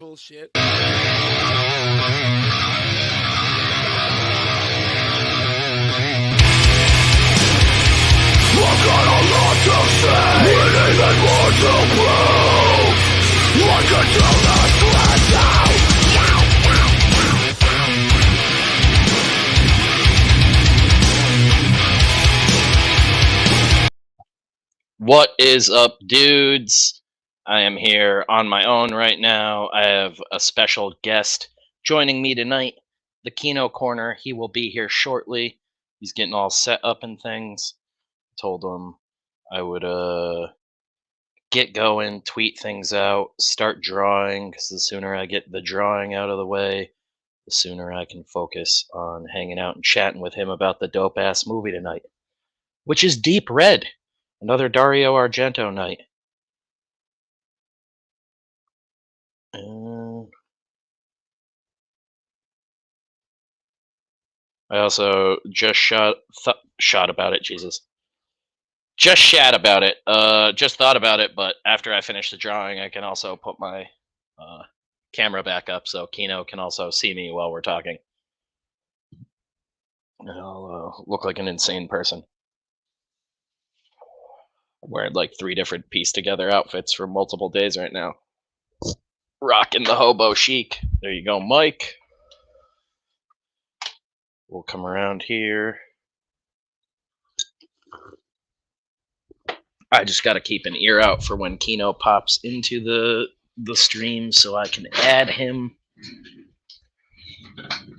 bullshit. I've got a lot to say, and even more to prove. I can tell the stress out. What is up, dudes? I am here on my own right now. I have a special guest joining me tonight, the Kino Corner. He will be here shortly. He's getting all set up and things. I told him I would get going, tweet things out, start drawing, because the sooner I get the drawing out of the way, the sooner I can focus on hanging out and chatting with him about the dope-ass movie tonight, which is Deep Red. Another Dario Argento night. I also just shot about it. Jesus, just shat about it. Just thought about it, but after I finish the drawing, I can also put my camera back up so Kino can also see me while we're talking. And I'll look like an insane person. I'm wearing like 3 different pieced together outfits for multiple days right now. Rocking the hobo chic. There you go, Mike. We'll come around here. I just got to keep an ear out for when Kino pops into the stream so I can add him.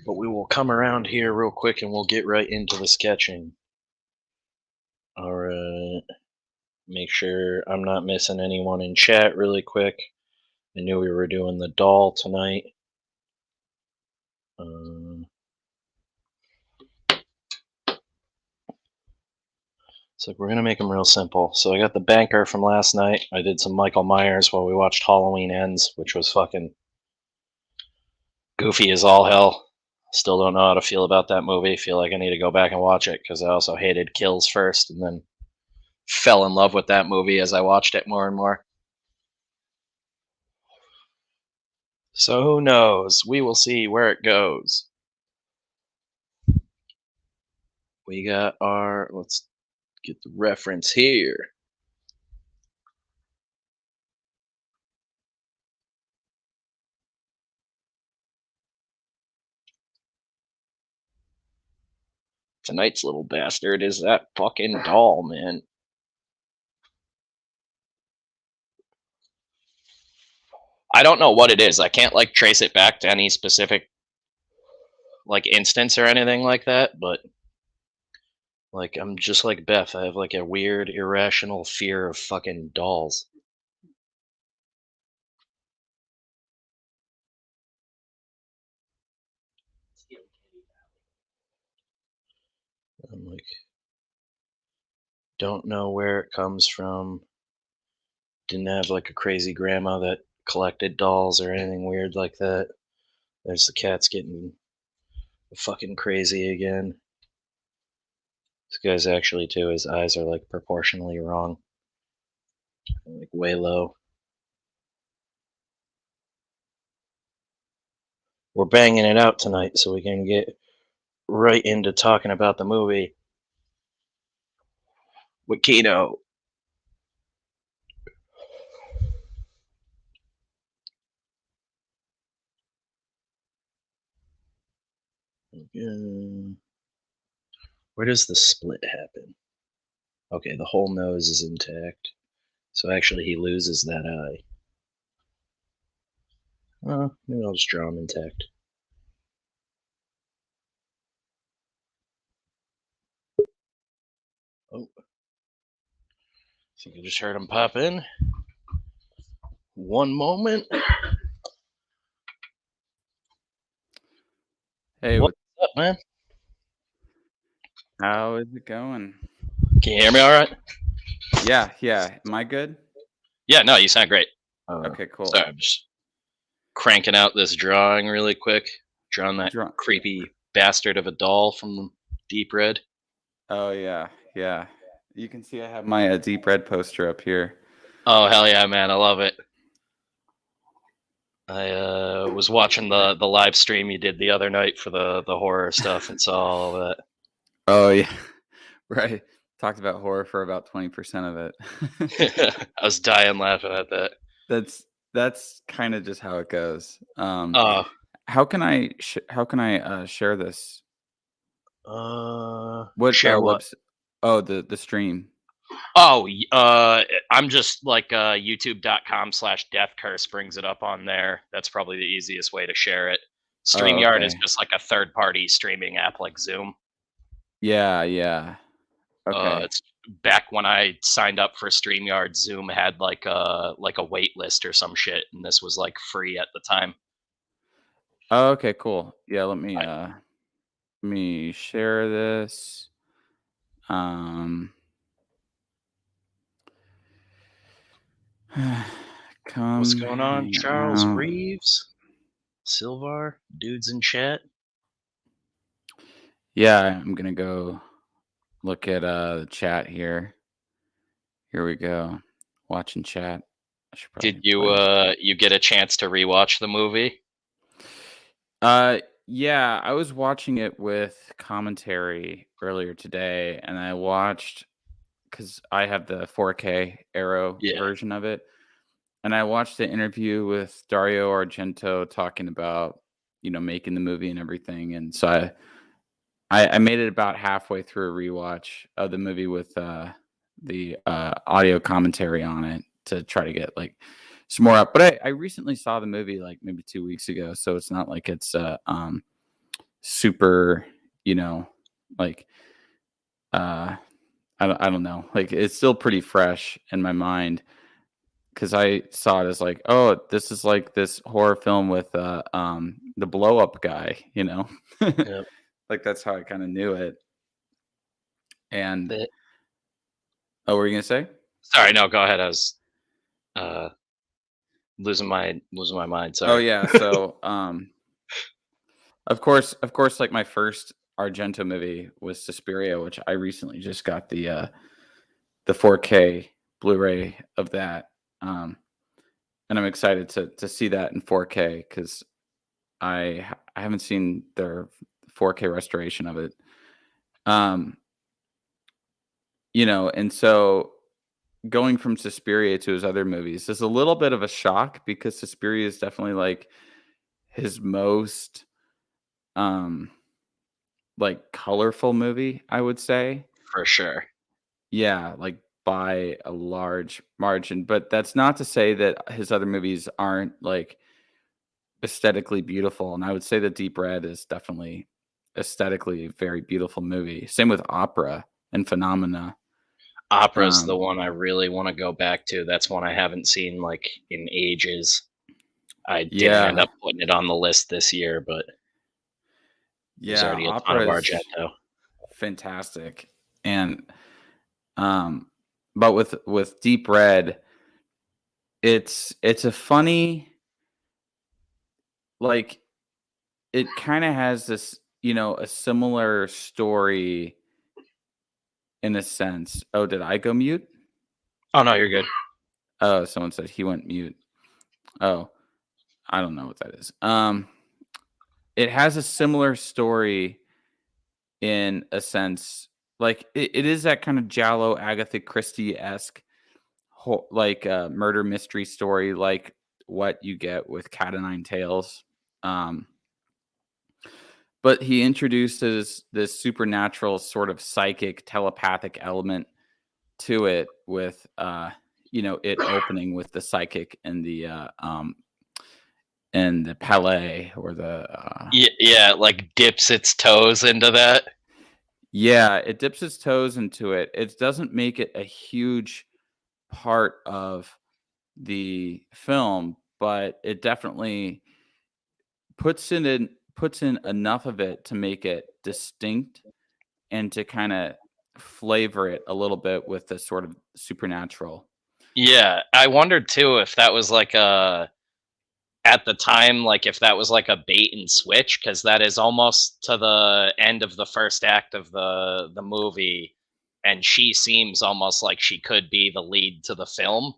But we will come around here real quick and we'll get right into the sketching. Alright. Make sure I'm not missing anyone in chat really quick. I knew we were doing the doll tonight. So we're going to make them real simple. So I got the banker from last night. I did some Michael Myers while we watched Halloween Ends, which was fucking goofy as all hell. Still don't know how to feel about that movie. Feel like I need to go back and watch it because I also hated Kills first and then fell in love with that movie as I watched it more and more. So who knows? We will see where it goes. We got our... Let's get the reference here. Tonight's little bastard is that fucking doll, man. I don't know what it is. I can't like trace it back to any specific like instance or anything like that, but like I'm just like Beth. I have like a weird irrational fear of fucking dolls. I'm like, don't know where it comes from. Didn't have like a crazy grandma that collected dolls or anything weird like that. There's the cat's getting fucking crazy again. This guy's actually too, his eyes are like proportionally wrong. Like way low. We're banging it out tonight so we can get right into talking about the movie with Kino. Where does the split happen? Okay, the whole nose is intact. So actually he loses that eye. Maybe I'll just draw him intact. Oh. I think I just heard him pop in. One moment. Hey, what's up, man? How is it going? Can you hear me all right? Yeah. Am I good? Yeah, no, you sound great. Okay, cool. Sorry, I'm just cranking out this drawing really quick. Drawing that creepy bastard of a doll from Deep Red. Oh, yeah. You can see I have my Deep Red poster up here. Oh, hell yeah, man. I love it. I was watching the live stream you did the other night for the horror stuff and saw all of Oh yeah, right. Talked about horror for about 20% of it. that. I was dying laughing at that. That's kind of just how it goes. Uh, How can I share this? What Share what? webs? Oh, the stream. Oh, I'm just like youtube.com/death curse brings it up on there. That's probably the easiest way to share it. Oh, StreamYard is okay. just like a third party streaming app like Zoom. Yeah, yeah. Okay. It's back when I signed up for StreamYard, Zoom had like a wait list or some shit, and this was like free at the time. Oh, okay, cool. Yeah, I, let me share this. Um what's come going on, hang Charles out. Reeves, Silvar, dudes in chat? Yeah, I'm gonna go look at the chat here. Here we go. Watching chat. I should Did probably you play. you get a chance to rewatch the movie? Yeah, I was watching it with commentary earlier today, and I watched because I have the 4K Arrow Yeah. version of it, and I watched the interview with Dario Argento talking about making the movie and everything, and so I made it about halfway through a rewatch of the movie with the audio commentary on it to try to get like some more up. But I recently saw the movie like maybe 2 weeks ago, so it's not like it's super, you know, like uh I don't know. Like it's still pretty fresh in my mind because I saw it as like, oh, this is like this horror film with the blow up guy, Yep. like that's how I kind of knew it. And Bit. oh, what were you gonna say? Sorry, no, go ahead. I was uh losing my mind. Oh Sorry. yeah, so of course, like my first Argento movie was Suspiria, which I recently just got the 4K Blu-ray of that, and I'm excited to see that in 4K because I haven't seen their 4K restoration of it, um, and so going from Suspiria to his other movies is a little bit of a shock because Suspiria is definitely like his most um like colorful movie, I would say. For sure. Yeah, like by a large margin, but that's not to say that his other movies aren't like aesthetically beautiful. And I would say that Deep Red is definitely aesthetically a very beautiful movie. Same with Opera and Phenomena. Opera's the Um, one I really want to go back to. That's one I haven't seen like in ages. I didn't end yeah, up putting it on the list this year, but there's yeah, already a ton of Opera is Argento. fantastic. And um, but with Deep Red, it's a funny like it kind of has this, a similar story in a sense. Oh, did I go mute? Oh no, you're good. Oh, someone said he went mute. Oh, I don't know what that is. It has a similar story in a sense. Like it is that kind of Giallo Agatha Christie-esque like murder mystery story like what you get with Cat o' Nine Tails. Um but he introduces this supernatural sort of psychic telepathic element to it with it opening with the psychic and the Palais or the Yeah, like dips its toes into that. yeah, it dips its toes into it. It doesn't make it a huge part of the film, but it definitely puts in enough of it to make it distinct and to kind of flavor it a little bit with the sort of supernatural. Yeah, I wondered too if that was like a at the time, like if that was like a bait and switch, because that is almost to the end of the first act of the movie, and she seems almost like she could be the lead to the film.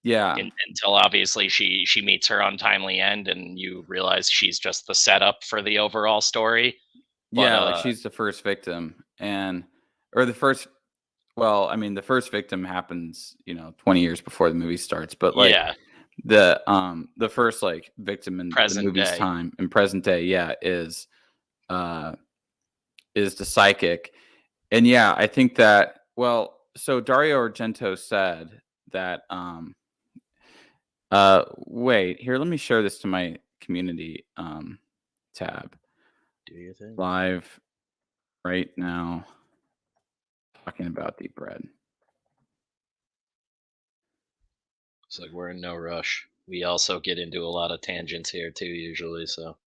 Yeah. until obviously she meets her untimely end, and you realize she's just the setup for the overall story. But Yeah, like she's the first victim or the first well, I mean the first victim happens, 20 years before the movie starts, but like yeah, the first like victim in the present movie's day. time in present day, yeah, uh is the psychic. And yeah, I think that so Dario Argento said that wait, here, let me share this to my community tab Do you think? live right now talking about Deep Red. It's like we're in no rush. We also get into a lot of tangents here too, usually. So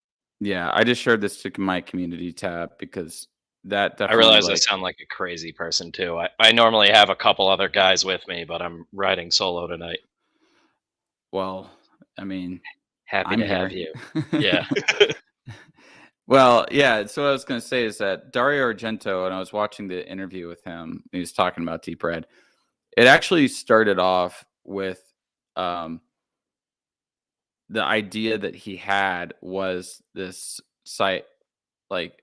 Yeah, I just shared this to my community tab because that I definitely realize I like sound like a crazy person too. I normally have a couple other guys with me, but I'm riding solo tonight. well, I mean, Happy I'm to have here. you. Yeah. Well, yeah, so what I was going to say is that Dario Argento, and I was watching the interview with him, he was talking about Deep Red. It actually started off with um, the idea that he had was this site like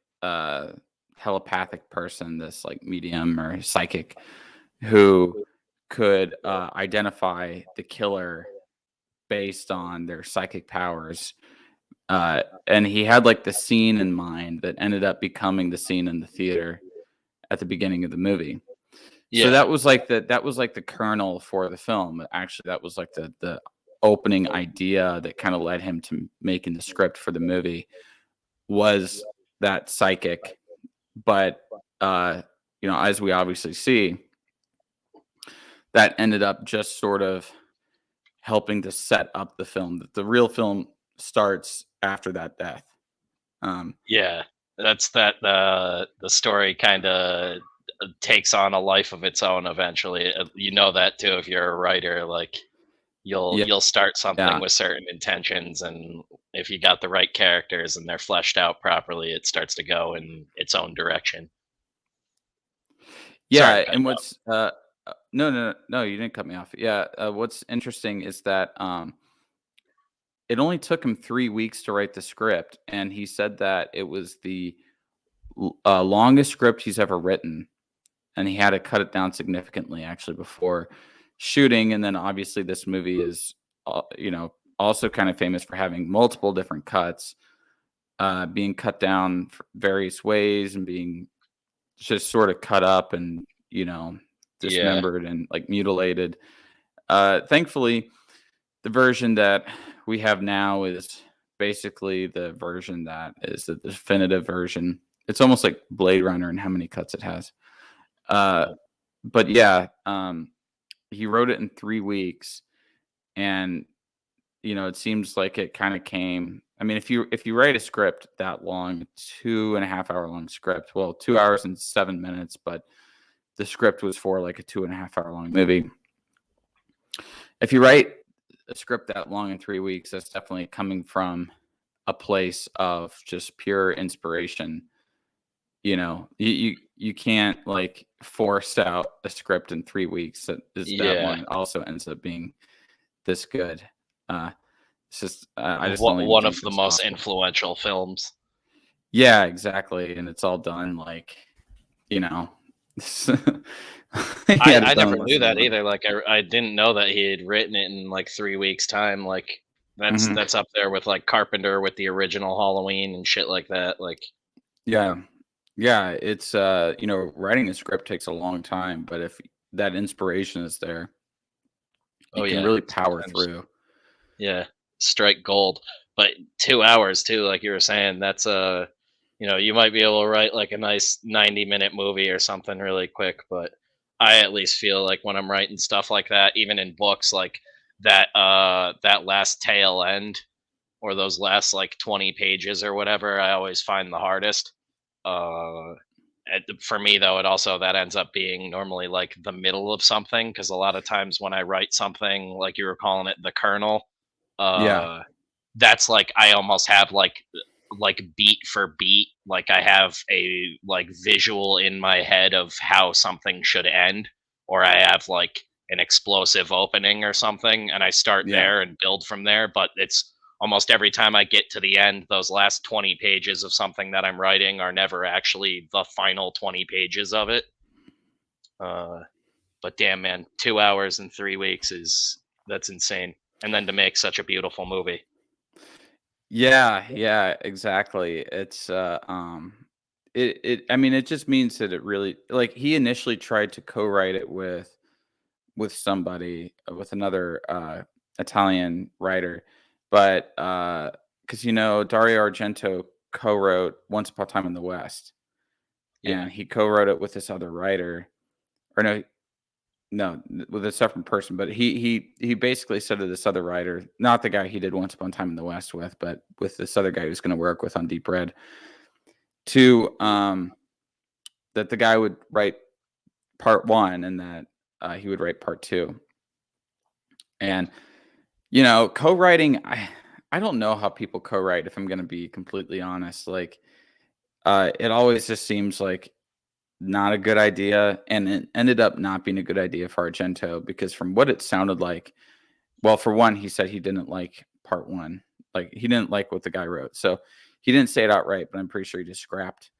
telepathic person, this like medium or psychic who could identify the killer based on their psychic powers. And he had like the scene in mind that ended up becoming the scene in the theater at the beginning of the movie. So Yeah. that was like the kernel for the film. Actually, that was like the opening idea that kind of led him to making the script for the movie was that psychic. But as we obviously see, that ended up just sort of helping to set up the film. That the real film starts after that death. Yeah. That's that the story kind of takes on a life of its own eventually. You know that too if you're a writer, like Yeah, you'll start something yeah, with certain intentions, and if you got the right characters and they're fleshed out properly, it starts to go in its own direction. Sorry to yeah. cut And you off. what's no, no, no, you didn't cut me off. Yeah, what's interesting is that it only took him 3 weeks to write the script, and he said that it was the longest script he's ever written, and he had to cut it down significantly actually before shooting. And then obviously this movie is, also kind of famous for having multiple different cuts, being cut down for various ways and being just sort of cut up and Yeah. dismembered and like mutilated. Thankfully, the version that we have now is basically the version that is the definitive version. It's almost like Blade Runner and how many cuts it has. Uh, Yeah. but yeah, he wrote it in 3 weeks, and it seems like it kind of came. I mean, if you write a script that long, 2.5 hour long script, well, 2 hours and 7 minutes, but the script was for like a 2.5 hour long movie. If you write a script that long in 3 weeks, that's definitely coming from a place of just pure inspiration. You can't like force out a script in 3 weeks that is that Yeah. long. It also ends up being this good. Uh, it's just I just don't even One of think the it's most possible. influential films. Yeah, exactly, and it's all done like you know. He had I it done never in less knew than a that month. either. Like I didn't know that he had written it in like 3 weeks time. Like Mhm. that's up there with like Carpenter with the original Halloween and shit like that. Like Yeah. Yeah, it's writing a script takes a long time, but if that inspiration is there, you oh can yeah, really power sometimes through. yeah, strike gold. But 2 hours too, like you were saying, that's you might be able to write like a nice 90-minute movie or something really quick, but I at least feel like when I'm writing stuff like that, even in books, like that last tail end or those last like 20 pages or whatever, I always find the hardest. Uh for me though, it also that ends up being normally like the middle of something, because a lot of times when I write something like you were calling it the kernel, Yeah. uh that's like I almost have like beat for beat, like I have a like visual in my head of how something should end, or I have like an explosive opening or something, and I start there and build from there. But it's almost every time I get to the end, those last 20 pages of something that I'm writing are never actually the final 20 pages of it. But damn, man, 2 hours in 3 weeks that's insane. And then to make such a beautiful movie. Yeah, exactly. It's I mean, it just means that it really, like, he initially tried to co-write it with somebody, with another Italian writer, but because Dario Argento co-wrote Once Upon a Time in the West, Yeah. and he co-wrote it with this other writer, or no, with a separate person, but he basically said to this other writer, not the guy he did Once Upon a Time in the West with, but with this other guy who's going to work with on Deep Red, to that the guy would write part one, and that he would write part two. And co-writing, I don't know how people co-write, if I'm going to be completely honest. Like, it always just seems like not a good idea, and it ended up not being a good idea for Argento, because from what it sounded like, well, for one, he said he didn't like part one. Like, he didn't like what the guy wrote. So he didn't say it outright, but I'm pretty sure he just scrapped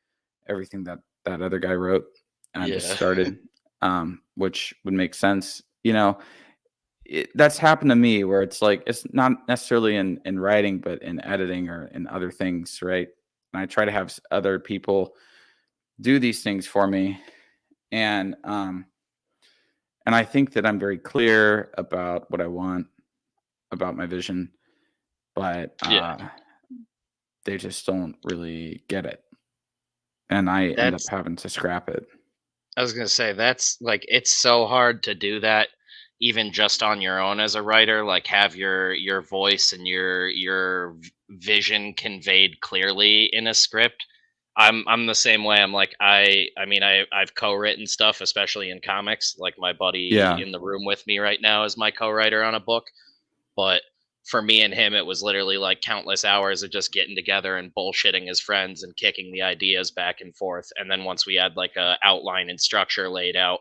everything that other guy wrote and just started, which would make sense. That's happened to me, where it's like, it's not necessarily in writing, but in editing or in other things, right? And I try to have other people do these things for me, and I think that I'm very clear about what I want, about my vision, but they just don't really get it, and I end up That's having to scrap it. I was gonna say that's like it's so hard to do that even just on your own as a writer, like have your voice and your vision conveyed clearly in a script. I'm the same way. I'm like I mean I've co-written stuff, especially in comics. Like my buddy Yeah, in the room with me right now is my co-writer on a book. But for me and him, it was literally like countless hours of just getting together and bullshitting as friends and kicking the ideas back and forth. And then once we had like a outline and structure laid out,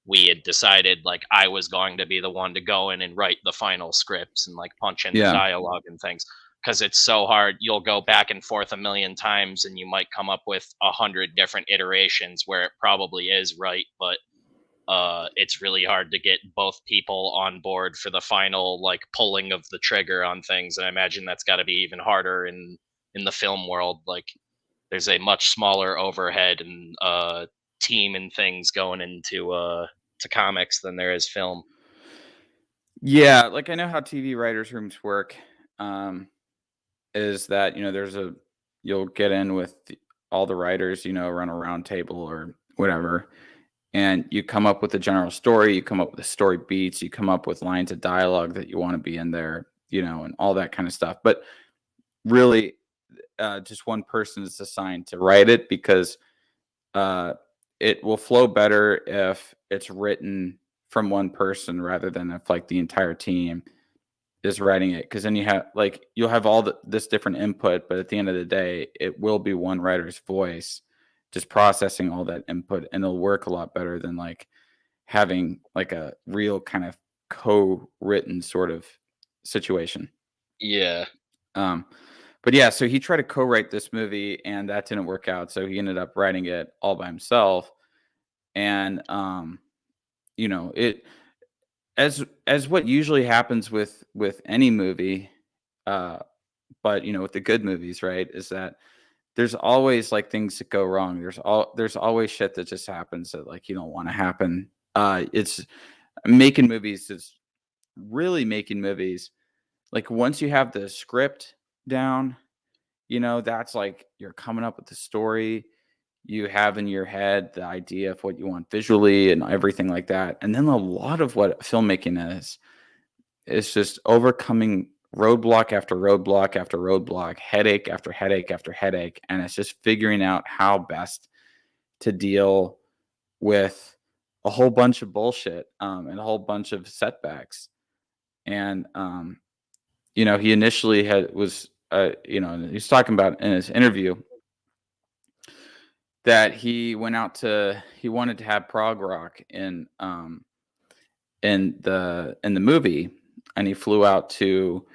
we had decided like I was going to be the one to go in and write the final scripts and like punch in the yeah, dialogue and things. Because it's so hard. You'll go back and forth a million times and you might come up with 100 different iterations where it probably is right, but it's really hard to get both people on board for the final like pulling of the trigger on things. And I imagine that's got to be even harder in the film world. Like there's a much smaller overhead and team and things going into to comics than there is film. yeah. Like, I know how TV writers' rooms work. Is that you'll get in with all the writers, around a round table or whatever, and you come up with a general story, you come up with the story beats, you come up with lines of dialogue that you want to be in there, and all that kind of stuff. But really, just one person is assigned to write it, because uh, it will flow better if it's written from one person, rather than if, like, the entire team is writing it, because then you'll have all this different input, but at the end of the day, it will be one writer's voice just processing all that input, and it'll work a lot better than, like, having like a real kind of co-written sort of situation. Yeah. um but yeah, so he tried to co-write this movie, and that didn't work out, so he ended up writing it all by himself. And it, as what usually happens with any movie, uh but with the good movies, right, is that there's always, like, things that go wrong. There's always shit that just happens that, like, you don't want to happen. It's making movies is really making movies. Like, once you have the script down, that's like you're coming up with the story. You have in your head the idea of what you want visually and everything like that. And then a lot of what filmmaking is just overcoming roadblock after roadblock after roadblock, headache after headache after headache. And it's just figuring out how best to deal with a whole bunch of bullshit, and a whole bunch of setbacks. And he initially he's talking about in his interview that he wanted to have prog rock in the movie, and he flew out to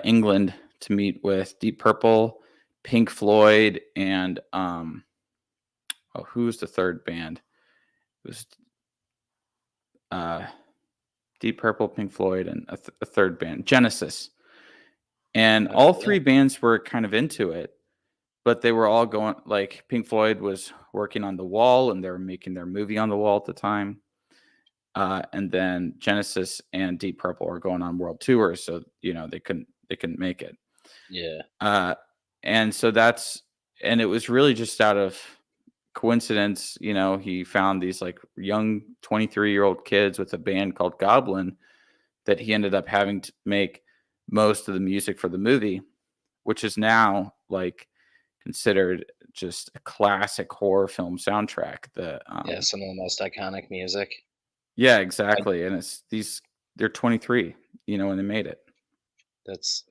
England to meet with Deep Purple, Pink Floyd, and who was the third band? It was Deep Purple, Pink Floyd, and a third band, Genesis. And all three bands were kind of into it, but they were all going, like, Pink Floyd was working on The Wall, and they were making their movie on The Wall at the time. And then Genesis and Deep Purple were going on world tours, so they couldn't make it. Yeah. And so and it was really just out of coincidence. He found these like young 23-year-old kids with a band called Goblin that he ended up having to make most of the music for the movie, which is now like considered just a classic horror film soundtrack. Some of the most iconic music. Yeah, exactly. And they're 23, when they made it. That's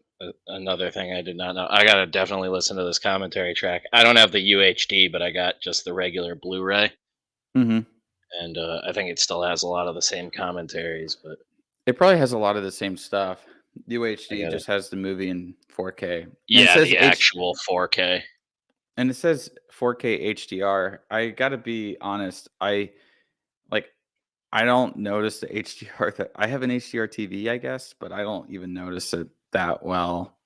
another thing I did not know. I gotta definitely listen to this commentary track. I don't have the UHD, but I got just the regular Blu-ray. Mm-hmm. And I think it still has a lot of the same commentaries, but it probably has a lot of the same stuff. UHD just has the movie in 4K. Yeah, the actual 4K. And it says 4K HDR. I gotta be honest. I don't notice the HDR. I have an HDR TV, I guess, but I don't even notice it that well.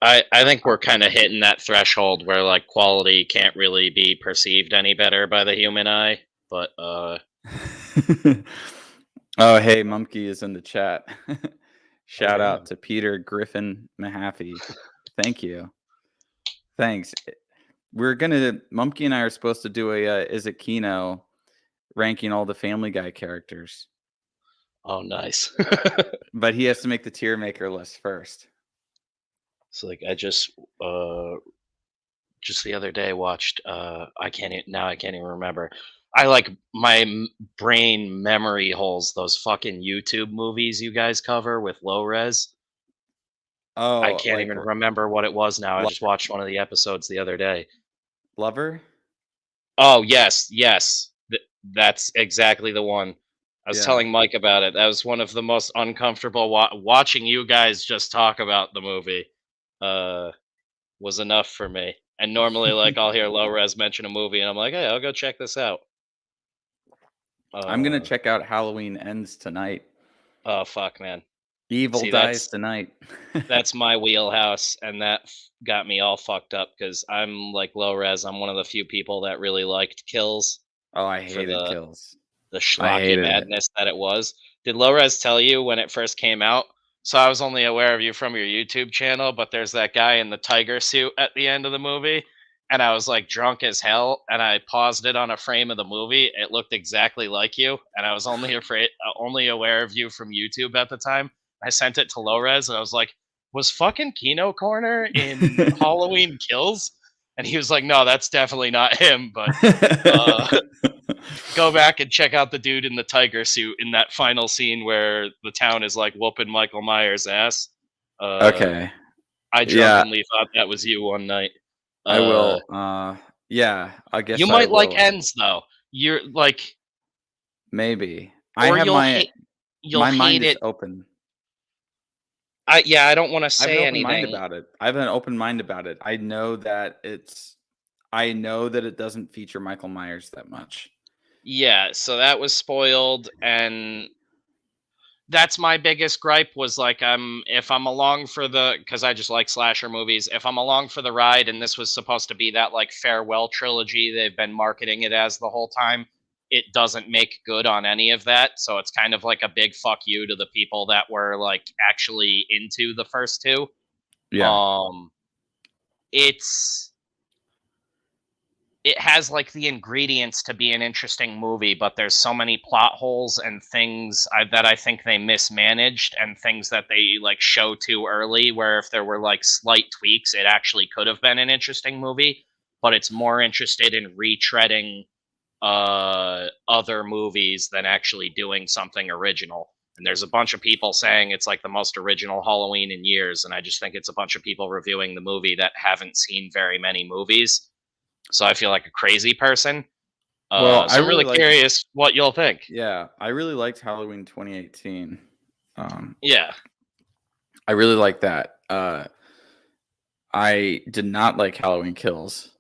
I think we're kind of hitting that threshold where like quality can't really be perceived any better by the human eye. But oh, hey, Mumkey is in the chat. Shout out to Peter Griffin Mahaffey. Thank you. Thanks. Mumkey and I are supposed to do a Is It Kino ranking all the Family Guy characters. Oh, nice. But he has to make the tier maker list first. So like I just the other day watched I can't even remember. I like my brain memory holes those fucking YouTube movies you guys cover with low res. Oh, I can't even remember what it was now. I just watched one of the episodes the other day. Lover? Oh, yes. That's exactly the one. I was telling Mike about it. That was one of the most uncomfortable watching you guys just talk about the movie was enough for me. And normally, like, I'll hear Low Res mention a movie, and I'm like, hey, I'll go check this out. I'm going to check out Halloween Ends tonight. Oh, fuck, man. Evil dies tonight. That's my wheelhouse, and that got me all fucked up because I'm like low res. I'm one of the few people that really liked Kills. Oh, I hated Kills. The schlocky madness that it was. Did low res tell you when it first came out? So I was only aware of you from your YouTube channel, but there's that guy in the tiger suit at the end of the movie, and I was like drunk as hell, and I paused it on a frame of the movie. It looked exactly like you, and I was only aware of you from YouTube at the time. I sent it to low res, and I was like, was fucking Kino Corner in Halloween Kills? And he was like, no, that's definitely not him, but go back and check out the dude in the tiger suit in that final scene where the town is like whooping Michael Myers' ass. Okay. I drunkenly thought that was you one night. I will. Yeah, I guess you might like Ends though. You're like maybe. Or I have my mind is open. I don't want to say anything about it. I have an open mind about it. I know that it doesn't feature Michael Myers that much. Yeah, so that was spoiled, and that's my biggest gripe was like if I'm along for because I just like slasher movies, if I'm along for the ride and this was supposed to be that like farewell trilogy they've been marketing it as the whole time, it doesn't make good on any of that. So it's kind of like a big fuck you to the people that were like actually into the first two. Yeah. It has like the ingredients to be an interesting movie, but there's so many plot holes and things that I think they mismanaged, and things that they like show too early, where if there were like slight tweaks, it actually could have been an interesting movie, but it's more interested in retreading other movies than actually doing something original. And there's a bunch of people saying it's like the most original Halloween in years, and I just think it's a bunch of people reviewing the movie that haven't seen very many movies. So I feel like a crazy person. Well, I So I'm really really liked. curious what you'll think. Yeah, I really liked Halloween 2018. Yeah, I really like that. I did not like Halloween Kills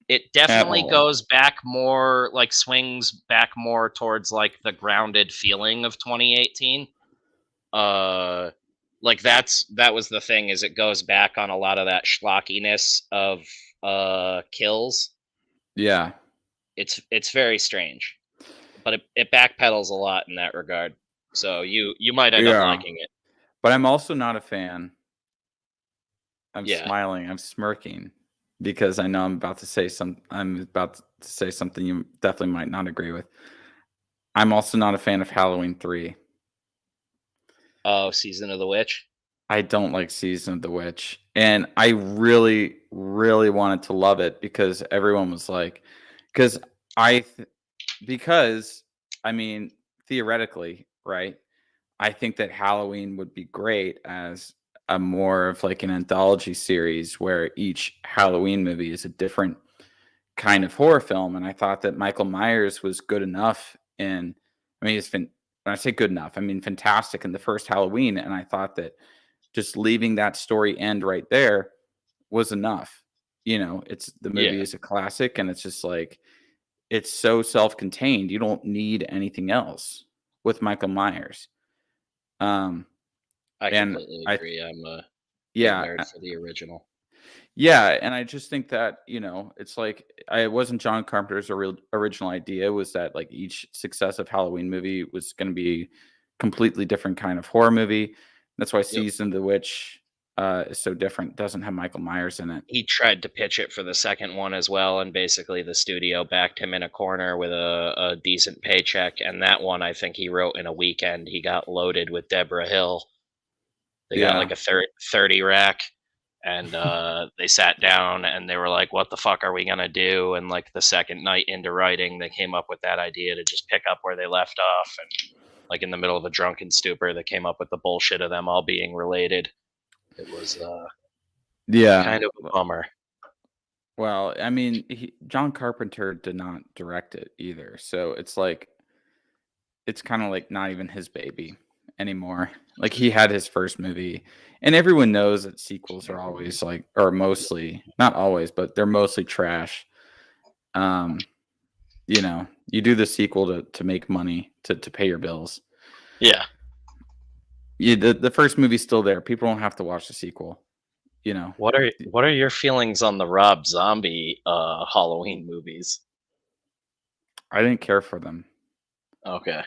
it at definitely all. goes back more, like swings back more towards like the grounded feeling of 2018. Uh, like that was the thing, is it goes back on a lot of that schlockiness of Kills. Yeah, It's very strange, but it backpedals a lot in that regard. So you might end up yeah. liking it. But I'm also not a fan. I'm Yeah. smiling. I'm smirking because I know I'm about to say some. I'm about to say something you definitely might not agree with. I'm also not a fan of Halloween 3. Oh, Season of the Witch. I don't like Season of the Witch. And I really, really wanted to love it because everyone was like, because I, th- because I mean, theoretically, right? I think that Halloween would be great as a more of like an anthology series where each Halloween movie is a different kind of horror film. And I thought that Michael Myers was good enough in, I mean, when I say good enough, I mean fantastic in the first Halloween. And I thought that just leaving that story end right there was enough. It's the movie Yeah, is a classic and it's just like it's so self-contained. You don't need anything else with Michael Myers. Um I and completely I agree. I'm a big yeah, nerd for the original. yeah, and I just think that, it's like it wasn't John Carpenter's original idea was that like each successive Halloween movie was going to be completely different kind of horror movie. That's why Yep. Season of the Witch is so different. Doesn't have Michael Myers in it. He tried to pitch it for the second one as well, and basically the studio backed him in a corner with a decent paycheck. And that one, I think he wrote in a weekend. He got loaded with Deborah Hill. They got Yeah. like a 30 rack, and they sat down and they were like, what the fuck are we going to do? And like the second night into writing, they came up with that idea to just pick up where they left off. And like in the middle of a drunken stupor, they came up with the bullshit of them all being related. It was Yeah. kind of a bummer. Well, I mean, John Carpenter did not direct it either. So it's like it's kind of like not even his baby anymore. Like he had his first movie, and everyone knows that sequels are always like, or mostly, not always, but they're mostly trash. Um, you do the sequel to make money to pay your bills. Yeah. The first movie's still there. People don't have to watch the sequel. You know, What are your feelings on the Rob Zombie Halloween movies? I didn't care for them. Okay.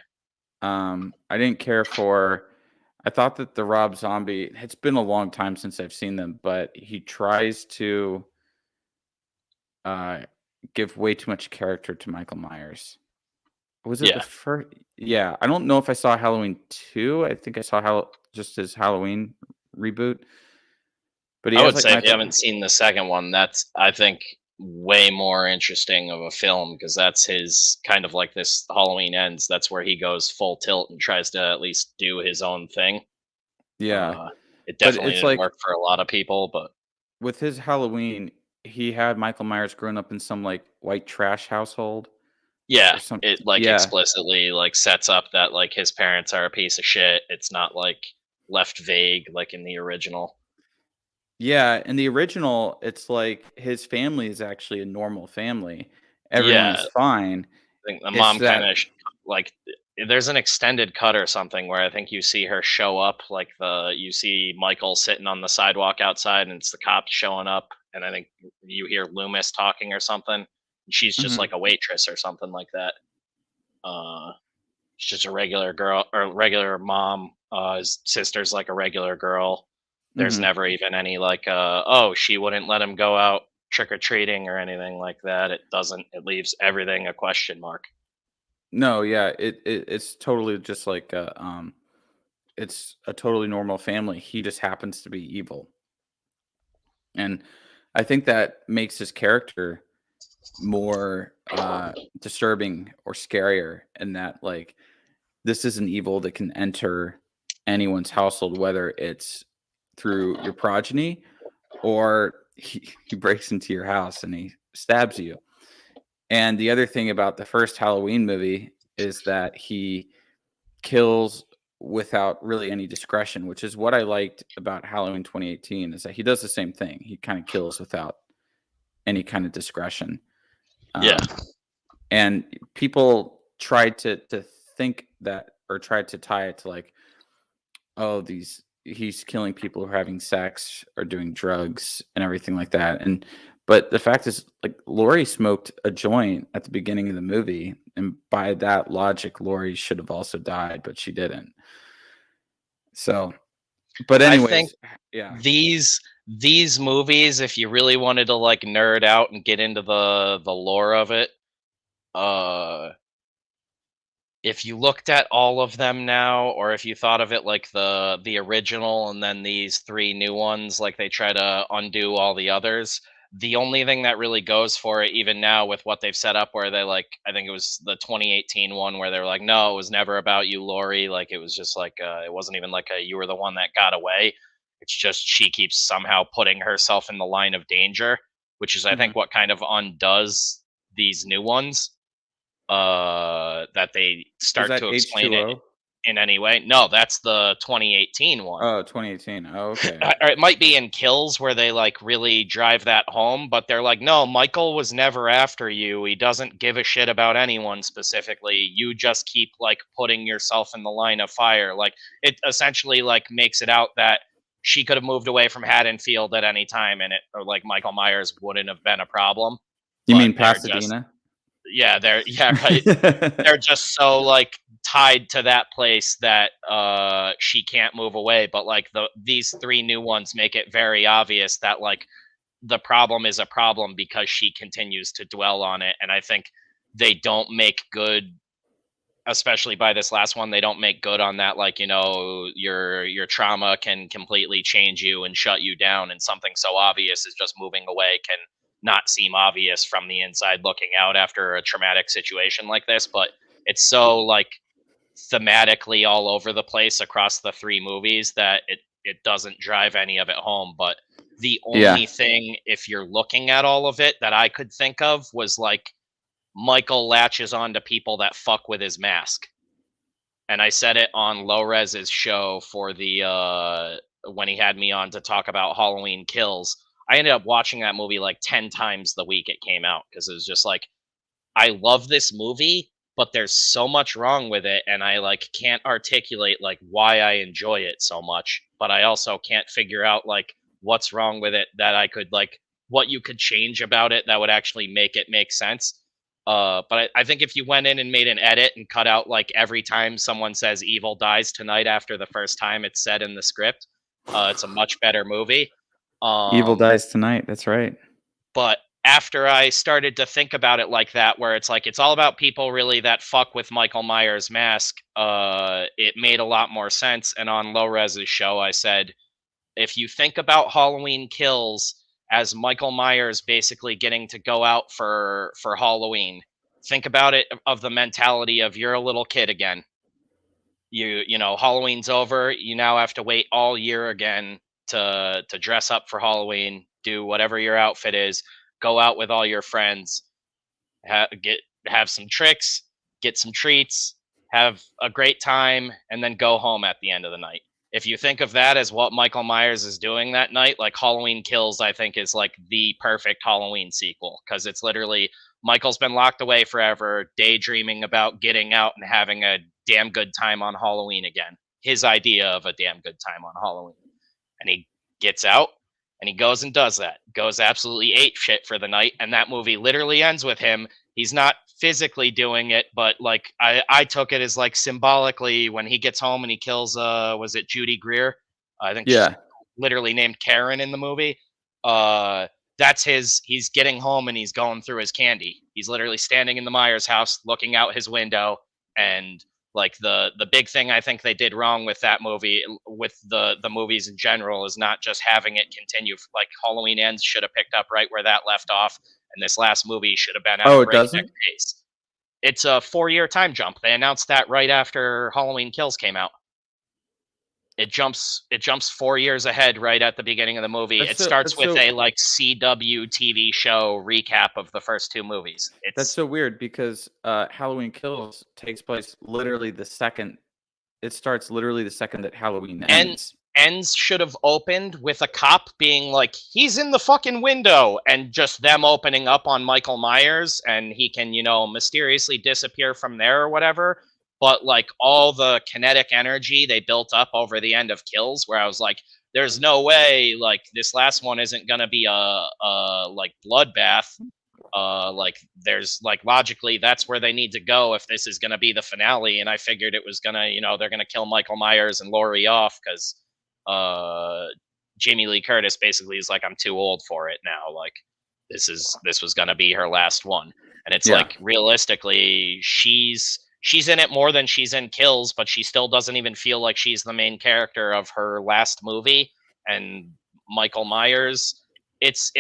I didn't care for. I thought that the Rob Zombie. It's been a long time since I've seen them, but he tries to uh, give way too much character to Michael Myers. Was it the Yeah. first? Yeah, I don't know if I saw Halloween 2. I think I saw just his Halloween reboot. But he I has would like say if you Michael. haven't seen the second one, that's, I think, way more interesting of a film, because that's his kind of like this Halloween Ends. That's where he goes full tilt and tries to at least do his own thing. Yeah, Uh, it but definitely it's didn't like work for a lot of people, but with his Halloween, he had Michael Myers growing up in some like white trash household yeah, or some. it like Yeah, explicitly like sets up that like his parents are a piece of shit. It's not like left vague like in the original. yeah. In the original, it's like his family is actually a normal family. Everyone Yeah, is fine. I think the It's mom that. kind of like there's an extended cut or something where I think you see her show up, like you see Michael sitting on the sidewalk outside, and it's the cops showing up, and I think you hear Loomis talking or something. And she's just Mhm, like a waitress or something like that. Uh, she's just a regular girl or regular mom. His sister's like a regular girl. There's mhm. never even any like oh, she wouldn't let him go out trick or treating or anything like that. It doesn't. It leaves everything a question mark. No, yeah, it's totally just like it's a totally normal family. He just happens to be evil, and I think that makes his character more disturbing or scarier. And that like this is an evil that can enter anyone's household, whether it's through your progeny or he breaks into your house and he stabs you. And the other thing about the first Halloween movie is that he kills without really any discretion, which is what I liked about Halloween 2018, is that he does the same thing. He kind of kills without any kind of discretion. Yeah. And people tried to think that, or tried to tie it to like, oh, he's killing people who are having sex or doing drugs and everything like that. But the fact is, like, Laurie smoked a joint at the beginning of the movie, and by that logic, Laurie should have also died, but she didn't. So, but I think anyways, yeah. these movies, if you really wanted to like nerd out and get into the lore of it, if you looked at all of them now, or if you thought of it like the original and then these three new ones, like they try to undo all the others, the only thing that really goes for it, even now with what they've set up, where they like, I think it was the 2018 one where they were like, no, it was never about you, Lori. Like it was just like, it wasn't even like a you were the one that got away. It's just she keeps somehow putting herself in the line of danger, which is I Mhm. think what kind of undoes these new ones, that they Is start that to explain it H2O? in any way. No, that's the 2018 one. Oh, 2018. Oh, okay. Or it might be in Kills where they like really drive that home, but they're like, no, Michael was never after you. He doesn't give a shit about anyone specifically. You just keep like putting yourself in the line of fire. Like it essentially like makes it out that she could have moved away from Haddonfield at any time and it, or like Michael Myers wouldn't have been a problem. You But mean they're just, Pasadena? yeah, right. They're just so like tied to that place that she can't move away, but like these three new ones make it very obvious that like the problem is a problem because she continues to dwell on it. And I think they don't make good, especially by this last one, they don't make good on that, like, you know, your trauma can completely change you and shut you down, and something so obvious as just moving away can not seem obvious from the inside looking out after a traumatic situation like this. But it's so like thematically all over the place across the three movies that it doesn't drive any of it home. But the Yeah. only thing, if you're looking at all of it, that I could think of was like Michael latches on to people that fuck with his mask. And I said it on Low Res's show for the when he had me on to talk about Halloween Kills. I ended up watching that movie like 10 times the week it came out because it was just like, I love this movie, but there's so much wrong with it, and I like can't articulate like why I enjoy it so much, but I also can't figure out like what's wrong with it that I could like what you could change about it that would actually make it make sense. But I think if you went in and made an edit and cut out like every time someone says evil dies tonight after the first time it's said in the script, it's a much better movie. Evil Um, dies tonight. That's right. but after I started to think about it like that, where it's like it's all about people really that fuck with Michael Myers' mask, it made a lot more sense. And on Low Res's show, I said, if you think about Halloween Kills as Michael Myers basically getting to go out for Halloween, think about it of the mentality of you're a little kid again. You know, Halloween's over, you now have to wait all year again to dress up for Halloween, do whatever your outfit is, go out with all your friends, have some tricks, get some treats, have a great time, and then go home at the end of the night. If you think of that as what Michael Myers is doing that night, like Halloween Kills, I think is like the perfect Halloween sequel because it's literally Michael's been locked away forever, daydreaming about getting out and having a damn good time on Halloween again. His idea of a damn good time on Halloween. And he gets out and he goes and does that. Goes absolutely ape shit for the night. And that movie literally ends with him. He's not physically doing it, but like I took it as like symbolically when he gets home and he kills was it Judy Greer? I think she's Yeah. literally named Karen in the movie. That's he's getting home and he's going through his candy. He's literally standing in the Myers house looking out his window, and like the big thing I think they did wrong with that movie, with the movies in general, is not just having it continue. Like Halloween Ends should have picked up right where that left off, and this last movie should have been at Oh, a it breakneck doesn't? pace. It's a 4-year time jump. They announced that right after Halloween Kills came out. It jumps 4 years ahead right at the beginning of the movie. It starts with a like CW TV show recap of the first 2 movies. That's It's so weird because Halloween Kills takes place literally the second. It starts literally the second that Halloween and ends. ends should have opened with a cop being like, he's in the fucking window, and just them opening up on Michael Myers, and he can, mysteriously disappear from there or whatever. But like all the kinetic energy they built up over the end of Kills, where I was like, there's no way like this last one isn't gonna be a like bloodbath. Like there's like logically that's where they need to go if this is gonna be the finale. And I figured it was gonna, they're gonna kill Michael Myers and Laurie off because Jamie Lee Curtis basically is like, I'm too old for it now. Like this was gonna be her last one. And it's Yeah. like realistically, she's in it more than she's in Kills, but she still doesn't even feel like she's the main character of her last movie. And Michael Myers, it's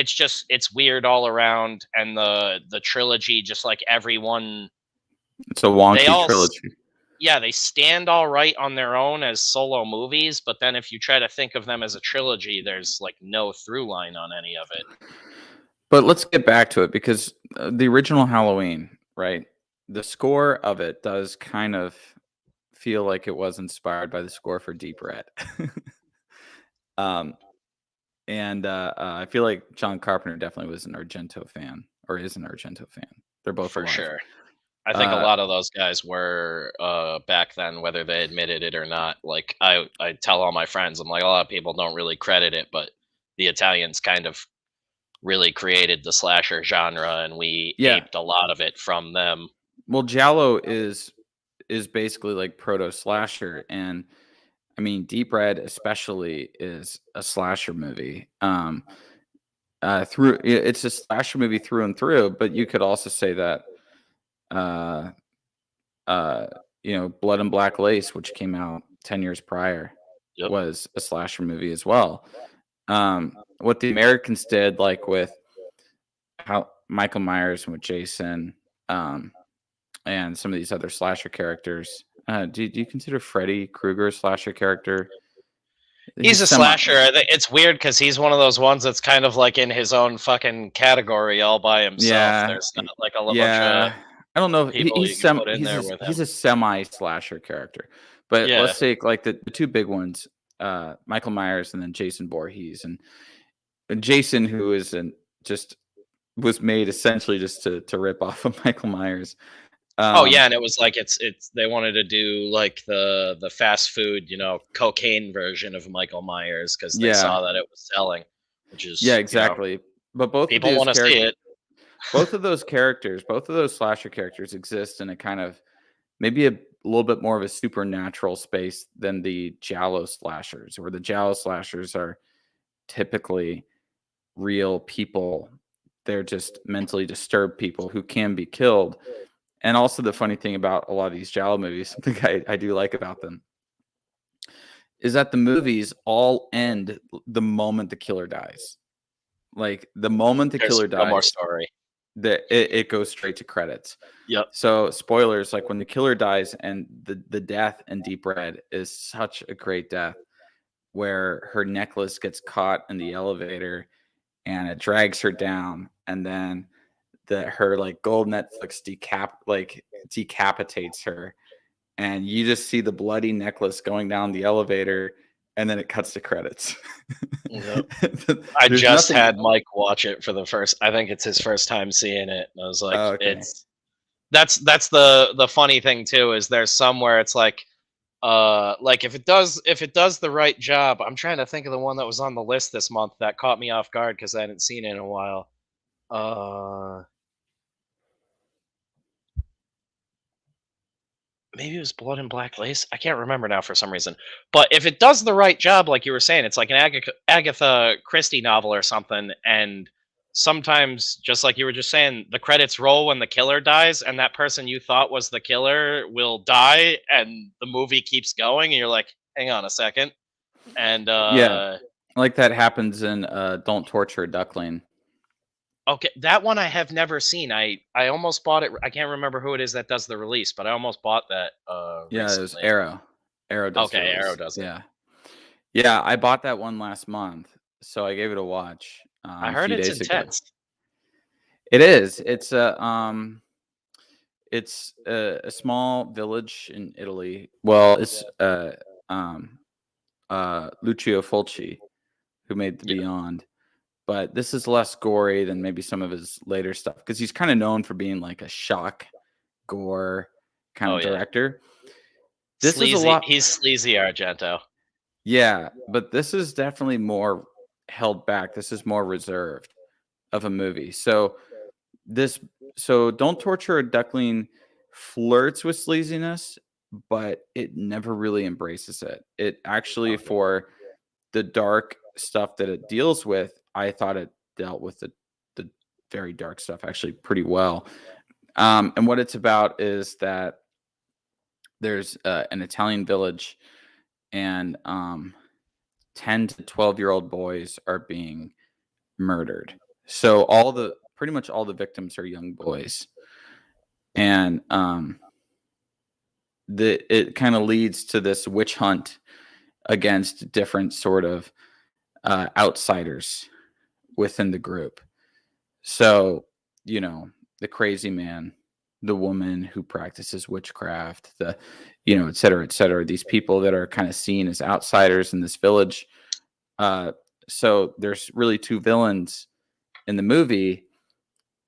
weird all around. And the trilogy, just like everyone, It's a they wonky all trilogy. yeah, they stand all right on their own as solo movies, but then if you try to think of them as a trilogy, there's like no through line on any of it. But let's get back to it because the original Halloween, right? The score of it does kind of feel like it was inspired by the score for Deep Red. I feel like John Carpenter definitely was an Argento fan, or is an Argento fan. They're both For alive. sure. I think a lot of those guys were back then, whether they admitted it or not. Like I tell all my friends, I'm like, a lot of people don't really credit it, but the Italians kind of really created the slasher genre, and we aped a lot of it from them. Well, Giallo is basically like proto slasher, and I mean Deep Red especially is a slasher movie. It's a slasher movie through and through, but you could also say that Blood and Black Lace, which came out 10 years prior, was a slasher movie as well. What the Americans did, like with how Michael Myers and with Jason, and some of these other slasher characters. Do you consider Freddy Krueger a slasher character? He's a slasher. It's weird because he's one of those ones that's kind of like in his own fucking category all by himself. Yeah, there's not like a bunch of I don't know. people you can put in there with him. He's a semi-slasher character, but let's take like the 2 big ones: Michael Myers and then Jason Voorhees. And Jason, who is was made essentially just to rip off of Michael Myers. And it was like it's they wanted to do like the fast food, cocaine version of Michael Myers because they saw that it was selling, which is exactly. But both people want to see it. Both of those characters, both of those slasher characters, exist in a kind of maybe a little bit more of a supernatural space than the Giallo slashers, where the Giallo slashers are typically real people. They're just mentally disturbed people who can be killed. And also the funny thing about a lot of these Giallo movies, something I do like about them, is that the movies all end the moment the killer dies. Like the moment the killer dies, no more story. It goes straight to credits. Yep. So spoilers, like when the killer dies, and the death in Deep Red is such a great death, where her necklace gets caught in the elevator and it drags her down, and then her like gold Netflix decapitates her, and you just see the bloody necklace going down the elevator, and then it cuts to credits. Yep. I just had Mike watch it for I think it's his first time seeing it. And I was like, okay. That's the funny thing too, is there's somewhere it's like if it does the right job. I'm trying to think of the one that was on the list this month that caught me off guard because I hadn't seen it in a while. Maybe it was Blood and Black Lace. I can't remember now for some reason. But if it does the right job, like you were saying, it's like an Agatha Christie novel or something. And sometimes, just like you were just saying, the credits roll when the killer dies, and that person you thought was the killer will die, and the movie keeps going, and you're like, hang on a second. And like that happens in Don't Torture a Duckling. Okay, that one I have never seen. I almost bought it. I can't remember who it is that does the release, but I almost bought that. Yeah, recently. it was Arrow. Arrow does. Okay, Arrow does it. Yeah. Yeah, I bought that one last month, so I gave it a watch I a heard few it's days ago. intense. It is. It's a small village in Italy. Well, it's Lucio Fulci who made The Yeah. Beyond, but this is less gory than maybe some of his later stuff because he's kind of known for being like a shock gore kind Oh of yeah. director. This is a Sleazy. lot. He's sleazy Argento. Yeah, but this is definitely more held back. This is more reserved of a movie. This so Don't Torture a Duckling flirts with sleaziness, but it never really embraces it. It actually, Okay. for the dark stuff that it deals with, I thought it dealt with the very dark stuff actually pretty well. And what it's about is that there's an Italian village, and 10 to 12-year-old boys are being murdered. So pretty much all the victims are young boys. And it kind of leads to this witch hunt against different sort of outsiders within the group. So, the crazy man, the woman who practices witchcraft, et cetera, et cetera. These people that are kind of seen as outsiders in this village. So there's really two villains in the movie,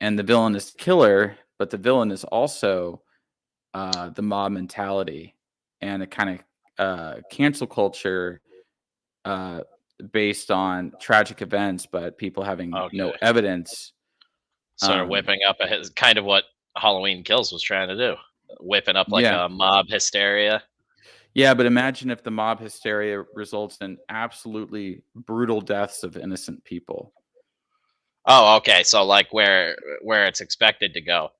and the villain is the killer, but the villain is also the mob mentality and a kind of cancel culture based on tragic events, but people having no Okay. evidence. Sort of whipping up his kind of what Halloween Kills was trying to do, whipping up like Yeah. a mob hysteria. Yeah, but imagine if the mob hysteria results in absolutely brutal deaths of innocent people. Oh, okay. So like where it's expected to go.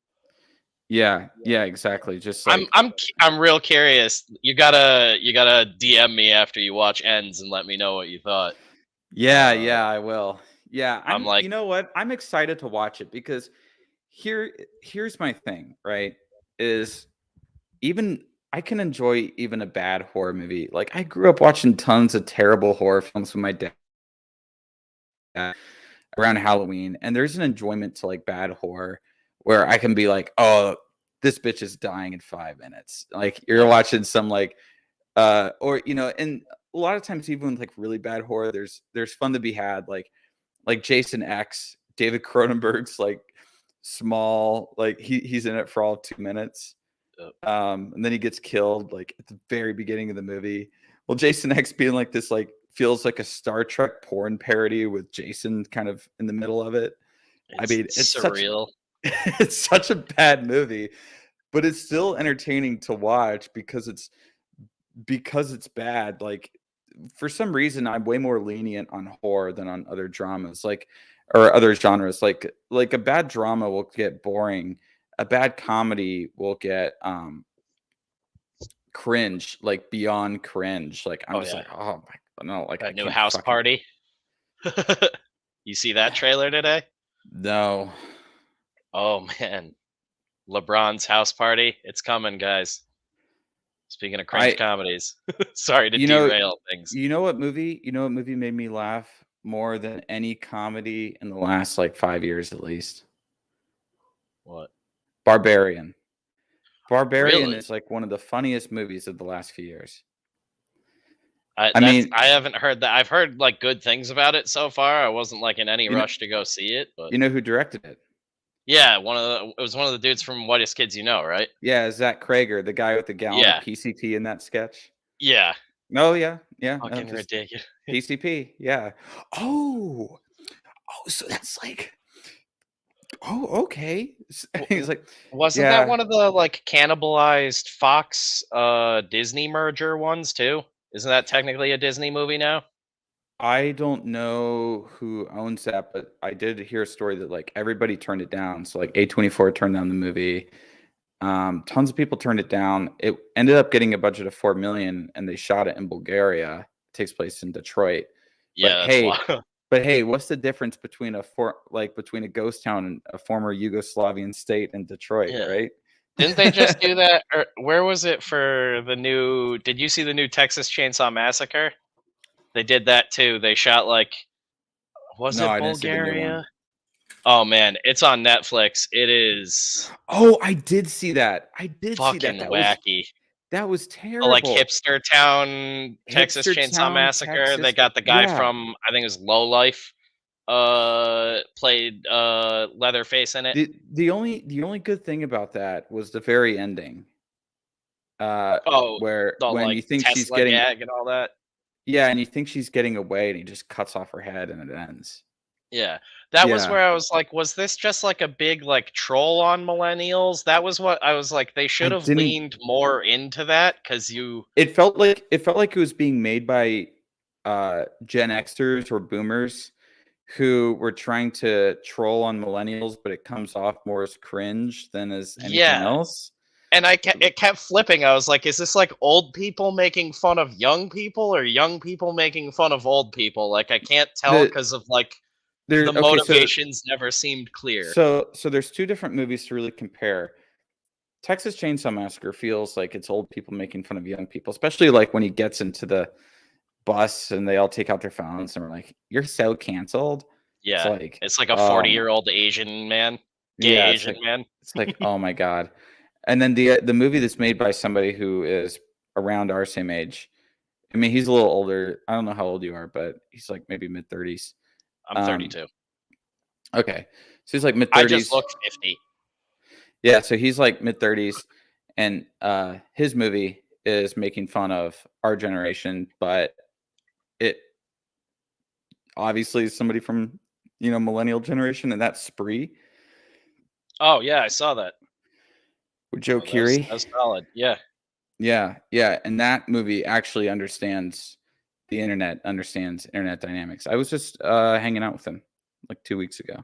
Yeah, exactly. Just I'm like, I'm I'm real curious. You gotta DM me after you watch Ends and let me know what you thought. yeah, Uh, I will. Yeah, I'm like, you know what? I'm excited to watch it because here's my thing, right? Is even I can enjoy even a bad horror movie. Like, I grew up watching tons of terrible horror films with my dad around Halloween, and there's an enjoyment to like bad horror where I can be like, "Oh, this bitch is dying in 5 minutes." Like, you're yeah, watching some like or and a lot of times even with like really bad horror, there's fun to be had, like Jason X, David Cronenberg's like small, like he's in it for all 2 minutes. uh, And then he gets killed like at the very beginning of the movie. Well, Jason X being like this, like, feels like a Star Trek porn parody with Jason kind of in the middle of it. I it's mean, surreal. it's such a bad movie, but it's still entertaining to watch because it's bad. Like, for some reason, I'm way more lenient on horror than on other dramas, or other genres. Like a bad drama will get boring. A bad comedy will get cringe, like beyond cringe. Like, I'm Oh just yeah, like, oh my, no, like I that new can't House fucking Party. You see that trailer today? no. Oh man, LeBron's House Party. It's coming, guys. Speaking of cringe I comedies, sorry to you know derail things. you know what movie made me laugh more than any comedy in the last like 5 years at least? What? Barbarian. Barbarian Really? is like one of the funniest movies of the last few years. I I that's mean, I haven't heard that. I've heard like good things about it so far. I wasn't like in any you know rush to go see it, but you know who directed it? yeah, it was one of the dudes from Whitest Kids You Know, right? Yeah, Zach Krager, the guy with the gallon of Yeah, PCT in that sketch. yeah, Oh yeah, no, fucking just ridiculous. PCP. Yeah. Oh, so that's like, oh, okay. He's like, Wasn't that yeah. one of the like cannibalized Fox Disney merger ones too? Isn't that technically a Disney movie now? I don't know who owns that, but I did hear a story that like everybody turned it down. So like A24 turned down the movie. Tons of people turned it down. It ended up getting a budget of 4 million, and they shot it in Bulgaria. It takes place in Detroit. But Yeah, that's hey, wild. what's the difference between between a ghost town and a former Yugoslavian state in Detroit, Yeah. right? Didn't they just do that? Or where was it for the new? Did you see the new Texas Chainsaw Massacre? They did that too. They shot like, was No, it I didn't see the new one. Bulgaria? Oh man, it's on Netflix. It is Oh, I did see that. I did see fucking that. wacky. That was Like terrible. Hipster Town, Texas Hipster Chainsaw Town, Massacre. They Texas. got the guy Yeah. from, I think it was Low Life, played Leatherface in it. The only good thing about that was the very ending. Oh, Where the when like you think she's Tesla getting gag and all that. and you think she's getting away, and he just cuts off her head, and it ends. Yeah, that was Yeah. where I was like, was this just like a big like troll on millennials? That was what I was like. They should have didn't- leaned more into that because It felt like it was being made by Gen Xers or Boomers who were trying to troll on millennials, but it comes off more as cringe than as anything else. And it kept flipping. I was like, is this like old people making fun of young people or young people making fun of old people? Like I can't tell because of like the motivations never seemed clear. So there's two different movies to really compare. Texas Chainsaw Massacre feels like it's old people making fun of young people, especially like when he gets into the bus and they all take out their phones and we're like, "You're so canceled." Yeah, it's like a 40-year-old Asian man, gay Asian man. It's like, oh my god. And then the movie that's made by somebody who is around our same age. I mean, he's a little older. I don't know how old you are, but he's like maybe mid-30s. I'm 32. Okay, so he's like mid-30s. I just look 50. Yeah, so he's like mid-30s, and his movie is making fun of our generation, but it obviously is somebody from millennial generation, and that's Spree. Oh yeah, I saw that With Joe Keery. That's solid. Yeah. Yeah, and that movie actually understands the internet, understands internet dynamics. I was just hanging out with him like 2 weeks ago.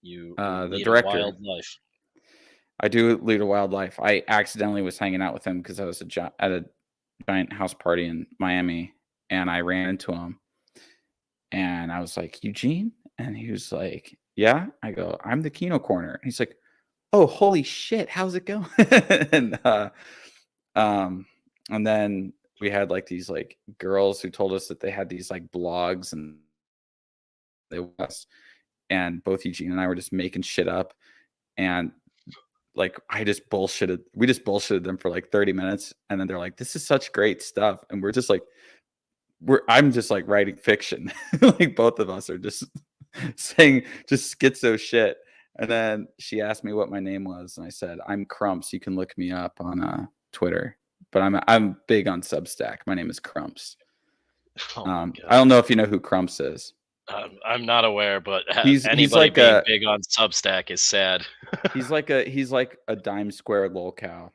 You the lead director. a wild life. I do lead a wild life. I accidentally was hanging out with him because I was at a giant house party in Miami, and I ran into him, and I was like, "Eugene?" And he was like, "Yeah." I go, "I'm the Kino Corner." And he's like, "Oh, holy shit, how's it going?" And then we had like these like girls who told us that they had these like blogs, and they was, and both Eugene and I were just making shit up, and like we just bullshitted them for like 30 minutes, and then they're like, "This is such great stuff," and we're just like, I'm just like writing fiction. Like both of us are just saying just schizo shit. And then she asked me what my name was, and I said, "I'm Crumps. You can look me up on Twitter, but I'm big on Substack. My name is Crumps." Oh I don't know if you know who Crumps is. I'm not aware, but He's anybody like being big on Substack is sad. he's like a dime square lolcow.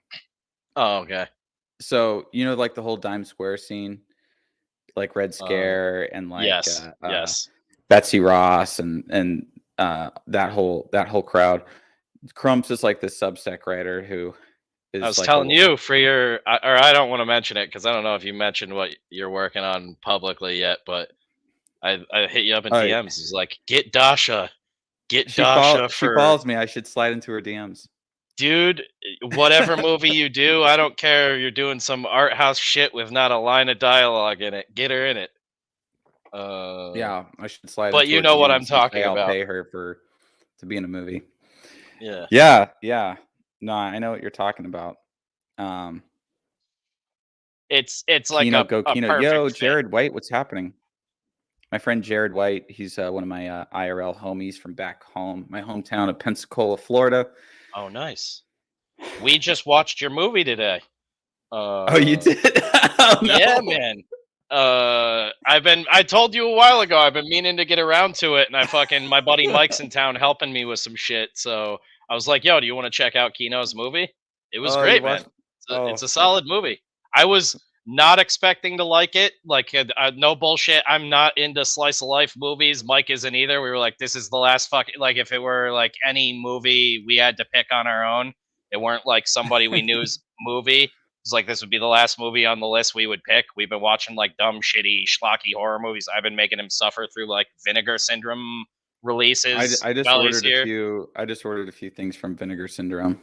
Oh, okay. So like the whole dime square scene, like Red Scare and like yes, Betsy Ross and that whole crowd. Crumps is like the Substack writer who is. I was like telling you for or I don't want to mention it because I don't know if you mentioned what you're working on publicly yet, but I hit you up in DMs. It's like, get Dasha. She follows me. I should slide into her DMs. Dude, whatever movie you do, I don't care. You're doing some art house shit with not a line of dialogue in it. Get her in it. Yeah, I should slide. But you know what I'm talking about. I'll pay her to be in a movie. Yeah. No, I know what you're talking about. It's like Kino, a Kino. Yo, Jared White, what's happening? My friend Jared White, he's one of my IRL homies from back home, my hometown of Pensacola, Florida. Oh, nice. We just watched your movie today. Oh, you did? Oh, no. Yeah, man. I told you a while ago, I've been meaning to get around to it, and my buddy Mike's in town helping me with some shit. So I was like, yo, do you want to check out Kino's movie? It was great, man. It's a solid movie. I was not expecting to like it. Like, no bullshit. I'm not into slice of life movies. Mike isn't either. We were like, this is the last like, if it were like any movie we had to pick on our own, it weren't like somebody we knew's movie. It's like, this would be the last movie on the list we would pick. We've been watching like dumb, shitty, schlocky horror movies. I've been making him suffer through like Vinegar Syndrome releases. I just ordered a few things from Vinegar Syndrome.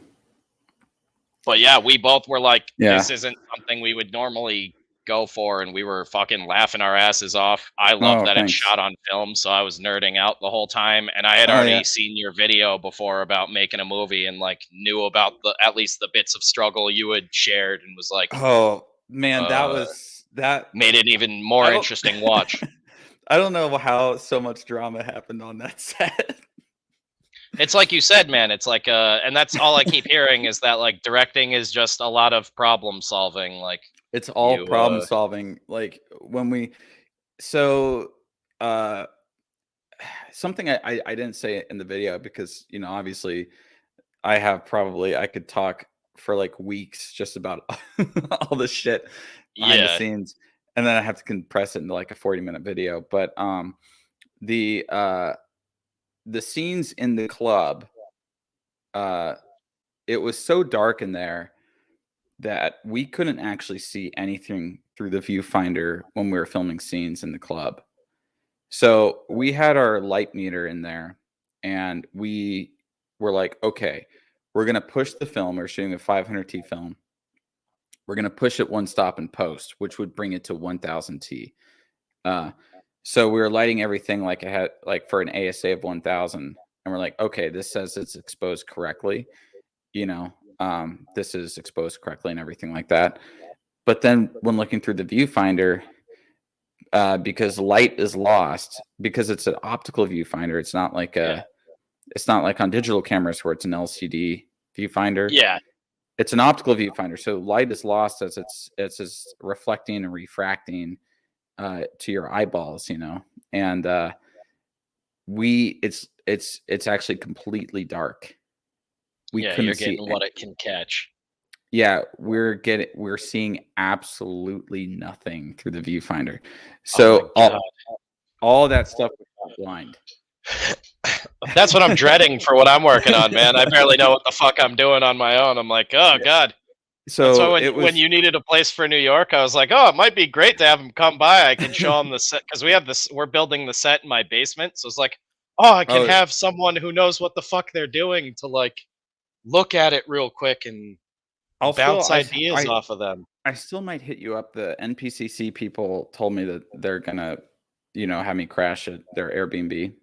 But yeah, we both were like, this isn't something we would normally go for, and we were fucking laughing our asses off. I love that it's thanks. shot on film, so I was nerding out the whole time, and I had already seen your video before about making a movie, and like knew about at least the bits of struggle you had shared, and was like, oh man, that made it even more interesting watch. I don't know how so much drama happened on that set. It's like you said, man. It's like, and that's all I keep hearing is that like directing is just a lot of problem solving. Like It's all problem solving. Like when we, so something I didn't say in the video because obviously I could talk for like weeks just about all the shit behind the scenes, and then I have to compress it into like a 40-minute video. But the scenes in the club, it was so dark in there that we couldn't actually see anything through the viewfinder when we were filming scenes in the club. So we had our light meter in there, and we were like, okay, we're going to push the film. We're shooting a 500T film. We're going to push it one stop in post, which would bring it to 1000T. So we were lighting everything like I had, like for an ASA of 1000. And we're like, okay, this says it's exposed correctly. This is exposed correctly and everything like that. But then when looking through the viewfinder, because light is lost, because it's an optical viewfinder, it's not like it's not like on digital cameras where it's an LCD viewfinder. Yeah, it's an optical viewfinder, so light is lost as it's reflecting and refracting to your eyeballs, and it's actually completely dark. You're getting what it can catch. Yeah, we're seeing absolutely nothing through the viewfinder. So all that stuff was blind. That's what I'm dreading for what I'm working on, man. I barely know what the fuck I'm doing on my own. I'm like, oh god. So when you needed a place for New York, I was like, oh, it might be great to have him come by. I can show him the set because we're building the set in my basement. So it's like, oh, I can have someone who knows what the fuck they're doing to like look at it real quick and bounce ideas off of them. I still might hit you up. The NPCC people told me that they're gonna, have me crash at their Airbnb.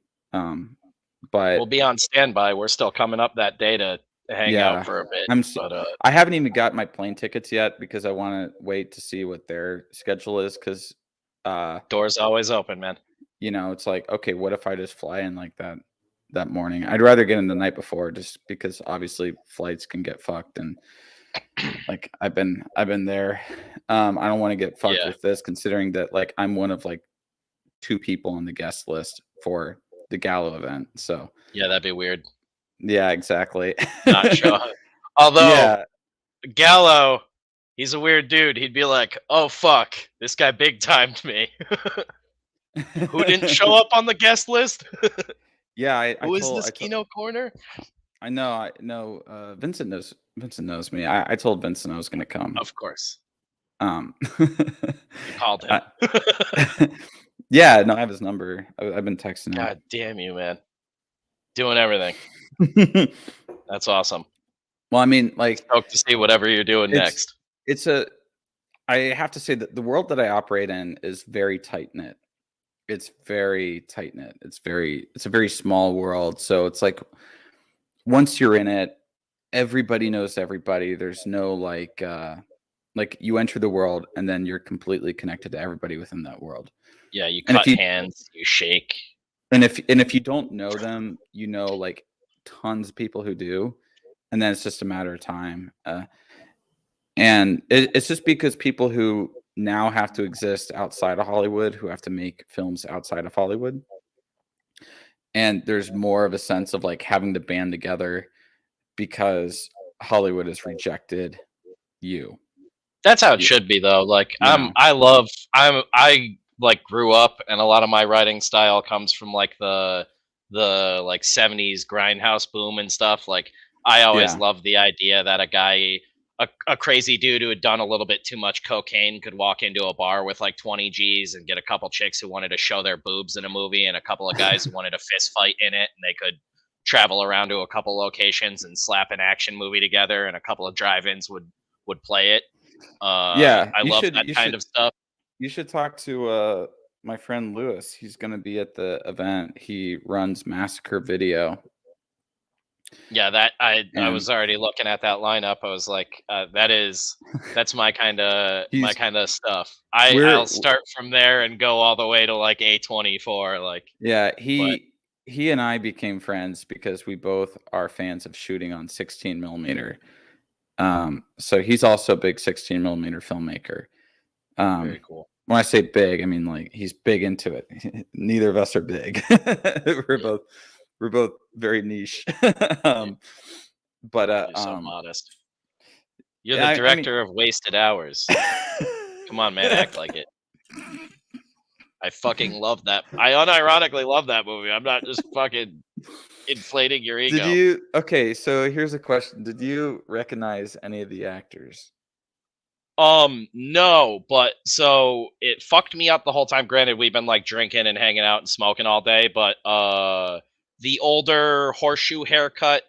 But we'll be on standby. We're still coming up that day to hang out for a bit. I haven't even got my plane tickets yet because I want to wait to see what their schedule is. Because doors always open, man. It's like, okay, what if I just fly in like that morning? I'd rather get in the night before, just because obviously flights can get fucked, and like I've been there. I don't want to get fucked with this, considering that like I'm one of like 2 people on the guest list for the Gallo event. So yeah, that'd be weird. Yeah, exactly. Not sure. Although Gallo, he's a weird dude. He'd be like, "Oh fuck, this guy big timed me." Who didn't show up on the guest list? Yeah, who is this Kino Corner? I know. Vincent knows me. I told Vincent I was going to come. Of course. You called him. Yeah, no, I have his number. I've been texting him. God damn you, man. Doing everything. That's awesome. Well, I mean, like, stoked to see whatever you're doing next. I have to say that the world that I operate in is very tight-knit. It's very tight-knit. It's a very small world. So it's like, once you're in it, everybody knows everybody. There's no like you enter the world and then you're completely connected to everybody within that world. Yeah, you cut hands, you shake. And if you don't know them, like tons of people who do, and then it's just a matter of time. And it's just because people who now have to exist outside of Hollywood, who have to make films outside of Hollywood, and there's more of a sense of like having to band together because Hollywood has rejected you. That's how it should be, though. Like I like grew up, and a lot of my writing style comes from like the like 70s grindhouse boom and stuff. Like I always loved the idea that a guy, a crazy dude who had done a little bit too much cocaine could walk into a bar with like 20 G's and get a couple chicks who wanted to show their boobs in a movie and a couple of guys who wanted a fist fight in it, and they could travel around to a couple locations and slap an action movie together, and a couple of drive-ins would play it. Yeah, I love that kind of stuff. you should talk to my friend Lewis. He's going to be at the event. He runs Massacre Video. Yeah, that I And was already looking at that lineup. I was like, that's my kind he's of stuff. we're I'll start from there and go all the way to like A24. Like, yeah, but he and I became friends because we both are fans of shooting on 16 millimeter. So he's also a big 16 millimeter filmmaker. very cool. When I say big, I mean like he's big into it. Neither of us are big. we're both very niche. But You're so modest. You're the I mean, director of Wasted Hours. Come on, man, act like it. I fucking love that. I unironically love that movie. I'm not just fucking inflating your ego. Did you? Okay, so here's a question: did you recognize any of the actors? No, but so it fucked me up the whole time. Granted, we've been like drinking and hanging out and smoking all day, but the older horseshoe haircut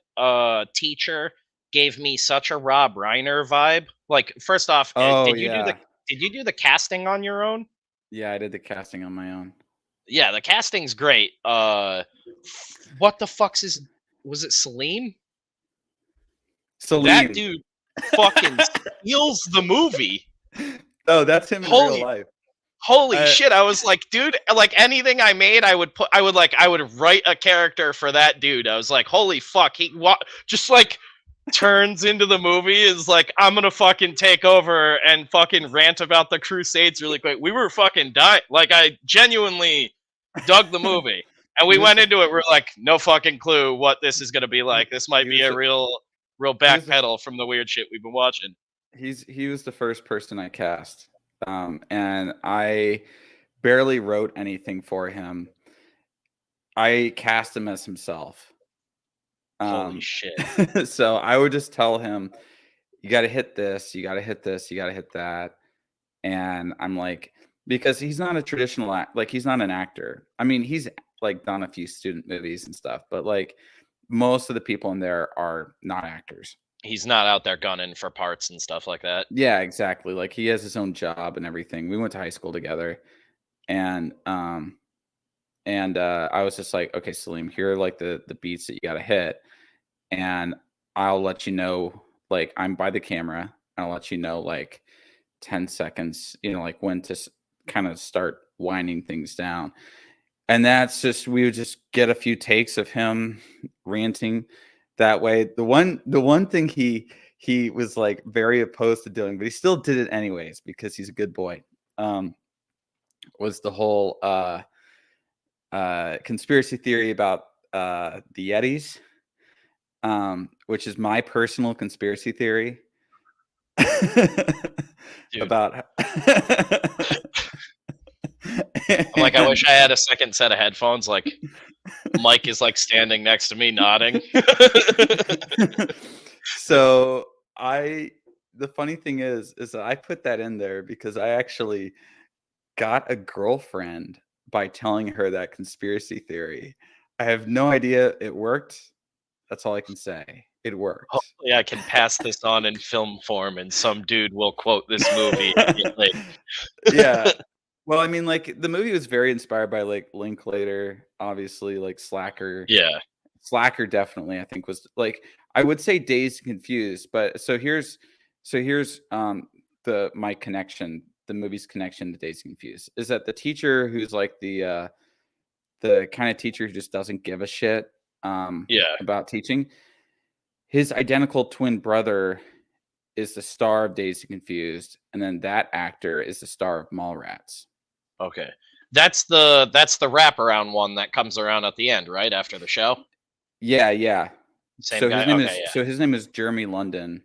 teacher gave me such a Rob Reiner vibe. Like, first off, Oh did you yeah, do the casting on your own? yeah, I did the casting on my own. Yeah, the casting's great. What the fuck's was it Salim? Salim. That dude fucking steals the movie. Oh, that's him in real life. Holy shit, I was like, dude, like anything I made, I would write a character for that dude. I was like, holy fuck, he just like turns into the movie, is like, I'm gonna fucking take over and fucking rant about the Crusades really quick. We were fucking dying. Like, I genuinely dug the movie. And we went into it, we're like, no fucking clue what this is gonna be like. This might be a real backpedal from the weird shit we've been watching. He was the first person I cast. And I barely wrote anything for him. I cast him as himself. Holy shit. So I would just tell him, you got to hit this, you got to hit this, you got to hit that. And I'm like, because he's not a traditional like he's not an actor. I mean, he's like done a few student movies and stuff, but like most of the people in there are not actors. He's not out there gunning for parts and stuff like that. Yeah, exactly. Like he has his own job and everything. We went to high school together, and I was just like, okay, Salim, here are like the beats that you got to hit, and I'll let you know. Like I'm by the camera. I'll let you know like 10 seconds. You know, like when to kind of start winding things down. And that's just we would just get a few takes of him ranting that way. The one thing he was like very opposed to doing, but he still did it anyways because he's a good boy. Was the whole conspiracy theory about the Yetis, which is my personal conspiracy theory about. I'm like, I wish I had a second set of headphones. Like, Mike is like standing next to me, nodding. So the funny thing is that I put that in there because I actually got a girlfriend by telling her that conspiracy theory. I have no idea it worked. That's all I can say. It worked. Hopefully, I can pass this on in film form, and some dude will quote this movie immediately. Yeah. Well, I mean, like the movie was very inspired by like Linklater, obviously, like Slacker. Yeah. Slacker definitely, I think, was like I would say Dazed and Confused, but so here's my connection, the movie's connection to Dazed and Confused is that the teacher who's like the kind of teacher who just doesn't give a shit about teaching, his identical twin brother is the star of Dazed and Confused, and then that actor is the star of Mallrats. Okay. That's the wraparound one that comes around at the end, right? After the show? Yeah. Same guy? So his name is Jeremy London,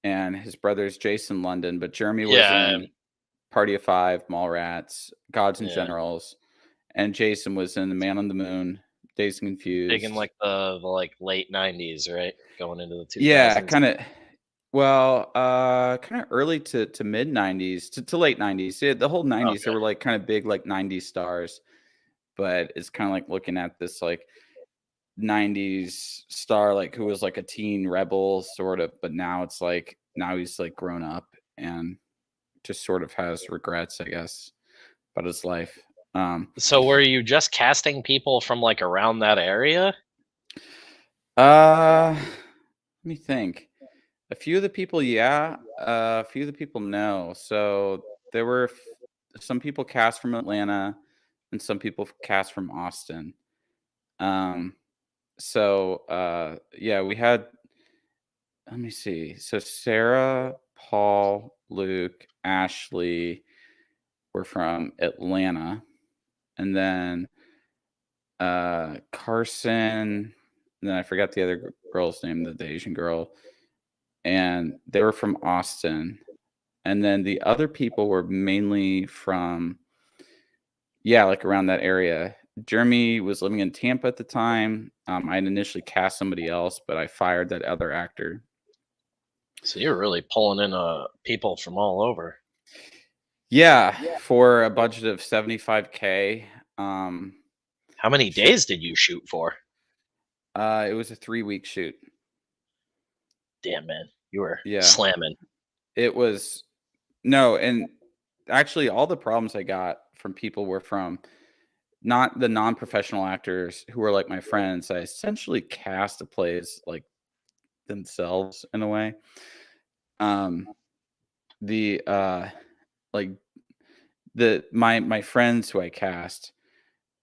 and his brother is Jason London, but Jeremy was in Party of Five, Mallrats, Gods and Generals, and Jason was in The Man on the Moon, Dazed and Confused. Big in like the like late 90s, right? Going into the 2000s. Yeah, kind of. Well, kind of early to mid 90s to late 90s. Yeah, the whole 90s, They were like kind of big like 90s stars, but it's kind of like looking at this like 90s star like who was like a teen rebel sort of, but now it's like now he's like grown up and just sort of has regrets, I guess, about his life. So were you just casting people from like around that area? Let me think. A few of the people, yeah. A few of the people, no. So there were some people cast from Atlanta, and some people cast from Austin. Yeah, we had. Let me see. So Sarah, Paul, Luke, Ashley were from Atlanta, and then Carson. And then I forgot the other girl's name, the Asian girl, and they were from Austin. And then the other people were mainly from, yeah, like around that area. Jeremy was living in Tampa at the time. I had initially cast somebody else, but I fired that other actor. So you're really pulling in people from all over. Yeah, for a budget of $75K. How many days did you shoot for? It was a 3-week shoot. Damn, man, you were Yeah. slamming. It was no, and actually all the problems I got from people were from not the non-professional actors who were like my friends. I essentially cast the plays like themselves in a way. My friends who I cast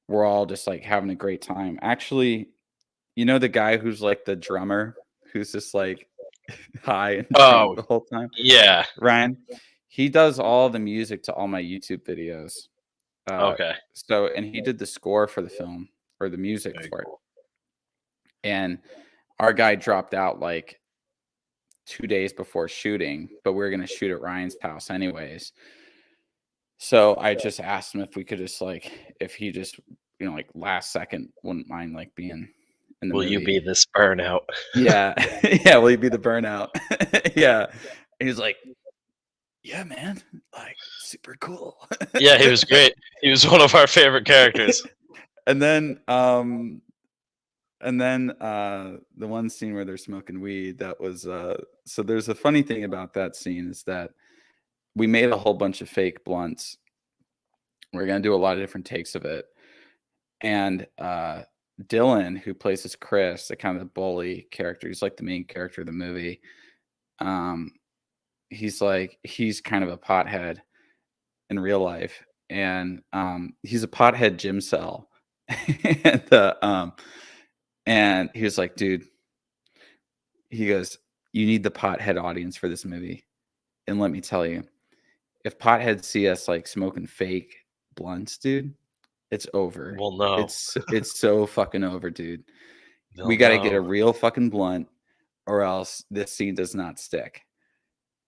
were all just like having a great time. Actually, you know the guy who's like the drummer who's just like high and drunk the whole time? Yeah. Ryan, he does all the music to all my YouTube videos. Okay. So, and he did the score for the film or the music Very for cool. it. And our guy dropped out like 2 days before shooting, but we were going to shoot at Ryan's house anyways. So I just asked him if we could just like, if he just, like last second wouldn't mind like being in the Will movie. you be this burnout? Yeah. Yeah. Will you be the burnout? Yeah. And he's like, yeah, man, like super cool. Yeah, he was great. He was one of our favorite characters. And then the one scene where they're smoking weed, that was so there's a funny thing about that scene is that we made a whole bunch of fake blunts. We're gonna do a lot of different takes of it. And Dylan, who plays as Chris, the kind of bully character, he's like the main character of the movie. He's kind of a pothead in real life, and he's a pothead gym cell. And he was like, dude, he goes, you need the pothead audience for this movie. And let me tell you, if potheads see us like smoking fake blunts, dude, it's over. Well, no. It's so fucking over, dude. They'll We got to know. get a real fucking blunt or else this scene does not stick.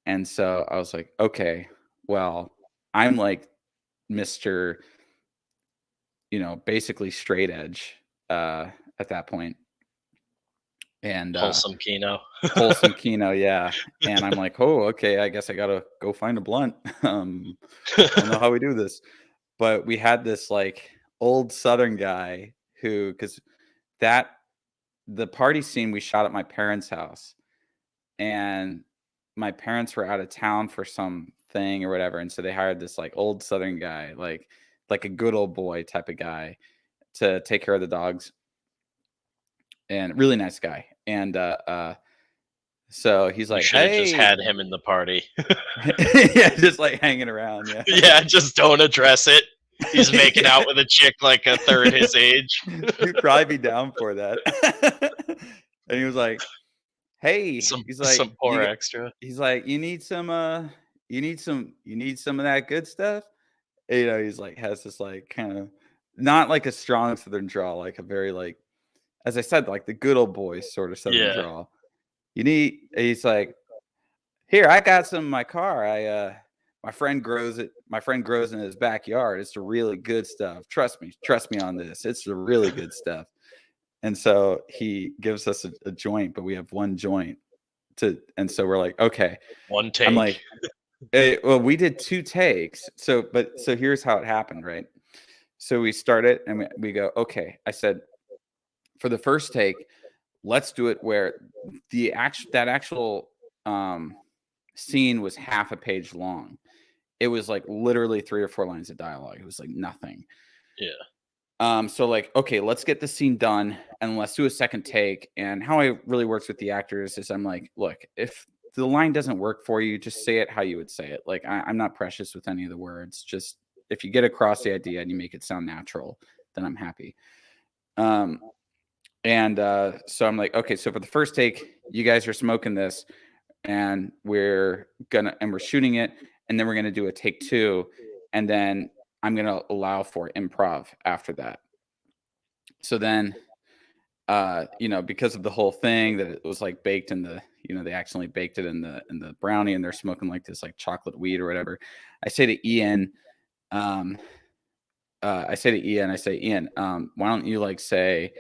And so I was like, okay, well, I'm like Mr. Basically straight edge at that point. And Wholesome Kino. wholesome Kino, yeah. And I'm like, oh, okay, I guess I gotta go find a blunt. I don't know how we do this. But we had this like old Southern guy who, because the party scene we shot at my parents' house, and my parents were out of town for some thing or whatever, and so they hired this like old Southern guy, like a good old boy type of guy, to take care of the dogs, and really nice guy. And so he's like, should have hey, just had him in the party. yeah, just like hanging around. Yeah, Yeah, just don't address it. He's making out with a chick like a third his age. He'd probably be down for that. And he was like, hey, he's like, some poor extra. He's like, you need some of that good stuff. And, he's like, has this like kind of not like a strong Southern drawl, like a very like, as I said, like the good old boy sort of Southern drawl. He's like, here, I got some in my car. My friend grows it. My friend grows in his backyard. It's the really good stuff. Trust me on this. It's the really good stuff. And so he gives us a joint, but we have one joint and so we're like, okay, one take. I'm like, hey, well, we did 2 takes. So here's how it happened, right? So we started and we go, okay. I said, for the first take, let's do it where that actual scene was half a page long. It was like literally 3 or 4 lines of dialogue. It was like nothing. Yeah. So like, okay, let's get the scene done and let's do a second take. And how I really works with the actors is I'm like, look, if the line doesn't work for you, just say it how you would say it. Like I'm not precious with any of the words. Just if you get across the idea and you make it sound natural, then I'm happy. So I'm like, okay, so for the first take, you guys are smoking this and we're shooting it, and then we're gonna do a take 2, and then I'm gonna allow for improv after that. So then, because of the whole thing that it was like baked in the, they accidentally baked it in the brownie, and they're smoking like this like chocolate weed or whatever. I say to Ian, I say, Ian, why don't you like say,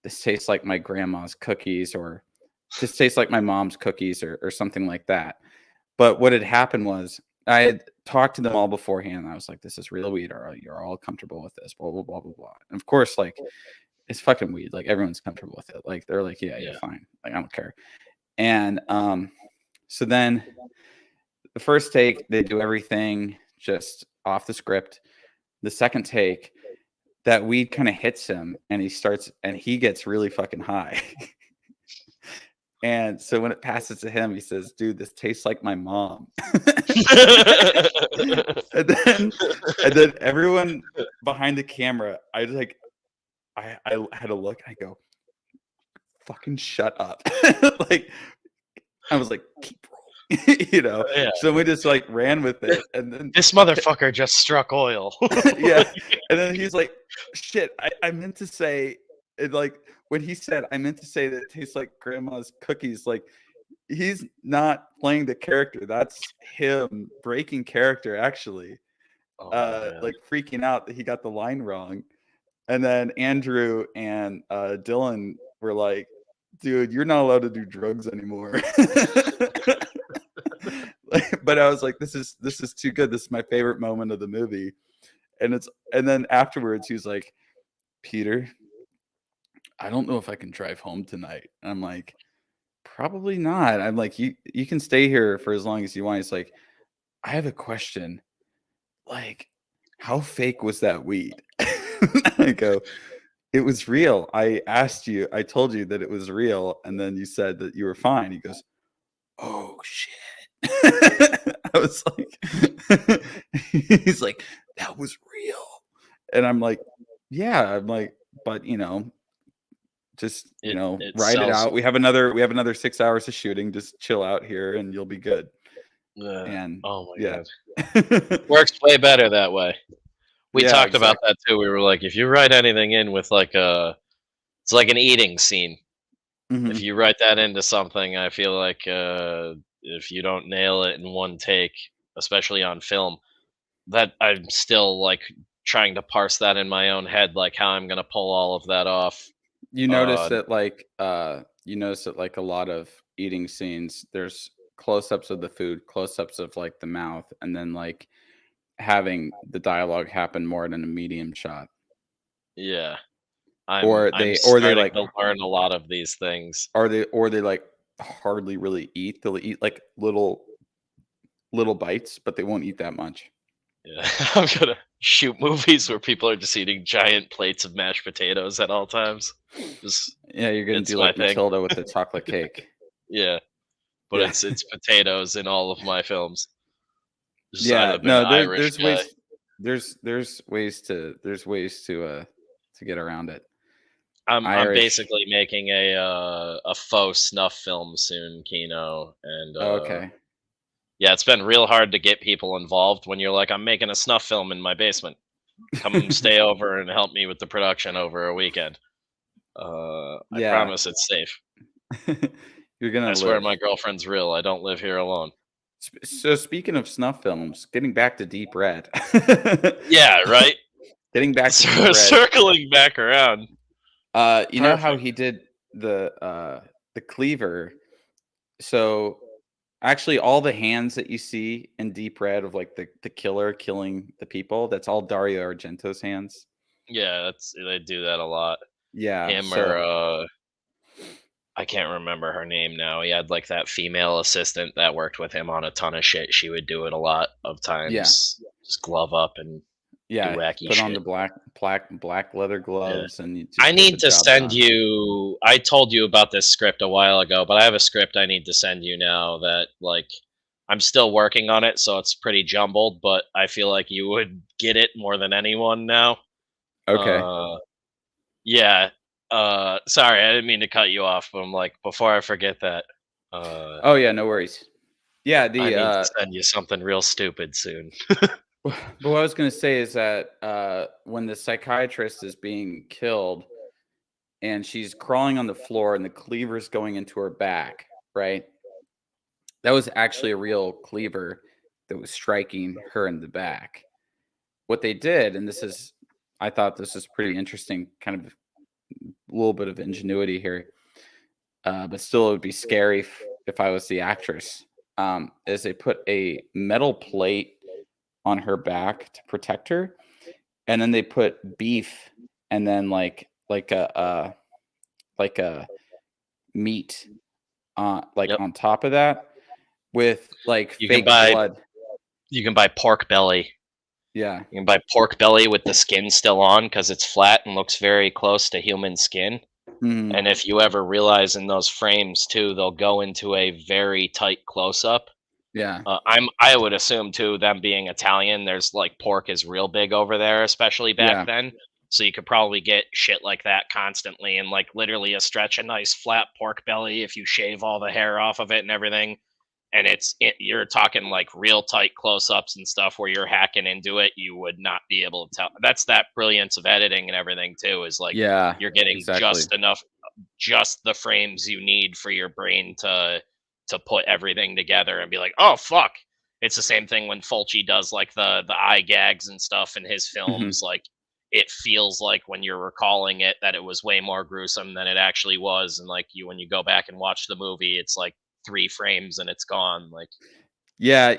this tastes like my grandma's cookies, or this tastes like my mom's cookies, or something like that. But what had happened was I had talked to them all beforehand. And I was like, this is real weed. You're all comfortable with this, blah, blah, blah, blah, blah. And of course, like, it's fucking weed. Like, everyone's comfortable with it. Like, they're like, yeah, fine. Like, I don't care. And so then the first take, they do everything just off the script. The second take, that weed kind of hits him, and he gets really fucking high. And so when it passes to him, he says, dude, this tastes like my mom. and then everyone behind the camera, I had a look, I go, fucking shut up. Like, I was like, keep rolling. Yeah. So we just like ran with it, and then this motherfucker just struck oil. Yeah. And then he's like, shit, I meant to say it. Like, when he said, I meant to say that it tastes like grandma's cookies, like, he's not playing the character. That's him breaking character, actually. Like, freaking out that he got the line wrong. And then Andrew and Dylan were like, dude, you're not allowed to do drugs anymore. But I was like, this is too good. This is my favorite moment of the movie. And then afterwards he was like, Peter, I don't know if I can drive home tonight. And I'm like, probably not. I'm like, you can stay here for as long as you want. He's like, I have a question. Like, how fake was that weed? I go, it was real. I told you that it was real, and then you said that you were fine. He goes, oh shit. I was like, he's like, that was real. And I'm like, yeah. I'm like, but just ride it out. We have another 6 hours of shooting. Just chill out here, and you'll be good. And oh my god, works way better that way. We talked about that too. We were like, if you write anything in with like it's like an eating scene. Mm-hmm. If you write that into something, I feel like if you don't nail it in one take, especially on film, that I'm still like trying to parse that in my own head, like how I'm gonna pull all of that off. You notice that like a lot of eating scenes, there's close-ups of the food, close-ups of like the mouth, and then like having the dialogue happen more than a medium shot. Yeah. I'm like to learn a lot of these things. Or they like hardly really eat. They'll eat like little bites, but they won't eat that much. Yeah. I'm gonna shoot movies where people are just eating giant plates of mashed potatoes at all times. You're gonna do like Matilda with the chocolate cake. Yeah. But it's potatoes in all of my films. There's ways to get around it. I'm basically making a faux snuff film soon, Kino, and okay. Yeah, it's been real hard to get people involved when you're like, I'm making a snuff film in my basement. Come stay over and help me with the production over a weekend. I promise it's safe. I swear my girlfriend's real. I don't live here alone. So speaking of snuff films, getting back to Deep Red. Yeah, right? Getting back to Deep Red. Circling back around. You know how he did the cleaver? So actually all the hands that you see in Deep Red of like the killer killing the people, that's all Dario Argento's hands. Yeah, they do that a lot. Yeah. I can't remember her name now. He had like that female assistant that worked with him on a ton of shit. She would do it a lot of Yeah. times. Just glove up and do Yeah, wacky put on shit. the black leather Yeah. gloves and you I just get the need to job send done. you. I told you about this script a while ago, but I have a script I need to send you now that like I'm still working on it, so it's pretty jumbled, but I feel like you would get it more than anyone now. Okay. Uh yeah. Sorry, I didn't mean to cut you off, but I'm like before I forget that Oh yeah, no worries. Yeah, I the need to send you something real stupid soon. but what I was gonna say is that when the psychiatrist is being killed and she's crawling on the floor and the cleaver's going into her back, right? That was actually a real cleaver that was striking her in the back. What they did, and I thought this is pretty interesting, kind of a little bit of ingenuity here, but still it would be scary if I was the actress. Is they put a metal plate on her back to protect her, and then they put beef, and then like a meat, like Yep. on top of that with like You can fake buy blood. pork belly. Yeah. You can buy pork belly with the skin still on because it's flat and looks very close to human skin. Mhm. And if you ever realize in those frames too, they'll go into a very tight close up. Yeah. I would assume too, them being Italian, there's like pork is real big over there, especially back Yeah. then. So you could probably get shit like that constantly, and like literally a stretch a nice flat pork belly if you shave all the hair off of it and everything. And you're talking like real tight close-ups and stuff where you're hacking into it, you would not be able to tell. That's that brilliance of editing and everything too, is like Yeah. you're getting Exactly. just the frames you need for your brain to put everything together and be like, oh fuck. It's the same thing when Fulci does like the eye gags and stuff in his Mhm. films. Like it feels like when you're recalling it that it was way more gruesome than it actually was, and like when you go back and watch the movie, it's like 3 frames and it's gone. Like Yeah,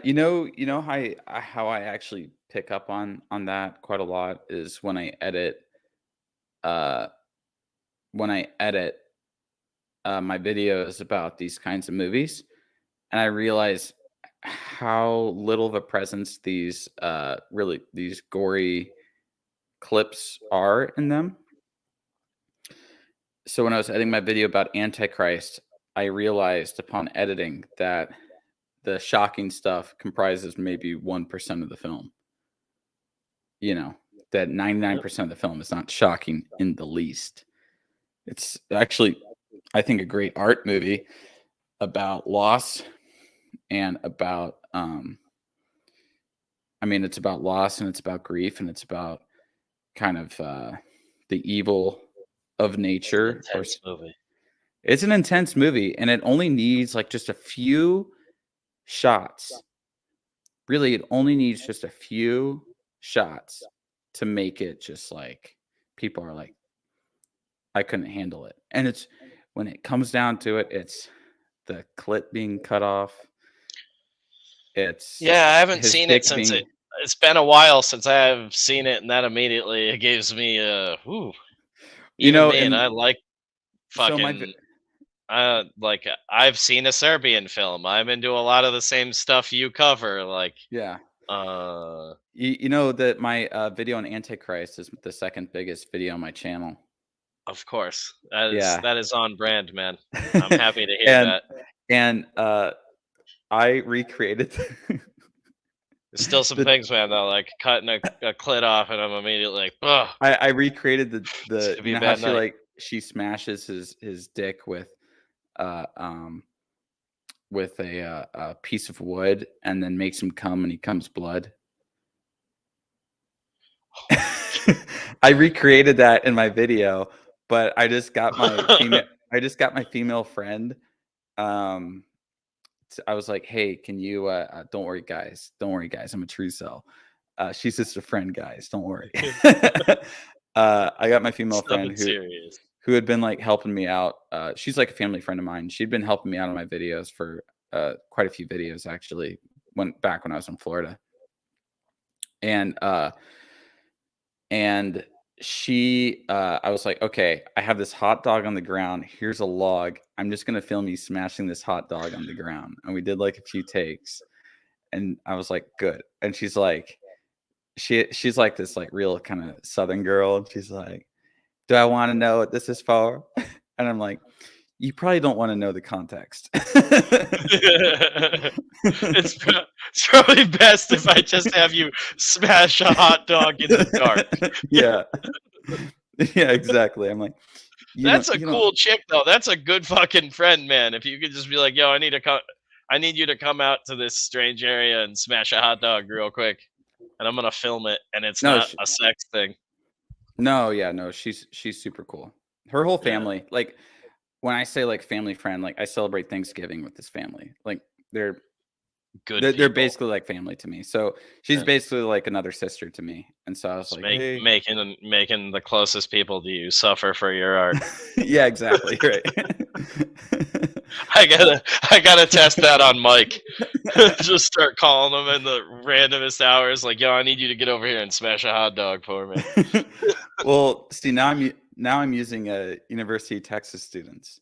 how I actually pick up on that quite a lot is uh when I edit my videos about these kinds of movies, and I realize how little of a presence these gory clips are in them. So when I was editing my video about Antichrist, I realized upon editing that the shocking stuff comprises maybe 1% of the film. That yep. 99% of the film is not shocking in the least. It's actually, I think, a great art movie about loss and about it's about loss and it's about grief and it's about kind of the evil of It's an nature. intense movie. It's an intense movie and it only needs like just a few shots. Really, it only needs just a few shots to make it just like people are like, I couldn't handle it. And it's when it comes down to it, it's the clit being cut off. It's Yeah, I haven't his seen it dick since being, it's been a while since I have seen it, and that immediately it gives me a whoo. Even me, and and I like so fucking I've seen a Serbian film. I'm into a lot of the same stuff you cover. Like yeah. uh You know that my video on Antichrist is the second biggest video on my channel. of course. That is Yeah. that is on brand, man. I'm happy to hear and that. and I recreated There's still some the things, man, though, like cutting a clit off, and I'm immediately like, ugh, I recreated it's the gonna you be a know how bad night. she smashes his dick uh um with a piece of wood and then makes him come and he comes blood. I recreated that in my video, but I just got my female friend. Um I was like, "Hey, can you don't worry guys. Don't worry guys. I'm a true cell. She's just a friend, guys. Don't worry." I got my female It's friend nothing serious. who had been like helping me out. She's like a family friend of mine. She'd been helping me out on my videos for quite a few videos actually when I was in Florida. And I was like, okay, I have this hot dog on the ground. Here's a log. I'm just gonna film you smashing this hot dog on the ground. And we did like a few takes, and I was like, good. And she's like, she's like this like real kind of Southern girl. And she's like, do I want to know what this is for? And I'm like, you probably don't want to know the context. It's probably best if I just have you smash a hot dog in the dark. Yeah. Yeah, exactly. I'm like, That's a cool chick, though. That's a good fucking friend, man. If you could just be like, yo, I need you to come out to this strange area and smash a hot dog real quick, and I'm gonna film it, and it's not a sex thing. No, yeah, no, she's super cool. Her whole family, like when I say like family friend, like I celebrate Thanksgiving with this family. Like they're good. They're basically like family to me. So she's basically like another sister to me. And so I was like, hey. making the closest people to you suffer for your art. Yeah, exactly. Right. I gotta test that on Mike. Just start calling him in the randomest hours, like, yo, I need you to get over here and smash a hot dog for me. Well, see, now I'm using University of Texas students.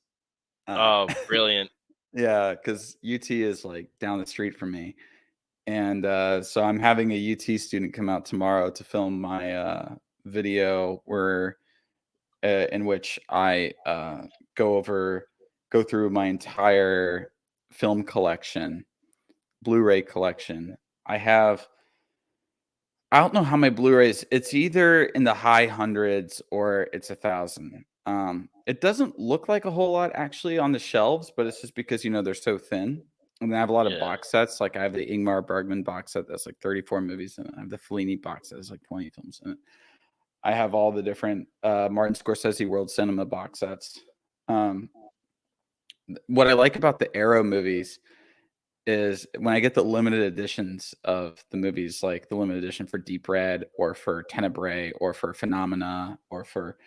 Oh, brilliant. Yeah, because UT is like down the street from me. And so I'm having a UT student come out tomorrow to film my video in which I go through my entire film collection, Blu-ray collection. I don't know how my Blu-rays, it's either in the high hundreds or it's 1,000. It doesn't look like a whole lot actually on the shelves, but it's just because, they're so thin. And I have a lot of box sets. Like I have the Ingmar Bergman box set that's like 34 movies in it. I have the Fellini box set that's like 20 films in it. I have all the different Martin Scorsese World Cinema box sets. What I like about the Arrow movies is when I get the limited editions of the movies, like the limited edition for Deep Red or for Tenebrae or for Phenomena or for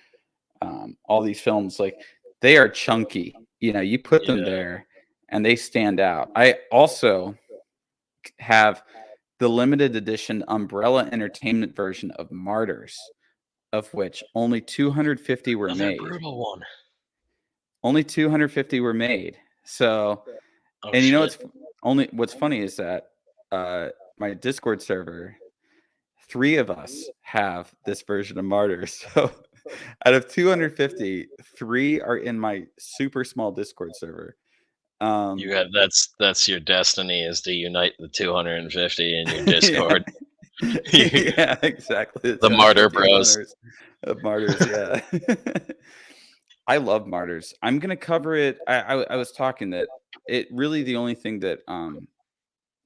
all these films, like they are chunky. You put them there and they stand out. I also have the limited edition Umbrella Entertainment version of Martyrs, of which only 250 were made. Brutal one. Only 250 were made. So, what's funny is that my Discord server, 3 of us have this version of Martyrs. So out of 250, 3 are in my super small Discord server. That's your destiny, is to unite the 250 in your Discord. Yeah, exactly. The Martyr Bros of Martyrs. Yeah. I love Martyrs. I'm gonna cover it. I was talking that it really, the only thing that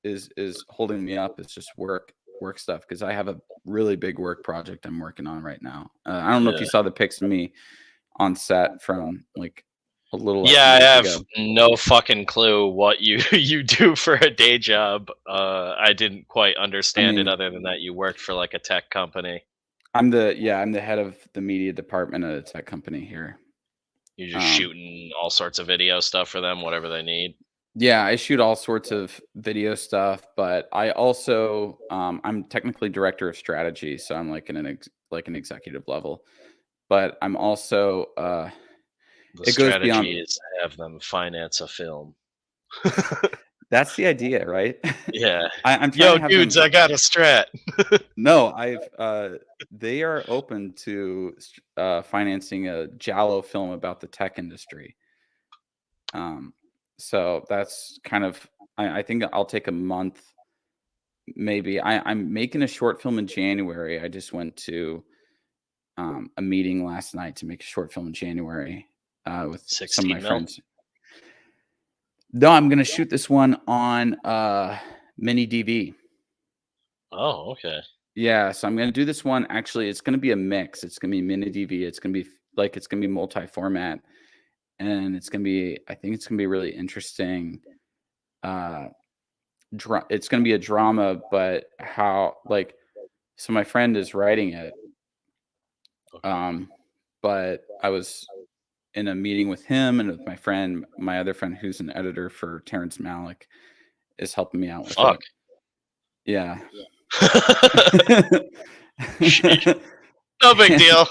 is holding me up is just work stuff, because I have a really big work project I'm working on right now. I don't know if you saw the pics of me on set from like a little. Yeah, I have no fucking clue what you do for a day job. I didn't quite understand it, other than that you worked for like a tech company. I'm the head of the media department at a tech company here. You're just shooting all sorts of video stuff for them, whatever they need. Yeah, I shoot all sorts of video stuff, but I also I'm technically director of strategy, so I'm like an executive level. But I'm also the it goes beyond. Is to have them finance a film. That's the idea, right? Yeah. I'm trying to have dudes, I got a strat. No, they are open to financing a Giallo film about the tech industry. So that's kind of, I think I'll take a month, maybe. I'm making a short film in January. I just went to a meeting last night to make a short film in January with some of my friends. No, I'm going to shoot this one on mini DV. Oh, okay. Yeah, so I'm going to do this one. Actually, it's going to be a mix. It's going to be mini DV. It's going to be multi-format. And I think it's going to be really interesting. It's going to be a drama, but so my friend is writing it. But I was in a meeting with him and with my other friend who's an editor for Terrence Malick is helping me out with it. Yeah. No big deal.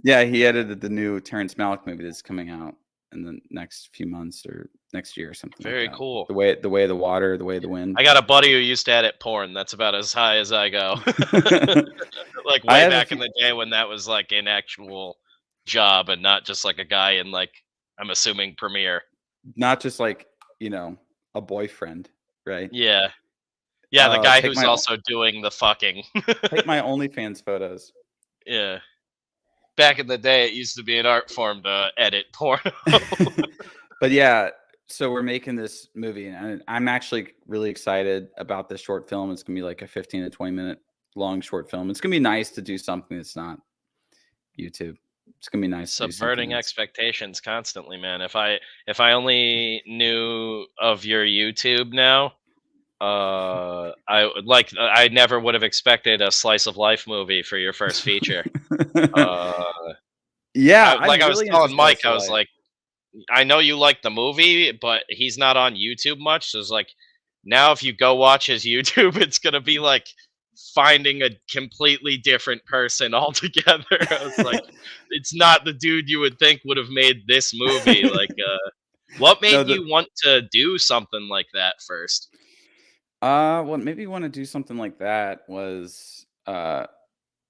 Yeah, he edited the new Terrence Malick movie that's coming out in the next few months or next year or something Very like that. cool. The way of the water, the way of the wind. I got a buddy who used to edit porn. That's about as high as I go. Like I way have a back few- in the day when that was like an actual job and not just like a guy in like, I'm assuming, Premiere. Not just like, a boyfriend, right? Yeah. Yeah, the guy Take who's my also doing the fucking. take my OnlyFans photos. Yeah. Back in the day, it used to be an art form to edit porn. But yeah, so we're making this movie, and I'm actually really excited about this short film. It's gonna be like a 15 to 20 minute long short film. It's gonna be nice to do something that's not YouTube. It's gonna be nice to do something Subverting that's- expectations constantly, man. If I only knew of your YouTube now, I never would have expected a slice of life movie for your first feature. Yeah, I was really telling into Mike, slice I of was life. like, I know you like the movie, but he's not on YouTube much. So it's like, now if you go watch his YouTube, it's gonna be like finding a completely different person altogether. I was like, it's not the dude you would think would have made this movie. Like, what made you want to do something like that first? What made me want to do something like that was I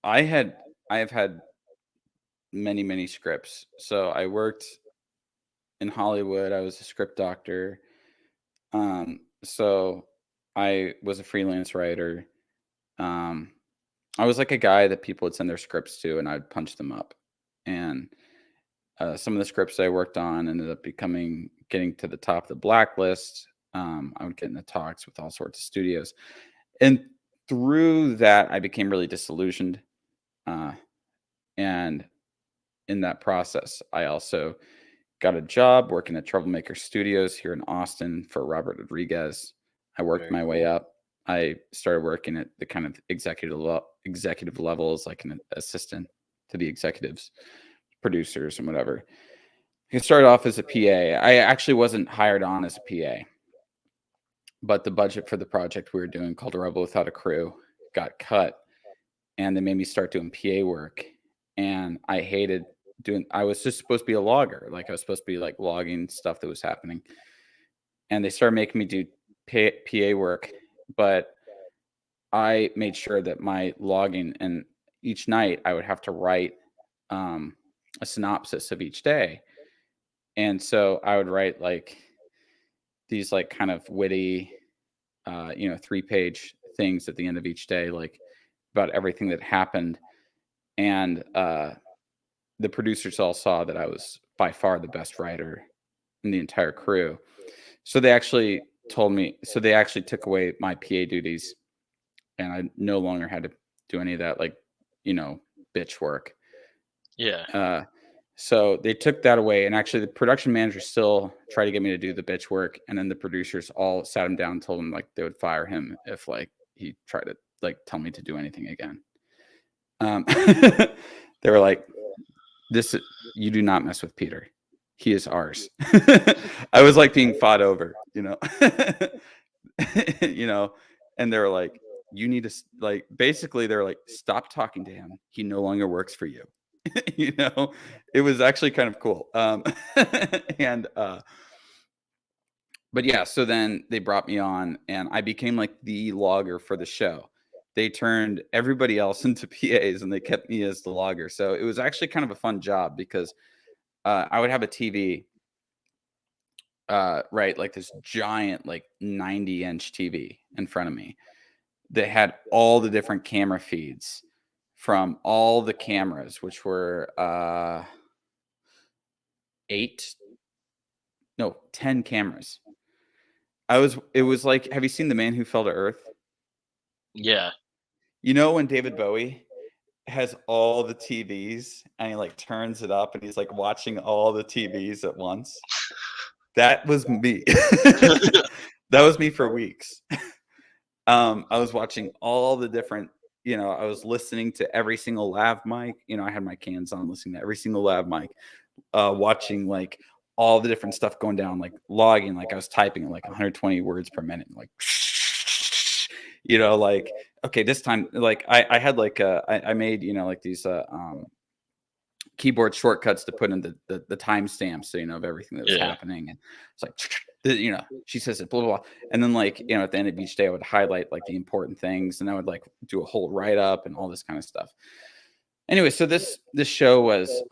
have had many scripts. So I worked in Hollywood. I was a script doctor. So I was a freelance writer. I was like a guy that people would send their scripts to, and I'd punch them up. And some of the scripts I worked on ended up getting to the top of the blacklist. I would get into talks with all sorts of studios, and through that, I became really disillusioned. And in that process, I also got a job working at Troublemaker Studios here in Austin for Robert Rodriguez. I worked my way up. I started working at the kind of executive levels, like an assistant to the executives, producers, and whatever. I started off as a PA. I actually wasn't hired on as a PA, but the budget for the project we were doing, called A Rebel Without a Crew, got cut, and they made me start doing PA work. And I hated I was just supposed to be a logger. Like I was supposed to be like logging stuff that was happening. And they started making me do PA work, but I made sure that my logging, and each night I would have to write a synopsis of each day. And so I would write like these like kind of witty, 3-page things at the end of each day, like about everything that happened. And the producers all saw that I was by far the best writer in the entire crew. So they actually took away my PA duties, and I no longer had to do any of that, like, bitch work. Yeah. So they took that away, and actually the production manager still tried to get me to do the bitch work. And then the producers all sat him down and told him like they would fire him if like he tried to like tell me to do anything again. They were like, you do not mess with Peter. He is ours. I was like being fought over, and they were like, you need to like, basically they're like, stop talking to him. He no longer works for you. It was actually kind of cool. And, but yeah, so then they brought me on, and I became like the logger for the show. They turned everybody else into PAs, and they kept me as the logger. So it was actually kind of a fun job because I would have a TV, right, like this giant, like 90-inch TV in front of me. They had all the different camera feeds from all the cameras, which were 10 cameras. It was like, have you seen The Man Who Fell to Earth? Yeah. When David Bowie has all the TVs and he like turns it up and he's like watching all the TVs at once? That was me. That was me for weeks. I was watching all the different, I was listening to every single lav mic. I had my cans on, listening to every single lav mic, watching like all the different stuff going down, like logging, like I was typing at like 120 words per minute, like, like, okay, this time, like I had like I made like these keyboard shortcuts to put in the timestamps, so of everything that was happening, and it's like she says it, blah blah blah, and then like at the end of each day I would highlight like the important things, and I would like do a whole write up and all this kind of stuff. Anyway, so this show was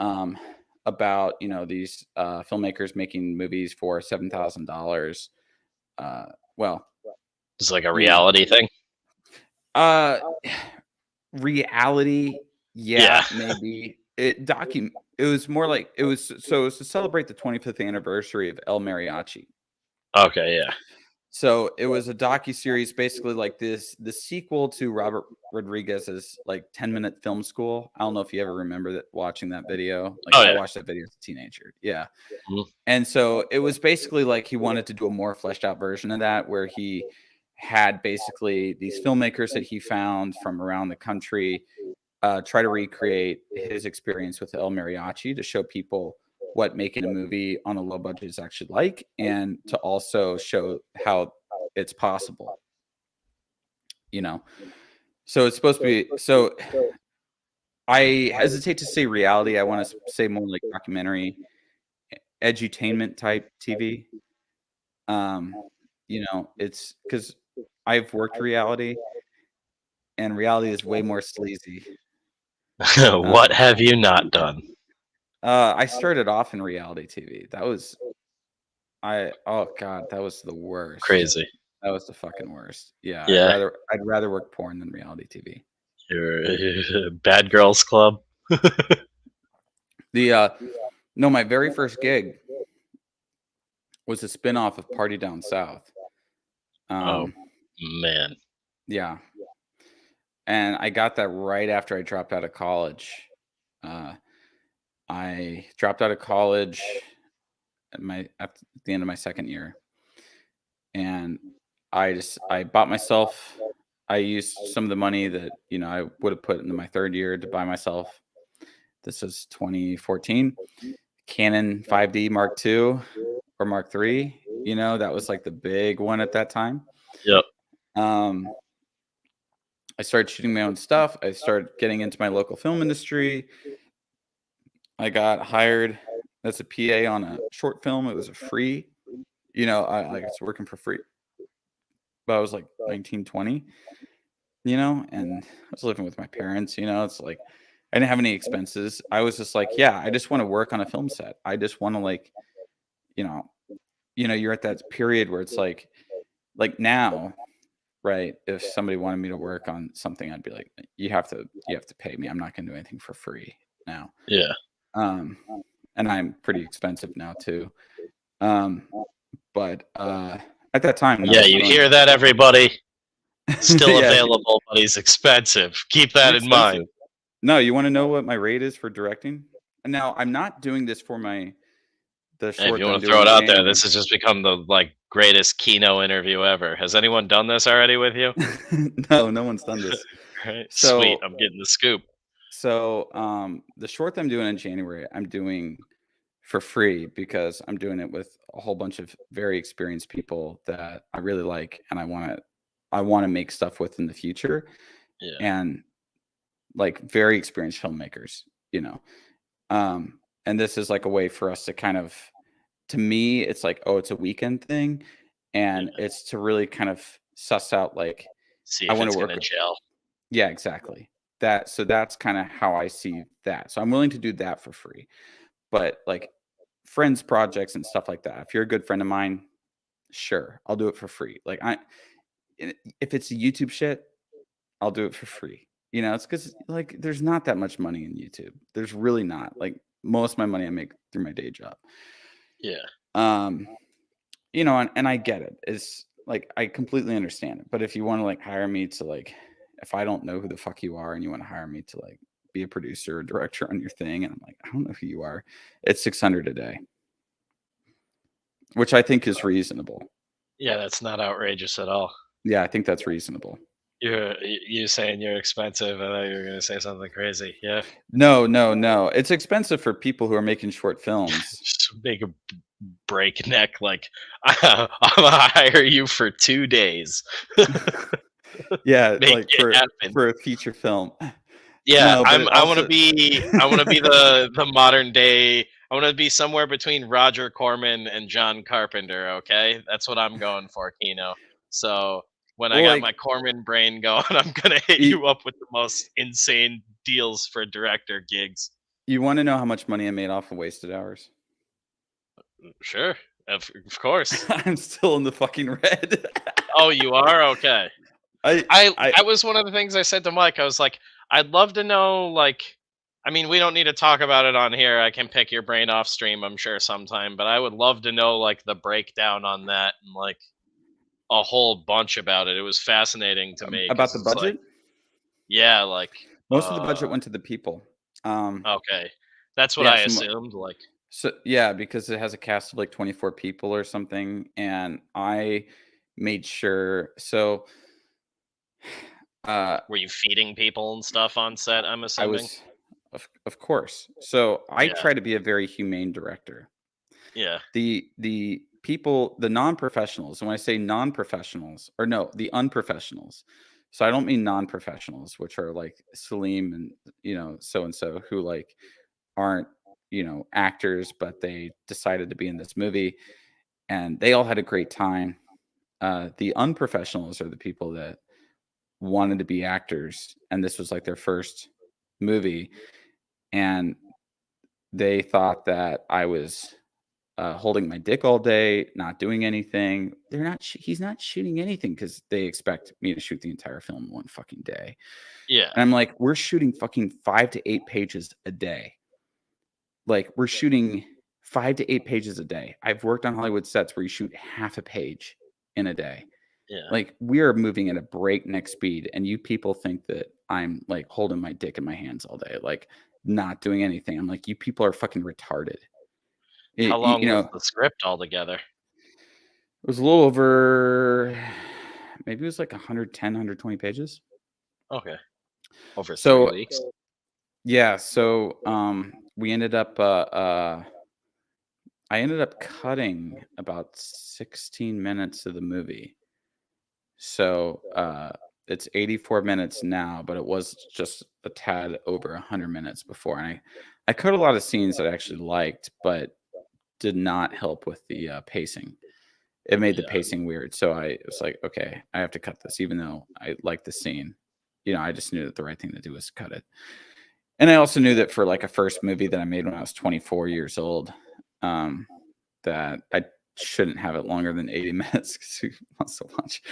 about these filmmakers making movies for $7,000. Well, it's like a reality thing. Reality, yeah. Maybe it was more like it was to celebrate the 25th anniversary of El Mariachi. Okay, yeah. So it was a docuseries, basically like the sequel to Robert Rodriguez's like 10-minute film school. I don't know if you ever remember watching that video. Like I watched that video as a teenager. Yeah. Mm-hmm. And so it was basically like he wanted to do a more fleshed out version of that, where he had basically these filmmakers that he found from around the country try to recreate his experience with El Mariachi to show people what making a movie on a low budget is actually like, and to also show how it's possible. So it's supposed to be, so I hesitate to say reality. I want to say more like documentary, edutainment type TV. It's because I've worked reality, and reality is way more sleazy. What have you not done? I started off in reality TV. That was, oh God, that was the worst. Crazy. That was the fucking worst. Yeah. I'd rather work porn than reality TV. You're Bad Girls Club. No, my very first gig was a spinoff of Party Down South. Oh man. Yeah. And I got that right after I dropped out of college. I dropped out of college at the end of my second year, and I bought myself. I used some of the money that I would have put into my third year to buy myself. This is 2014 Canon 5D Mark II or Mark III. That was like the big one at that time. Yep. I started shooting my own stuff. I started getting into my local film industry. I got hired as a PA on a short film. It was a free, I was working for free, but I was like 19, 20, and I was living with my parents, it's like, I didn't have any expenses. I was just like, yeah, I just want to work on a film set. I just want to like, you're at that period where it's like now, right? If somebody wanted me to work on something, I'd be like, you have to pay me. I'm not going to do anything for free now. Yeah. And I'm pretty expensive now too. But at that time, you hear that, everybody? Still available, but he's expensive. Keep that in mind. No, you want to know what my rate is for directing? And now I'm not doing this for the short. If you want to throw it out there, this has just become the greatest Kino interview ever. Has anyone done this already with you? No one's done this. Right. So, sweet, I'm getting the scoop. So the short that I'm doing in January, I'm doing for free because I'm doing it with a whole bunch of very experienced people that I really like, and I want to make stuff with in the future. Yeah. And like very experienced filmmakers, and this is like a way for us to kind of, to me, it's like, oh, it's a weekend thing, and it's to really kind of suss out like, see if I want to work with gel. Yeah, exactly. So that's kind of how I see that. So I'm willing to do that for free, but like friends projects and stuff like that, if you're a good friend of mine, sure, I'll do it for free. Like if it's YouTube shit, I'll do it for free. It's because like there's not that much money in YouTube. There's really not. Like most of my money I make through my day job. Yeah. And I get it. It's like I completely understand it. But if you want to like hire me to like, if I don't know who the fuck you are and you want to hire me to like be a producer or director on your thing, and I'm like, I don't know who you are, it's $600 a day, which I think is reasonable. Yeah, that's not outrageous at all. Yeah, I think that's reasonable. You saying you're expensive? I thought you were going to say something crazy. Yeah. No. It's expensive for people who are making short films. Just make a breakneck like I'm gonna hire you for 2 days. Yeah, Make like it happen. for a feature film. Yeah, No, but it I want to also be the modern day. I want to be somewhere between Roger Corman and John Carpenter. Okay, that's what I'm going for, Kino. So when I well, got my like Corman brain going, I'm gonna hit you, you up with the most insane deals for director gigs. you want to know how much money I made off of Wasted Hours? Sure, of course. I'm still in the fucking red. Oh, you are okay. I That was one of the things I said to Mike. I was like, I'd love to know, like, I mean, we don't need to talk about it on here. I can pick your brain off stream, I'm sure, sometime. But I would love to know, like, the breakdown on that and like a whole bunch about it. It was fascinating to me about because the it's like, budget. yeah, like, Most of the budget went to the people. okay, that's what Yeah, I assumed. Like, so yeah, because it has a cast of like 24 people or something, and I made sure. So, were you feeding people and stuff on set? I'm I assuming. was, of course. So I Yeah, try to be a very humane director. yeah, The people, the non-professionals, and when I say non-professionals, or no, the unprofessionals. So I don't mean non-professionals, which are like Salim and so and so who like aren't actors, but they decided to be in this movie, and they all had a great time. The unprofessionals are the people that wanted to be actors, and this was like their first movie, and they thought that I was holding my dick all day, not doing anything. They're not. He's not shooting anything because they expect me to shoot the entire film in one fucking day. yeah, And I'm like, we're shooting fucking 5 to 8 pages a day. Like we're shooting 5 to 8 pages a day. I've worked on Hollywood sets where you shoot half a page in a day. yeah. Like we are moving at a breakneck speed, and you people think that I'm like holding my dick in my hands all day, like not doing anything. I'm like, you people are fucking retarded. How It, long was the script altogether? it was a little over, maybe it was like 110, 120 pages. Okay, over 3 So weeks. yeah, so we ended up I ended up cutting about 16 minutes of the movie. So it's 84 minutes now, but it was just a tad over 100 minutes before. And I cut a lot of scenes that I actually liked, but did not help with the pacing. It made the Yeah. pacing weird. So I was like, okay, I have to cut this, even though I like the scene. I just knew that the right thing to do was cut it. And I also knew that for like a first movie that I made when I was 24 years old, that I shouldn't have it longer than 80 minutes because who wants to watch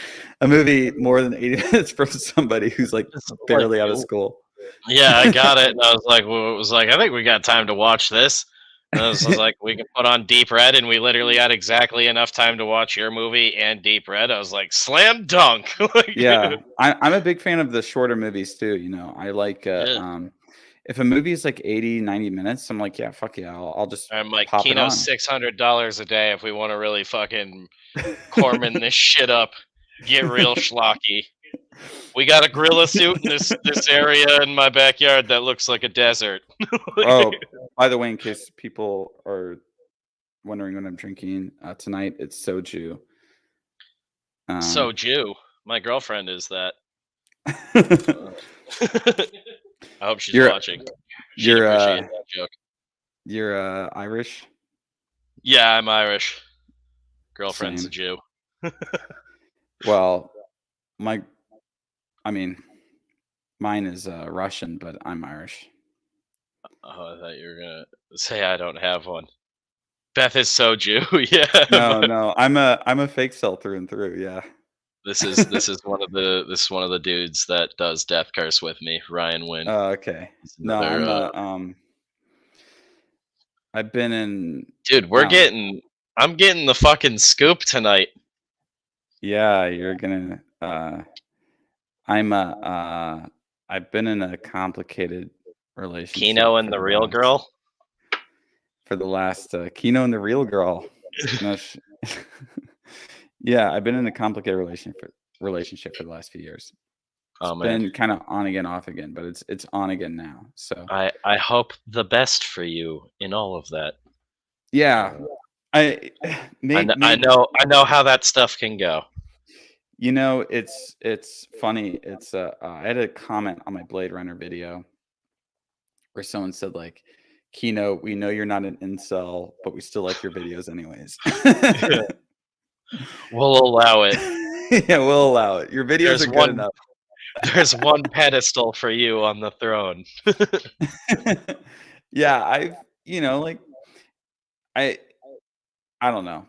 a movie more than 80 minutes from somebody who's like barely out of school? Yeah, I got it. And I was like, I think we got time to watch this. And I was like, we can put on Deep Red, and we literally had exactly enough time to watch your movie and Deep Red. I was like, slam dunk. Yeah, I'm a big fan of the shorter movies too. I like Yeah. if a movie is like 80, 90 minutes, I'm like, yeah, fuck yeah, I'll just I'm like, pop it on. Kino's $600 a day if we want to really fucking Corman this shit up, get real schlocky. We got a gorilla suit in this area in my backyard that looks like a desert. Oh, by the way, in case people are wondering what I'm drinking tonight, it's soju. Soju. My girlfriend is that. I hope she's watching. She'd appreciate that joke. You're Irish? Yeah, I'm Irish. Girlfriend's Same. a Jew. Well, mine is Russian, but I'm Irish. Oh, I thought you were gonna say I don't have one. Beth is so Jew. Yeah. No, I'm a fake cell through and through. Yeah. This is one of the dudes that does Death Curse with me, Ryan Wynn. Oh, okay. No, I've been in. Dude, I'm getting the fucking scoop tonight. Yeah, you're gonna. I've been in a complicated relationship. Kino and the real girl. For the last Kino and the real girl. No, yeah, I've been in a complicated relationship for the last few years. It's been kind of on again, off again, but it's on again now. So I hope the best for you in all of that. Yeah, I know how that stuff can go. It's funny. It's I had a comment on my Blade Runner video where someone said like, Kino, we know you're not an incel, but we still like your videos anyways. We'll allow it. Yeah, we'll allow it. Your videos There's are good one enough. there's one pedestal for you on the throne. Yeah, I've like I I don't know.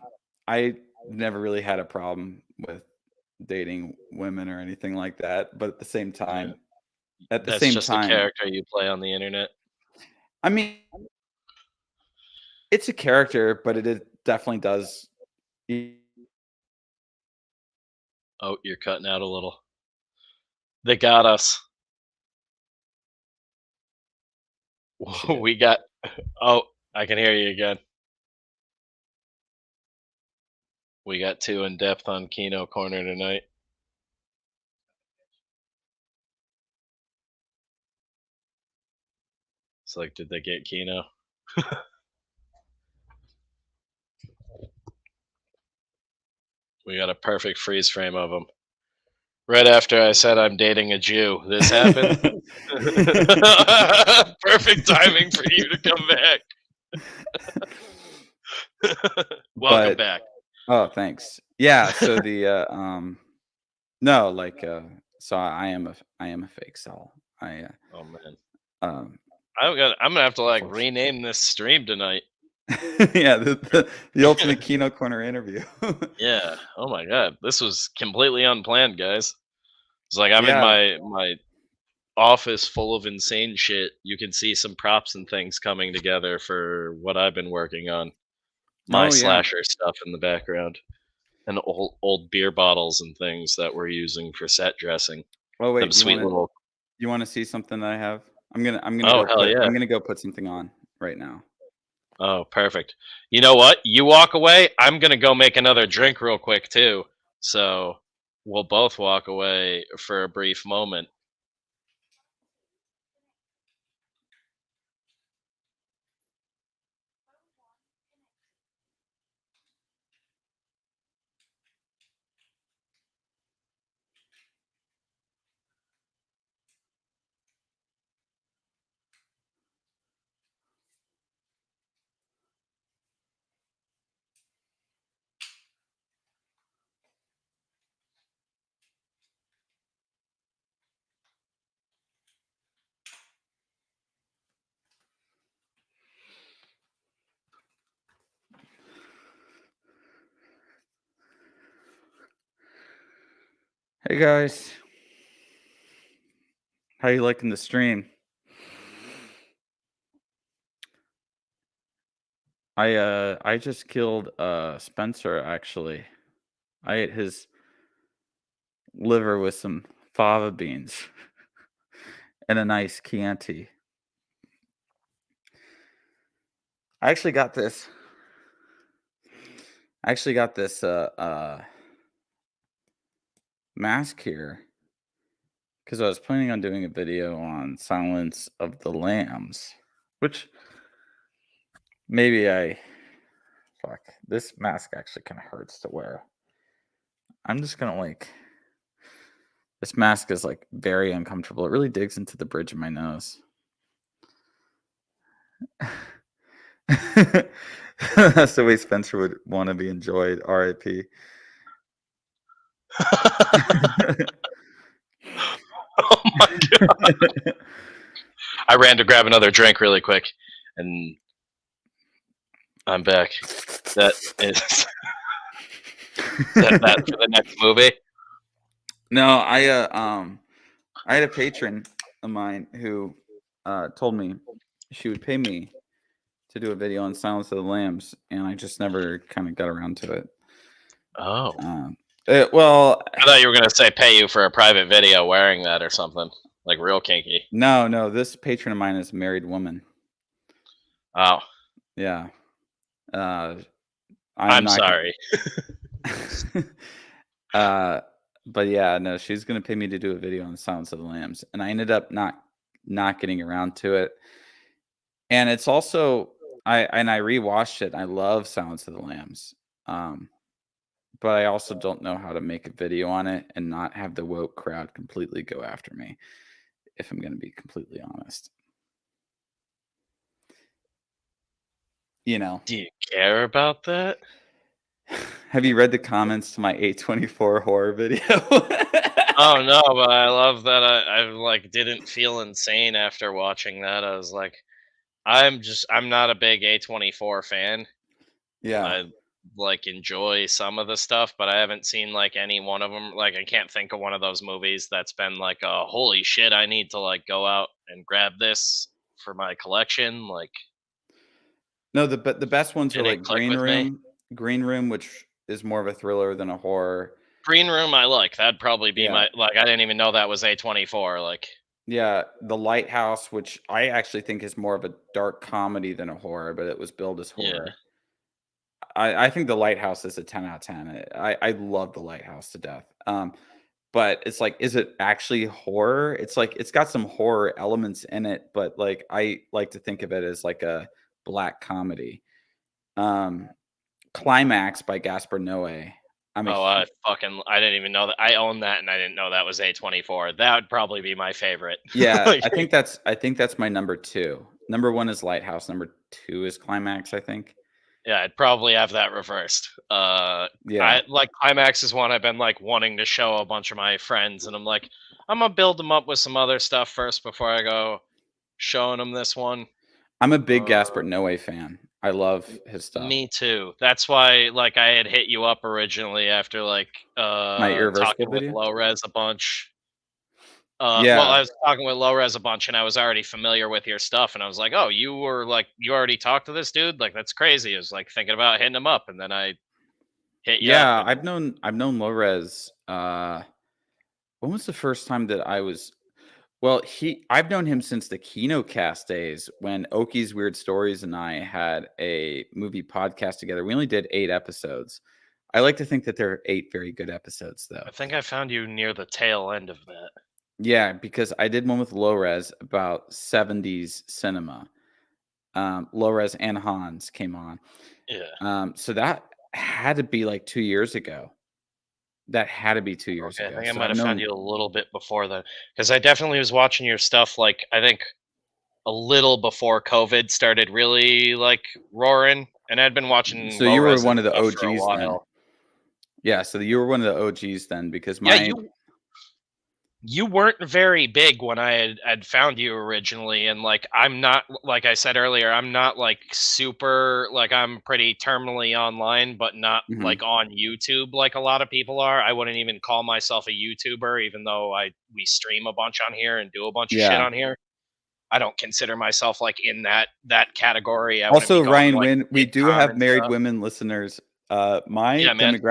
I never really had a problem with dating women or anything like that, but Yeah. at the That's same just the time, character you play on the internet. I mean, it's a character, but definitely does. Oh, you're cutting out a little. They got us. Shit. We got Oh, I can hear you again. We got too in depth on Kino Corner tonight. It's like, did they get Kino? We got a perfect freeze frame of him. Right after I said I'm dating a Jew, this happened. Perfect timing for you to come back. Welcome back. Oh, thanks. Yeah, so no, like so I am a fake cell. Oh man, Um I'm gonna have to like Unfortunately. rename this stream tonight. yeah, the ultimate Kino Corner interview. Yeah. Oh my god, this was completely unplanned, guys. It's like I'm in Yeah. my office full of insane shit. You can see some props and things coming together for what I've been working on. My Oh yeah. slasher stuff in the background, and old beer bottles and things that we're using for set dressing. Oh Them wait, sweet little. you want to see something that I have? I'm gonna Oh hell yeah! I'm gonna go put something on right now. Oh perfect. You know what? You walk away. I'm gonna go make another drink real quick too. So we'll both walk away for a brief moment. Hey guys, how you liking the stream? I just killed Spencer actually. I ate his liver with some fava beans and a nice Chianti. I actually got this mask here because I was planning on doing a video on Silence of the Lambs, which maybe fuck, this mask actually kind of hurts to wear. I'm just gonna this mask is like very uncomfortable. It really digs into the bridge of my nose. That's the way Spencer would want to be enjoyed. R.I.P. Oh my god! I ran to grab another drink really quick, and I'm back. That is that for the next movie. No, I had a patron of mine who told me she would pay me to do a video on Silence of the Lambs, and I just never kind of got around to it. Oh, well, I thought you were gonna say pay you for a private video wearing that or something, like real kinky. no, this patron of mine is a married woman. Oh, yeah. I'm sorry. But yeah, no, she's gonna pay me to do a video on Silence of the Lambs, and I ended up not getting around to it. And it's also I rewatched it. I love Silence of the Lambs. but I also don't know how to make a video on it and not have the woke crowd completely go after me, if I'm going to be completely honest. You know, Do you care about that? have you read the comments to my A24 horror video? Oh no, but I love that I like didn't feel insane after watching that. I was like, I'm not a big A24 fan. Yeah. I like enjoy some of the stuff, but I haven't seen like any one of them. Like I can't think of one of those movies that's been like, holy shit, I need to like go out and grab this for my collection. Like No, the best ones are didn't like click with me. Green Room, which is more of a thriller than a horror. Green Room, I like. That'd probably be Yeah. my like. I didn't even know that was A24. Like, Yeah, The Lighthouse, which I actually think is more of a dark comedy than a horror, but it was billed as yeah, horror. I think The Lighthouse is a 10 out of 10. I love The Lighthouse to death. But it's like, is it actually horror? It's like it's got some horror elements in it, but like I like to think of it as like a black comedy. Um, Climax by Gaspar Noé. I'm a oh, hu- I didn't even know that. I own that, and I didn't know that was A24. That would probably be my favorite. Yeah, Like, I think that's my number 2. Number 1 is Lighthouse, number 2 is Climax, I think. yeah, I'd probably have that reversed. Yeah. I like Climax is one I've been like wanting to show a bunch of my friends, and I'm like, I'm gonna build them up with some other stuff first before I go showing them this one. I'm a big Uh, Gaspar Noé fan. I love his stuff. Me too. That's why like I had hit you up originally after like My Irreversible talking with video? Low Res a bunch. Well, Yeah. I was talking with Low Res a bunch, and I was already familiar with your stuff, and I was like, "Oh, you were like, you already talked to this dude? Like, that's crazy." I was like thinking about hitting him up, and then I hit you up, Yeah, and I've known Lores, when was the first time that I was well, I've known him since the Kino Cast days when Oki's Weird Stories and I had a movie podcast together. We only did 8 episodes. I like to think that there are 8 very good episodes though. I think I found you near the tail end of that. Yeah, because I did one with Lores about 70s cinema. Lores and Hans came on. Yeah. So that had to be like 2 years ago. That had to be 2 years Okay, I ago. think I So might I've have found known you a little bit before then, because I definitely was watching your stuff. Like, I think a little before COVID started really like roaring, and I'd been watching so Low you were Res's one of the stuff for a OGs then. while. Yeah, so you were one of the OGs then because Yeah, my you weren't very big when had found you originally, and like I'm not, like I said earlier, I'm not like super, like I'm pretty terminally online, but not Mhm. like on YouTube like a lot of people are. I wouldn't even call myself a YouTuber, even though we stream a bunch on here and do a bunch of shit Yeah. on here. I don't consider myself like in that category. I wouldn't be Also, going to Ryan like Wynn, we do VidCon have and married stuff. women listeners. Yeah, man.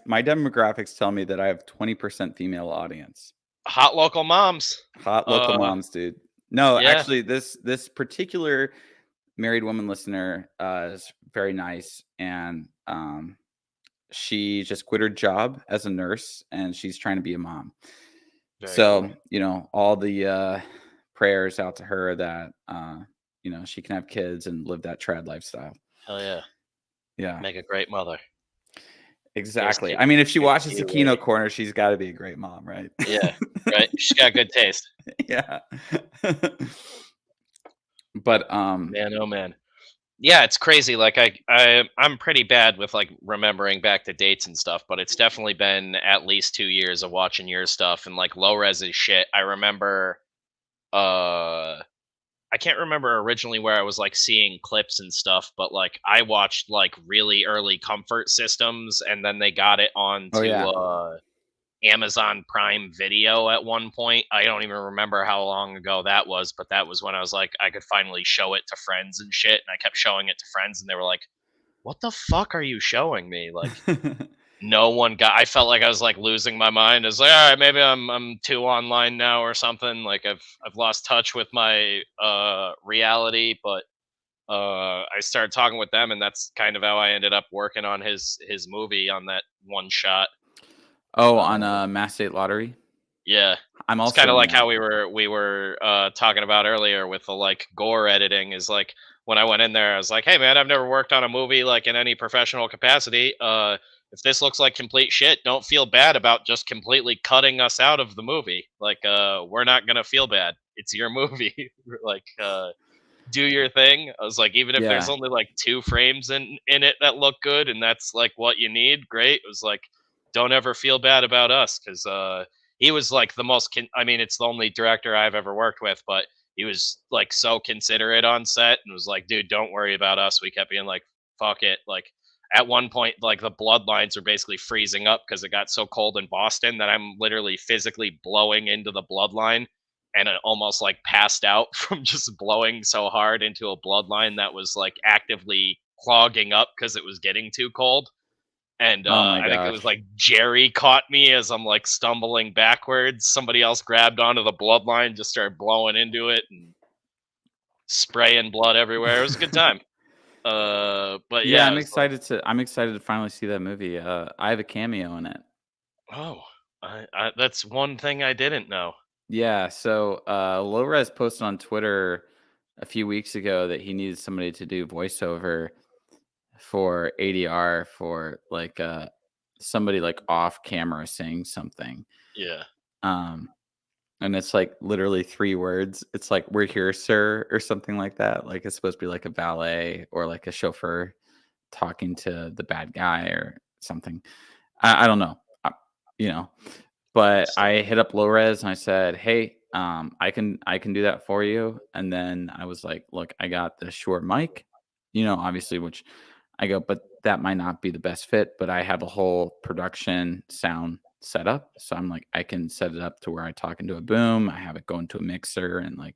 My demographics tell me that I have 20% female audience. Hot local moms. Hot local moms, dude. No, Yeah, actually, this particular married woman listener is very nice, and she just quit her job as a nurse, and she's trying to be a mom. very cool. So, all the prayers out to her that she can have kids and live that trad lifestyle. Hell yeah. Yeah, Make a great mother. exactly. I mean, if she Here's watches to the you, Kino lady. Corner, she's got to be a great mom, right? Yeah, right. She's got good taste. Yeah. But Man, oh man. Yeah, it's crazy. Like I'm pretty bad with like remembering back to dates and stuff, but it's definitely been at least 2 years of watching your stuff and like low res is shit. I remember I can't remember originally where I was like seeing clips and stuff, but like I watched like really early Comfort Systems, and then they got it oh onto yeah. Amazon Prime Video at one point. I don't even remember how long ago that was, but that was when I was like, I could finally show it to friends and shit. And I kept showing it to friends, and they were like, "What the fuck are you showing me?" Like, no one got. I felt like I was like losing my mind. I was like, all right, maybe I'm too online now or something. Like I've lost touch with my reality. But I started talking with them, and that's kind of how I ended up working on his movie on that one shot. Oh, Uh, on Mass State Lottery. Yeah. I'm It's also kind of in like that. how we were talking about earlier with the like gore editing is like when I went in there, I was like, hey man, I've never worked on a movie like in any professional capacity. if this looks like complete shit, don't feel bad about just completely cutting us out of the movie. Like, we're not gonna feel bad. It's your movie. Like, do your thing. I was like, even if there's Yeah. only like 2 frames in it that look good, and that's like what you need, great. It was like, don't ever feel bad about us, because he was like the most. I mean, it's the only director I've ever worked with, but he was like so considerate on set and was like, dude, don't worry about us. We kept being like, fuck it. Like at one point, like the bloodlines are basically freezing up because it got so cold in Boston that I'm literally physically blowing into the bloodline, and it almost like passed out from just blowing so hard into a bloodline that was like actively clogging up because it was getting too cold. And Oh my I think it was gosh. like Jerry caught me as I'm like stumbling backwards. Somebody else grabbed onto the bloodline, just started blowing into it and spraying blood everywhere. It was a good time. But Yeah, yeah, it I'm was like, excited to finally see that movie. I have a cameo in it. oh, that's one thing I didn't know. Yeah, so Lores posted on Twitter a few weeks ago that he needed somebody to do voiceover for ADR for like somebody like off camera saying something. Yeah, Um and it's like literally 3 words. It's like, "We're here, sir," or something like that. Like it's supposed to be like a valet or like a chauffeur talking to the bad guy or something. I don't know. You know, but so I hit up Lores and I said, "Hey, I can do that for you." And then I was like, "Look, I got the Shure mic, obviously, which I go, but that might not be the best fit, but I have a whole production sound set up. So I'm like, I can set it up to where I talk into a boom, I have it go into a mixer and like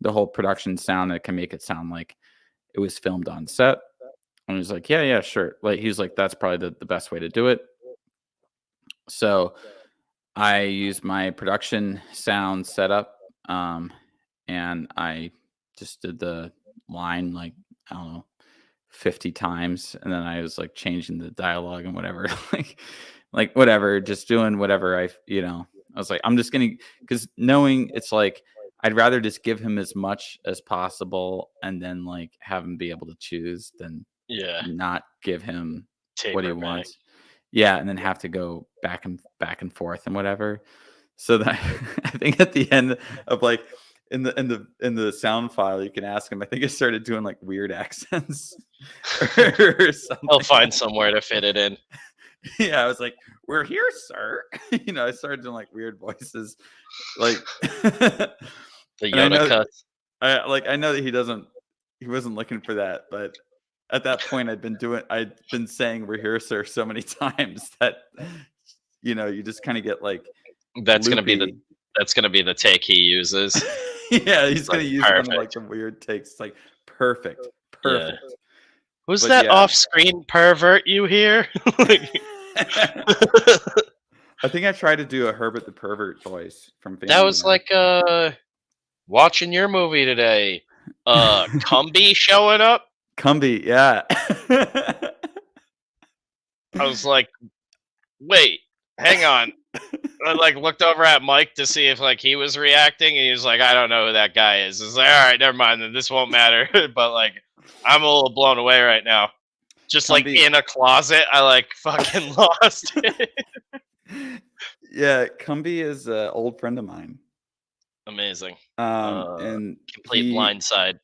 the whole production sound that can make it sound like it was filmed on set." And he's like, "Yeah, yeah, sure." Like he's like, "That's probably the best way to do it." So I used my production sound setup, and I just did the line like, I don't know, 50 times, and then I was like changing the dialogue and whatever, like whatever, just doing whatever I was like, I'm just gonna, because knowing it's like I'd rather just give him as much as possible and then like have him be able to choose than yeah, not give him what he taper back. wants. Yeah, and then have to go back and forth and whatever. So that I think at the end of like in the sound file, you can ask him. I think I started doing like weird accents or I'll something. find somewhere to fit it in. Yeah, I was like, "We're here, sir." I started doing like weird voices, like, The and I Yoda know, cuts. I know that he wasn't looking for that, but at that point, I'd been saying "We're here, sir" so many times that you just kind of get like That's gonna be the loopy. that's gonna be the take he uses. Yeah, It's he's gonna like, use one of like perfect. the weird takes. It's like perfect, Yeah. perfect. Who's But that yeah, off-screen pervert you hear? Like, I think I tried to do a Herbert the Pervert voice from that Family was Guy. like, watching your movie today. Cumby showing up? Cumby, yeah. I was like, "Wait, hang on." I, like, looked over at Mike to see if, like, he was reacting, and he was like, "I don't know who that guy is." I was like, "Alright, never mind, then this won't matter." But, like, I'm a little blown away right now. Just, like, Cumby, in a closet, I, like, fucking lost it. yeah, Cumby is an old friend of mine. Amazing. And Complete blindside.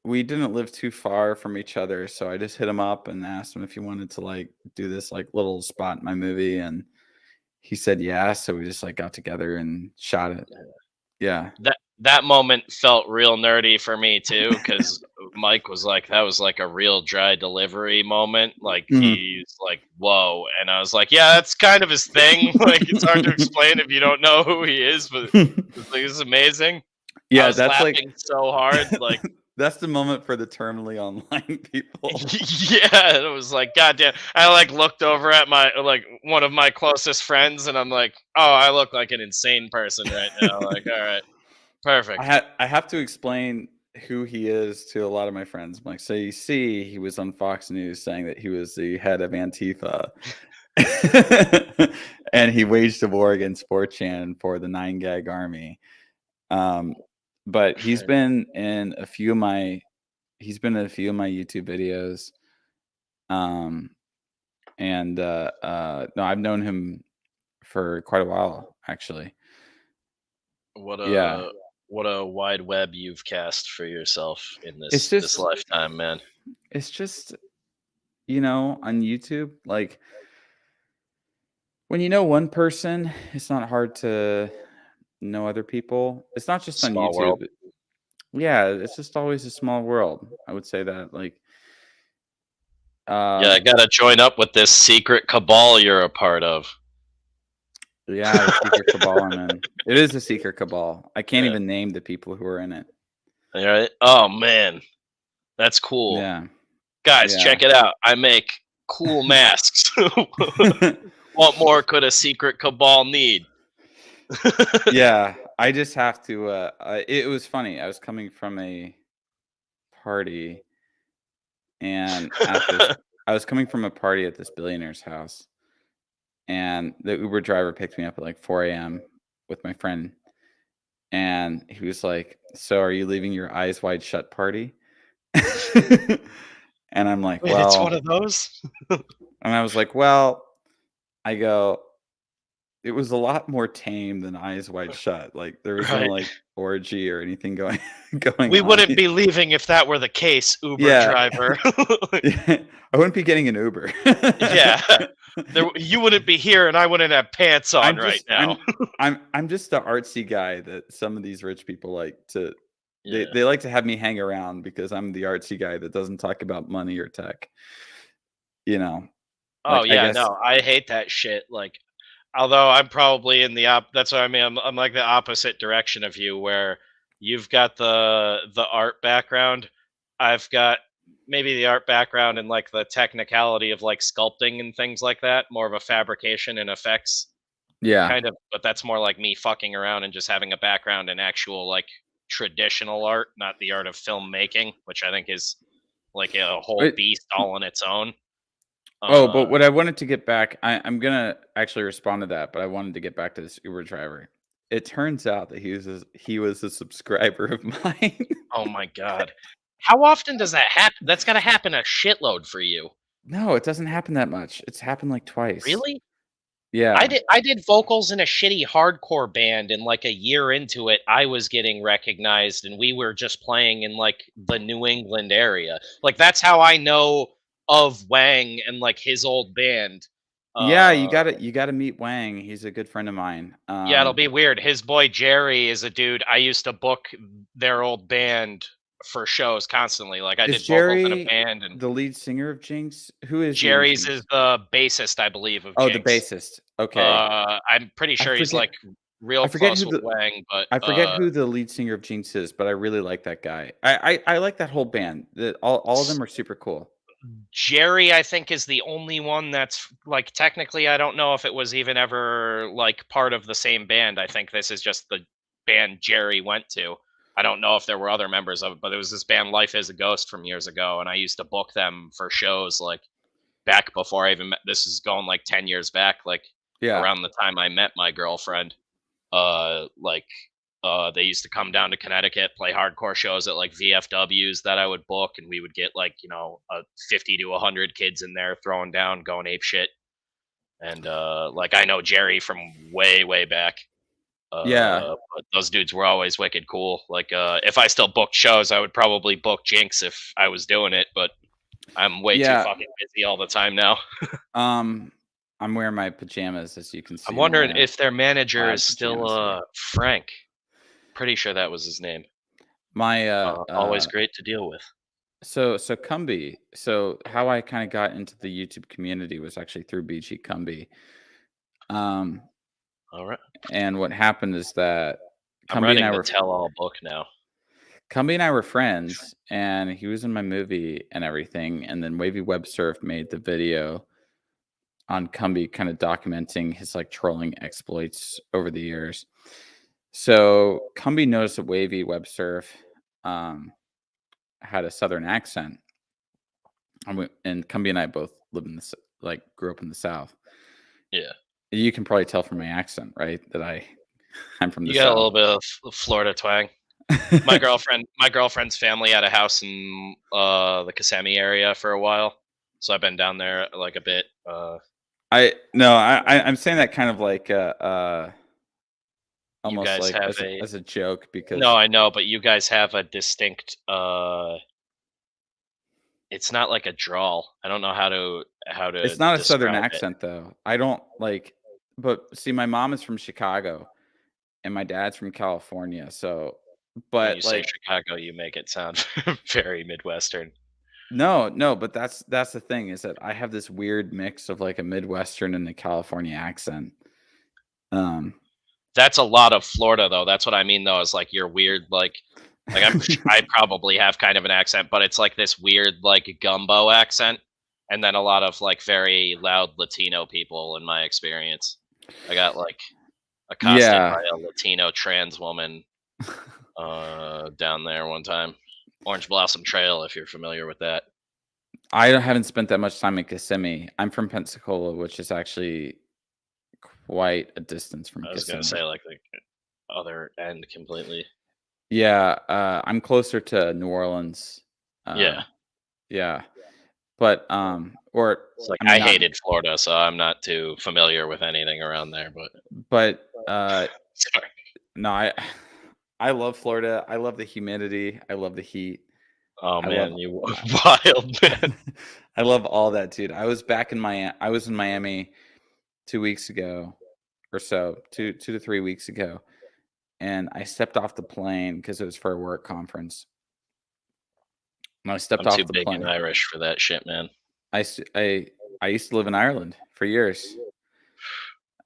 we didn't live too far from each other, so I just hit him up and asked him if he wanted to like do this like little spot in my movie, and he said yeah. So we just like got together and shot it. Yeah. That moment felt real nerdy for me too, because Mike was like, that was like a real dry delivery moment. Like Mhm. he's like, "Whoa," and I was like, "Yeah, that's kind of his thing." Like it's hard to explain if you don't know who he is, but it's like it's amazing. I Yeah, was that's like laughing so hard, like that's the moment for the terminally online people. yeah, it was like, God damn. I like looked over at my like one of my closest friends, and I'm like, "Oh, I look like an insane person right now." Like, all right, perfect. I have to explain who he is to a lot of my friends. I'm like, so you see, he was on Fox News saying that he was the head of Antifa, and he waged a war against 4chan for the 9 gag army. But he's been in a few of my YouTube videos. And no, I've known him for quite a while, actually. What Yeah, a wide web you've cast for yourself in it's this just lifetime, man. it's just on YouTube, like when you know one person, it's not hard to know other people. It's not just on Small world. YouTube. Yeah, it's just always a small world. I would say that, like, Yeah, I gotta join up with this secret cabal you're a part of. yeah, the secret cabal I'm in. It is a secret cabal. I can't Yeah. even name the people who are in it. All right. Oh man, that's cool. Yeah, Guys, yeah. check it out. I make cool masks. What more could a secret cabal need? Yeah, I just have to. It was funny. I was coming from a party, and I was coming from a party at this billionaire's house, and the Uber driver picked me up at like 4 a.m. with my friend, and he was like, "So, are you leaving your eyes wide shut party?" And I'm like, Wait, it's one "Well," of those? and I was like, "Well," I go, "It was a lot more tame than Eyes Wide Shut. Like there was no Right. like orgy or anything going going We on." wouldn't be leaving if that were the case, Uber Yeah. driver. Yeah. I wouldn't be getting an Uber. Yeah. You wouldn't be here and I wouldn't have pants on right now. I'm just the artsy guy that some of these rich people like to Yeah. they like to have me hang around because I'm the artsy guy that doesn't talk about money or tech. You know. Oh Like I yeah, guess no, I hate that shit. Like, although I'm probably in the that's what I mean. I'm like the opposite direction of you, where you've got the art background. I've got maybe the art background and like the technicality of like sculpting and things like that. More of a fabrication and effects yeah. kind of, but that's more like me fucking around and just having a background in actual like traditional art, not the art of filmmaking, which I think is like a whole It- beast all on its own. but what I wanted to get back, I'm gonna actually respond to that, but I wanted to get back to this Uber driver. It turns out that he was a subscriber of mine. Oh my god. How often does that happen? That's gotta happen a shitload for you. No, it doesn't happen that much. It's happened like twice. Really? Yeah. I did vocals in a shitty hardcore band, and like a year into it, I was getting recognized and we were just playing in like the New England area. Like that's how I know of Wang and like his old band. Yeah, Uh you gotta meet Wang. He's a good friend of mine. yeah, it'll be weird. His boy Jerry is a dude I used to book their old band for shows constantly. Like I Is did vocals in a Jerry band and the lead singer of Jinx? Who is he in Jerry's Jinx? is the bassist, I believe, of Oh, the Jinx. bassist. Okay. I'm pretty I sure he's forget like real I forget close who with the Wang, but I forget who the lead singer of Jinx is, but I really like that guy. I like that whole band. All of them are super cool. Jerry, I think, is the only one that's like technically. I don't know if it was even ever like part of the same band. I think this is just the band Jerry went to. I don't know if there were other members of it, but it was this band Life is a Ghost from years ago, and I used to book them for shows like back before I even met. This is going like 10 years back, like Yeah. around the time I met my girlfriend. Like they used to come down to Connecticut, play hardcore shows at like VFWs that I would book, and we would get like 50 to 100 kids in there throwing down, going ape shit. And like I know Jerry from way back. Yeah. But those dudes were always wicked cool. Like if I still booked shows, I would probably book Jinx if I was doing it, but I'm way too Yeah. fucking busy all the time now. I'm wearing my pajamas, as you can see. I'm wondering my, if their manager plaid is still pajamas here. Frank. Pretty sure that was his name. My Always great to deal with. So Cumby. So how I kind of got into the YouTube community was actually through BG Cumby. All right. And what happened is that I'm Cumby writing and I the were tell-all book now. Cumby and I were friends, and he was in my movie and everything. And then Wavy Web Surf made the video on Cumby, kind of documenting his like trolling exploits over the years. So Cumby noticed that Wavy Web Surf had a southern accent, and Cumby and I both live in this, like, grew up in the South. Yeah. You can probably tell from my accent, right? That I'm from the You got a South. little bit of Florida twang. My girlfriend's family had a house in the Kissimmee area for a while. so I've been down there like a bit. I'm saying that kind of like You almost guys like have a as a joke no, because I know, but you guys have a distinct. It's not like a drawl. I don't know how to it's not a southern describe it. accent though. I don't like, but see, my mom is from Chicago and my dad's from California, so When you but say like Chicago, you make it sound very Midwestern. no, but that's the thing is that I have this weird mix of like a Midwestern and a California accent. Um, That's a lot of Florida, though. That's what I mean, though, is like you're weird, like I probably have kind of an accent, but it's like this weird, like gumbo accent, and then a lot of like very loud Latino people in my experience. I got like accosted yeah, by a Latino trans woman down there one time. Orange Blossom Trail, if you're familiar with that. I haven't spent that much time in Kissimmee. I'm from Pensacola, which is actually quite a distance from I was gonna say Kissimmee. like the other end completely. Yeah, I'm closer to New Orleans. Yeah. Yeah, but or It's like I I mean not, hated Florida, so I'm not too familiar with anything around there, but but sorry. no, I love Florida. I love the humidity. I love the heat. Oh I love man, you wild man. I love all that, dude. I was in Miami 2 weeks ago or so, 2 to 3 weeks ago, and I stepped off the plane because it was for a work conference. And I stepped I'm too off the big and plane. Irish for that shit, man. I s- I used to live in Ireland for years.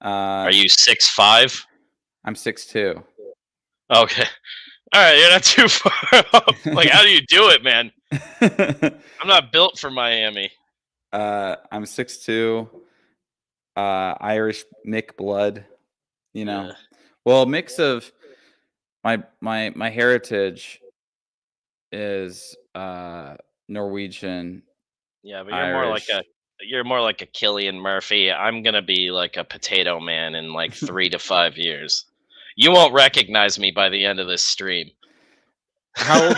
Are Uh, you 6'5"? I'm 6'2". Okay. All right, you're not too far off. Like, how do you do it, man? I'm not built for Miami. I'm 6'2", Irish Mick blood, you know. Yeah. Well, a mix of my heritage is Norwegian, Yeah, but Irish. you're more like a Killian Murphy. I'm gonna be like a potato man in like 3 to 5 years. You won't recognize me by the end of this stream. How old?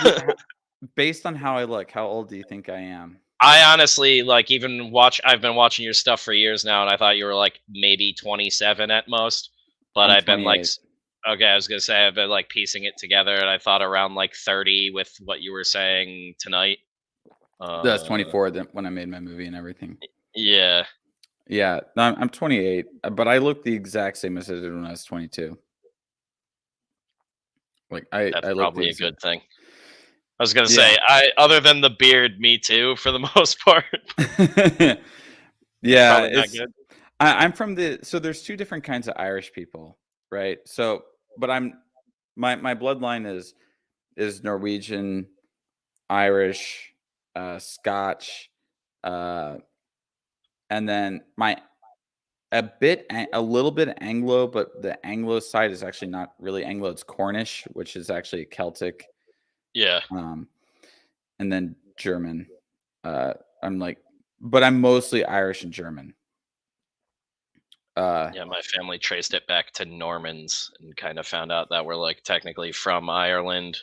Based on how I look, how old do you think I am? I honestly like even watch. I've been watching your stuff for years now, and I thought you were like maybe 27 at most. But I'm I've been like, 28. okay, I was gonna say I've been like piecing it together, and I thought around like 30 with what you were saying tonight. That's Uh, 24 when I made my movie and everything. yeah, Yeah, no, I'm 28, but I look the exact same as I did when I was 22. Like that's I look the probably a exact. good thing. I was gonna Yeah. say, I other than the beard, me too, for the most part. Yeah, Probably not good. I'm from so there's two different kinds of Irish people, right? So, but my bloodline is Norwegian, Irish, Scotch, uh, and then a little bit Anglo, but the Anglo side is actually not really Anglo. It's Cornish, which is actually Celtic, Yeah, um, and then German. Uh, I'm like, but I'm mostly Irish and German. Uh, yeah. My family traced it back to Normans and kind of found out that we're like technically from Ireland,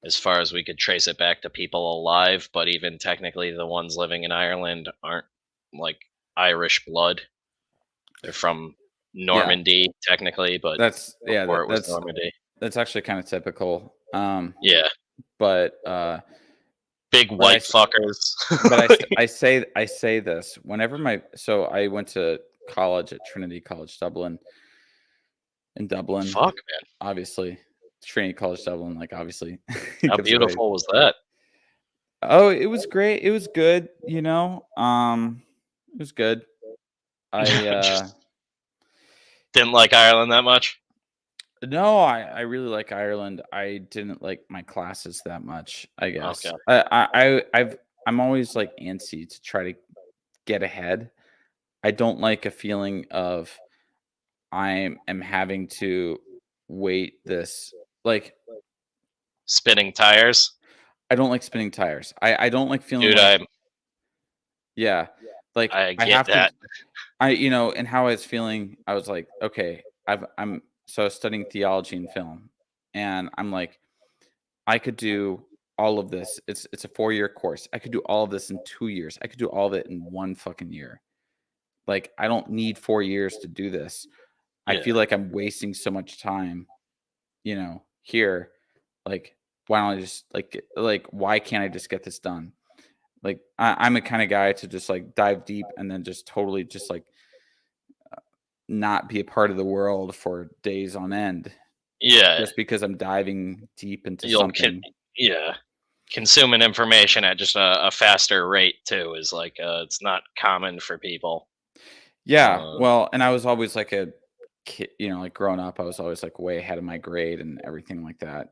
as far as we could trace it back to people alive, but even technically the ones living in Ireland aren't like Irish blood. They're from yeah, Normandy technically, but before that, it was Normandy. that's actually kind of typical. Yeah, But big but white fuckers. I say this whenever so I went to college at Trinity College Dublin in Dublin, Fuck man, obviously Trinity College Dublin, like obviously how gives away. beautiful was that? Oh, it was great. It was good, you know. It was good. I Just didn't like Ireland that much. No, I really like Ireland. I didn't like my classes that much, I Okay. guess. I'm always like antsy to try to get ahead. I don't like a feeling of I am having to wait this like Spinning tires. I don't like spinning tires. I don't like feeling Dude, like yeah, like I I get have to that. and how I was feeling, I was like, okay, I was studying theology and film and I'm like I could do all of this. It's a 4-year course. I could do all of this in 2 years. I could do all of it in 1 fucking year. Like, I don't need 4 years to do this. I Yeah. feel like I'm wasting so much time, here. Like, why don't I just why can't I just get this done? Like, I'm the kind of guy to just like dive deep and then just totally just like not be a part of the world for days on end Yeah. just because I'm diving deep into You'll something. consuming information at just a faster rate too is like it's not common for people. Yeah, Um, well, and I was always like a kid, like growing up, I was always like way ahead of my grade and everything like that.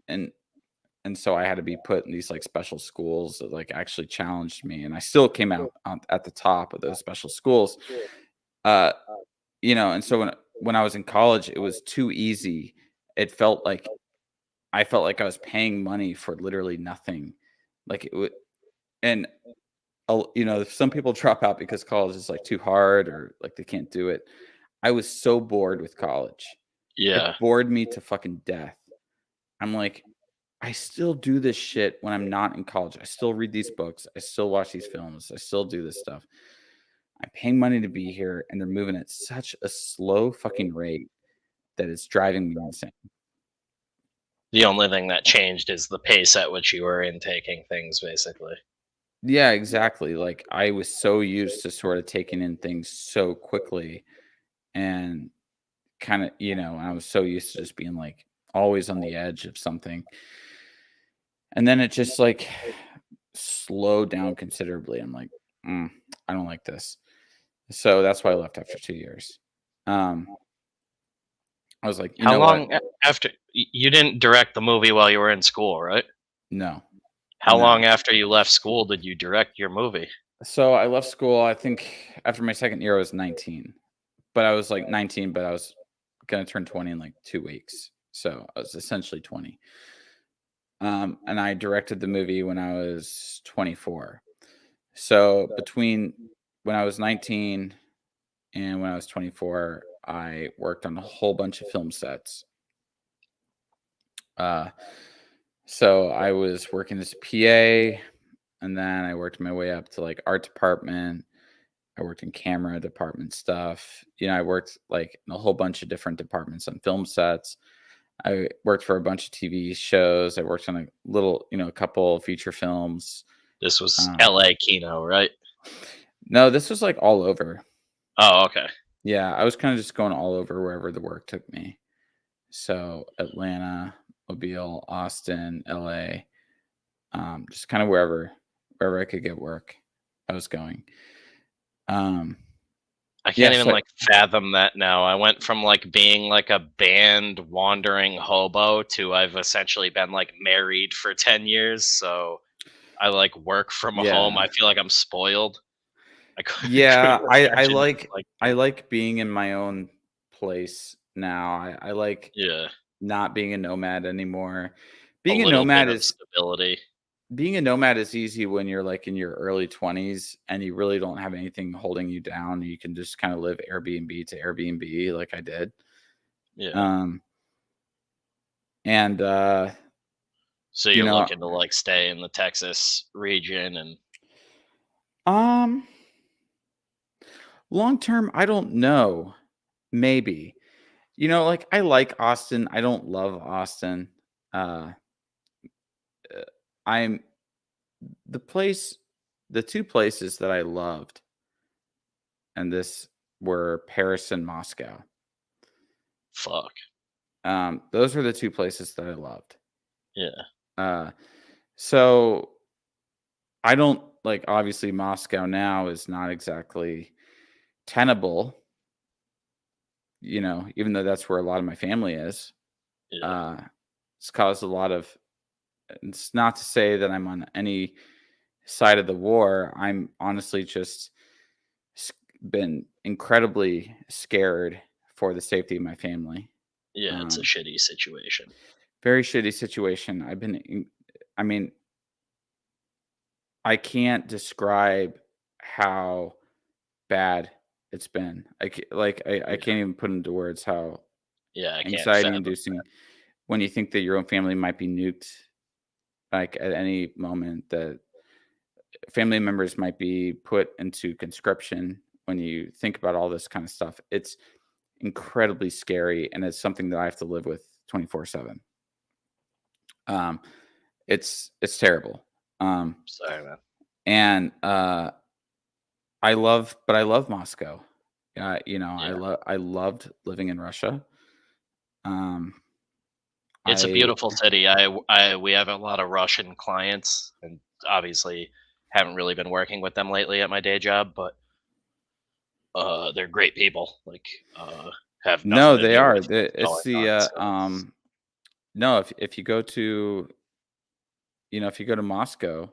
And and so I had to be put in these like special schools that like actually challenged me, and I still came out at the top of those special schools. Uh, and so when I was in college, it was too easy. It felt like I felt like I was paying money for literally nothing. Like it would, and some people drop out because college is like too hard or like they can't do it. I was so bored with college. yeah. It bored me to fucking death. I'm like, I still do this shit when I'm not in college. I still read these books. I still watch these films. I still do this stuff. I'm paying money to be here, and they're moving at such a slow fucking rate that it's driving me insane. The only thing that changed is the pace at which you were intaking things, basically. Yeah, exactly. Like I was so used to sort of taking in things so quickly and kind of, I was so used to just being like always on the edge of something. And then it just like slowed down considerably. I'm like, I don't like this. So that's why I left after 2 years. I was like, How what? long after you didn't direct the movie while you were in school, right? No. How No. long after you left school did you direct your movie? So I left school, I think after my second year, I was 19. But I was like 19, but I was going to turn 20 in like 2 weeks. So I was essentially 20. And I directed the movie when I was 24. So between when I was 19 and when I was 24, I worked on a whole bunch of film sets. So I was working as a PA, and then I worked my way up to like art department. I worked in camera department stuff. I worked like in a whole bunch of different departments on film sets. I worked for a bunch of TV shows. I worked on a couple feature films. This was LA Kino, right? No, this was like all over. Oh, okay. Yeah, I was kind of just going all over wherever the work took me. So Atlanta, Mobile, Austin, LA, just kind of wherever I could get work, I was going. I can't even like fathom that now. I went from like being like a band wandering hobo to I've essentially been like married for 10 years. So I like work from home. I feel like I'm spoiled. I like being in my own place now. I like not being a nomad anymore. Being a nomad is stability. Being a nomad is easy when you're like in your early 20s and you really don't have anything holding you down. You can just kind of live Airbnb to Airbnb like I did. Yeah. And so you're looking to like stay in the Texas region and long term, I don't know. Maybe. Like I like Austin. I don't love Austin. I'm the two places that I loved, and this were Paris and Moscow. Fuck. Those were the two places that I loved. Yeah. So I don't like, obviously Moscow now is not exactly tenable, even though that's where a lot of my family is. Yeah. It's caused a lot of, it's not to say that I'm on any side of the war. I'm honestly just been incredibly scared for the safety of my family. Yeah, it's a shitty situation. Very shitty situation. I can't describe how bad it's been. I can't even put into words how anxiety inducing when you think that your own family might be nuked like at any moment that family members might be put into conscription. When you think about all this kind of stuff, it's incredibly scary, and it's something that I have to live with 24/7. Um, it's terrible. Sorry, man. And I love Moscow. Yeah. I loved living in Russia. Um, It's a I beautiful city. We have a lot of Russian clients, and obviously haven't really been working with them lately at my day job, but they're great people. Like, have nothing no, to they do are. with what's It's going the on. So no, if you go to if you go to Moscow,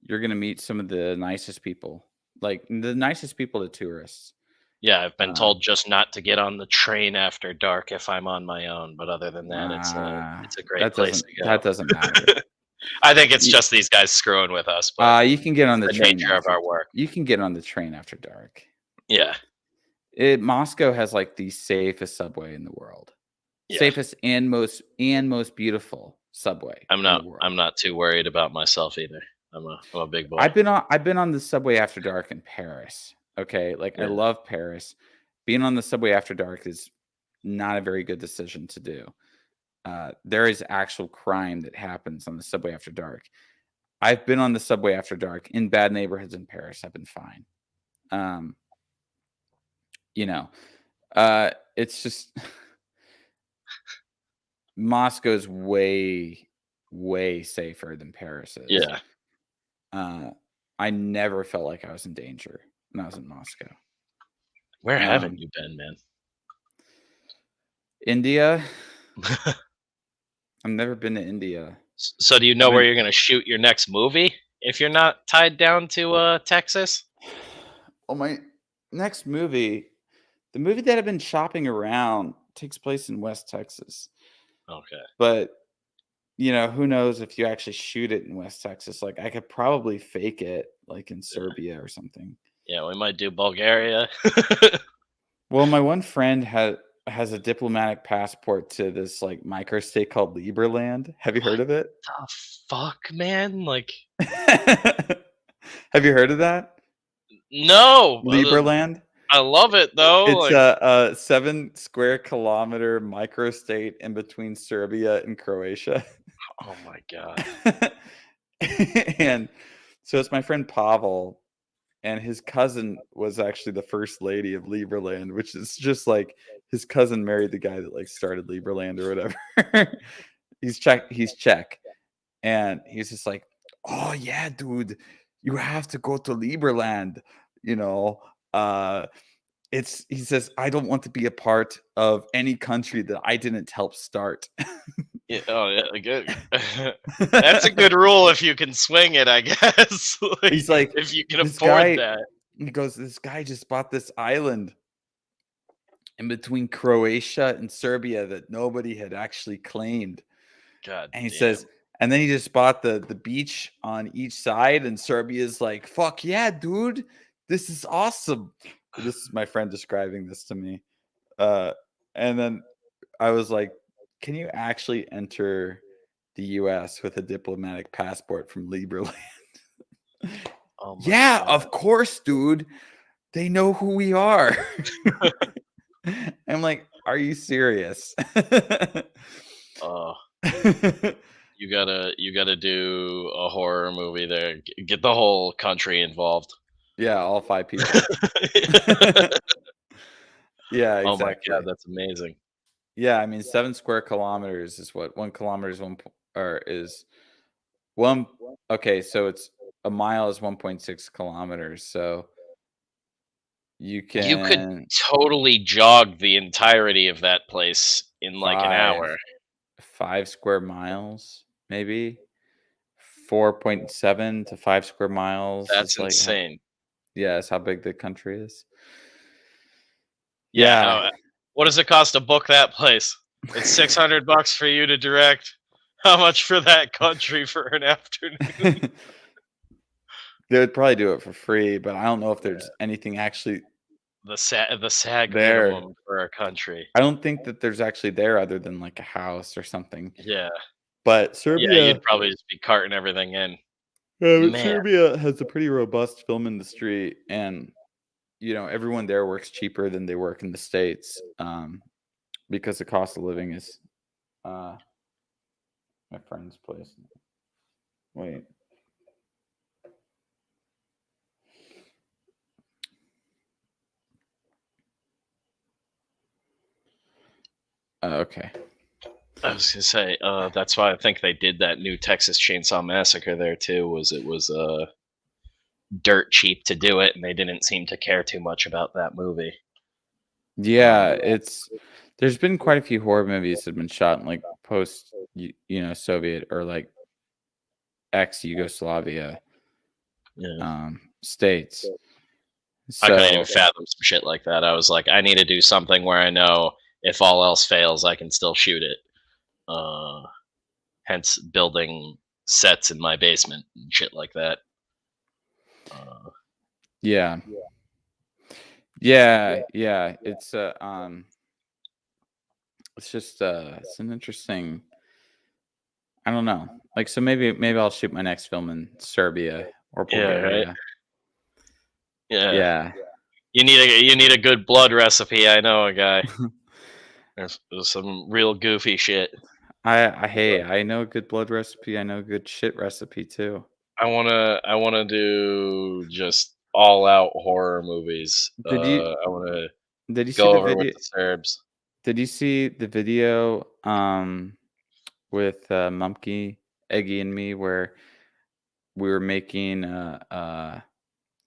you're gonna meet some of the nicest people, like the nicest people to tourists. yeah, I've been Uh, told just not to get on the train after dark if I'm on my own. But other than that, it's a great place to that go. doesn't matter. I think it's You, just these guys screwing with us, but you can get it's on the the train nature of after. our work. You can get on the train after dark. Yeah, Moscow has like the safest subway in the world, yeah. safest and most beautiful subway in the world. I'm not too worried about myself either. I'm a big boy. I've been on the subway after dark in Paris. Okay, like I Yeah. love Paris. Being on the subway after dark is not a very good decision to do. There is actual crime that happens on the subway after dark. I've been on the subway after dark in bad neighborhoods in Paris. I've been fine. You know, it's just Moscow's way safer than Paris is. Yeah. I never felt like I was in danger when I was in Moscow. Where haven't you been, man? India. I've never been to India. So do you know where you're going to shoot your next movie if you're not tied down to Texas? Oh, my next movie, the movie that I've been shopping around takes place in West Texas. Okay. But who knows if you actually shoot it in West Texas? Like I could probably fake it like in Serbia or something. Yeah, we might do Bulgaria. Well, my one friend has a diplomatic passport to this like microstate called Liberland. Have you heard of it? The fuck, man? Like, have you heard of that? No. Liberland? I love it though. It's a 7 square kilometer microstate in between Serbia and Croatia. Oh my god. And so it's my friend Pavel, and his cousin was actually the first lady of Liberland, which is just like his cousin married the guy that like started Liberland or whatever. He's Czech. And he's just like, "Oh yeah, dude, you have to go to Liberland, he says, I don't want to be a part of any country that I didn't help start." Yeah, oh yeah, good. That's a good rule if you can swing it, I guess. He's like, if you can afford that. He goes, "This guy just bought this island in between Croatia and Serbia that nobody had actually claimed." God. And he says, and then he just bought the beach on each side, and Serbia's like, "Fuck yeah, dude, this is awesome." This is my friend describing this to me. And then I was like, "Can you actually enter the US with a diplomatic passport from Liberland?" Oh my Yeah, God. of course, dude. They know who we are. I'm like, "Are you serious?" You gotta do a horror movie there. Get the whole country involved. Yeah, all 5 people. Yeah, exactly. Oh my god, that's amazing. Yeah, I mean, 7 square kilometers is what 1 kilometer is is one. Okay, so it's a mile is 1.6 kilometers. So you You could can totally jog the entirety of that place in like an hour. 5 square miles, maybe 4.7 to 5 square miles. That's is like insane. Yeah, that's how big the country is. Yeah. What does it cost to book that place? It's $600 for you to direct. How much for that country for an afternoon? They would probably do it for free, but I don't know if there's anything actually The SAG there. minimum for a country. I don't think that there's actually there other than like a house or something. Yeah. But Yeah, Serbia, you'd probably just be carting everything in. but Man, Serbia has a pretty robust film industry, and everyone there works cheaper than they work in the States, because the cost of living is my friend's place. Wait. Okay. I was gonna say, that's why I think they did that new Texas Chainsaw Massacre there too. It was dirt cheap to do it, and they didn't seem to care too much about that movie. Yeah, there's been quite a few horror movies that have been shot in like post Soviet or like ex Yugoslavia Yeah. states. I couldn't even So fathom some shit like that. I was like, I need to do something where I know if all else fails, I can still shoot it. Uh, Hence, building sets in my basement and shit like that. yeah. It's just it's an interesting. I don't know. Like, so maybe I'll shoot my next film in Serbia or Yeah, right. Bulgaria. Yeah. You need a good blood recipe. I know a guy. There's some real goofy shit. I know a good blood recipe. I know a good shit recipe too. I wanna do just all out horror movies. Did you I wanna did you see go the over with video? the Serbs. Did you see the video with Mumkey, Eggy, and me where we were making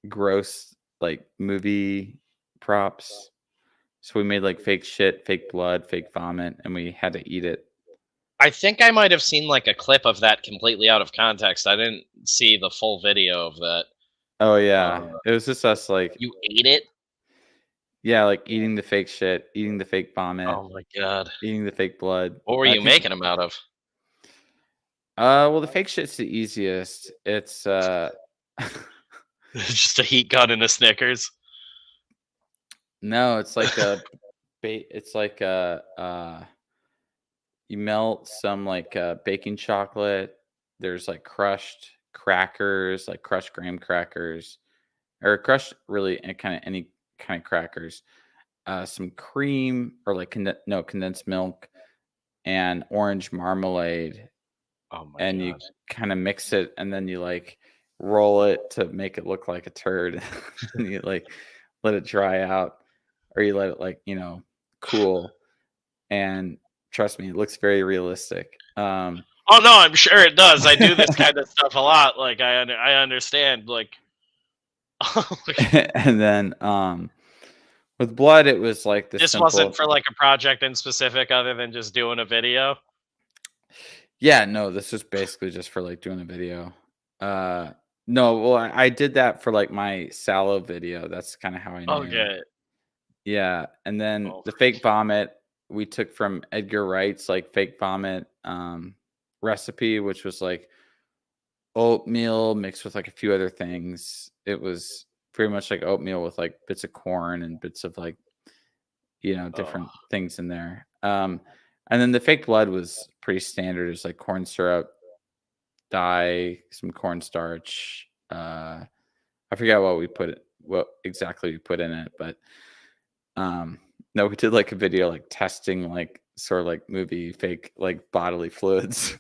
gross like movie props? So we made like fake shit, fake blood, fake vomit, and we had to eat it. I think I might have seen like a clip of that completely out of context. I didn't see the full video of that. Oh yeah, it was just us like You ate it? like eating the fake shit, eating the fake vomit, Oh my god! eating the fake blood. What were I you think making them out of? well the fake shit's the easiest. It's Just a heat gun and a Snickers. no, it's like a it's like a you melt some like baking chocolate. There's like crushed crackers, like crushed graham crackers, or crushed really kind of any kind of crackers. Some cream or like condensed milk and orange marmalade, Oh my and you god! kind of mix it, and then you like roll it to make it look like a turd, and you like let it dry out, or you let it like cool, and trust me, it looks very realistic. Oh no, I'm sure it does. I do this kind of stuff a lot. Like I understand. Like, And then with blood, it was like the this simple. wasn't for like a project in specific, other than just doing a video. Yeah, no, this was basically just for like doing a video. No, well, I did that for like my Sallow video. That's kind of how I knew. Okay. Yeah, and then Oh, the fake vomit we took from Edgar Wright's like fake vomit recipe, which was like oatmeal mixed with like a few other things. It was pretty much like oatmeal with like bits of corn and bits of like different things in there. And then the fake blood was pretty standard. It's like corn syrup, dye, some cornstarch. I forgot what exactly we put in it, but no, we did like a video like testing like sort of like movie fake like bodily fluids.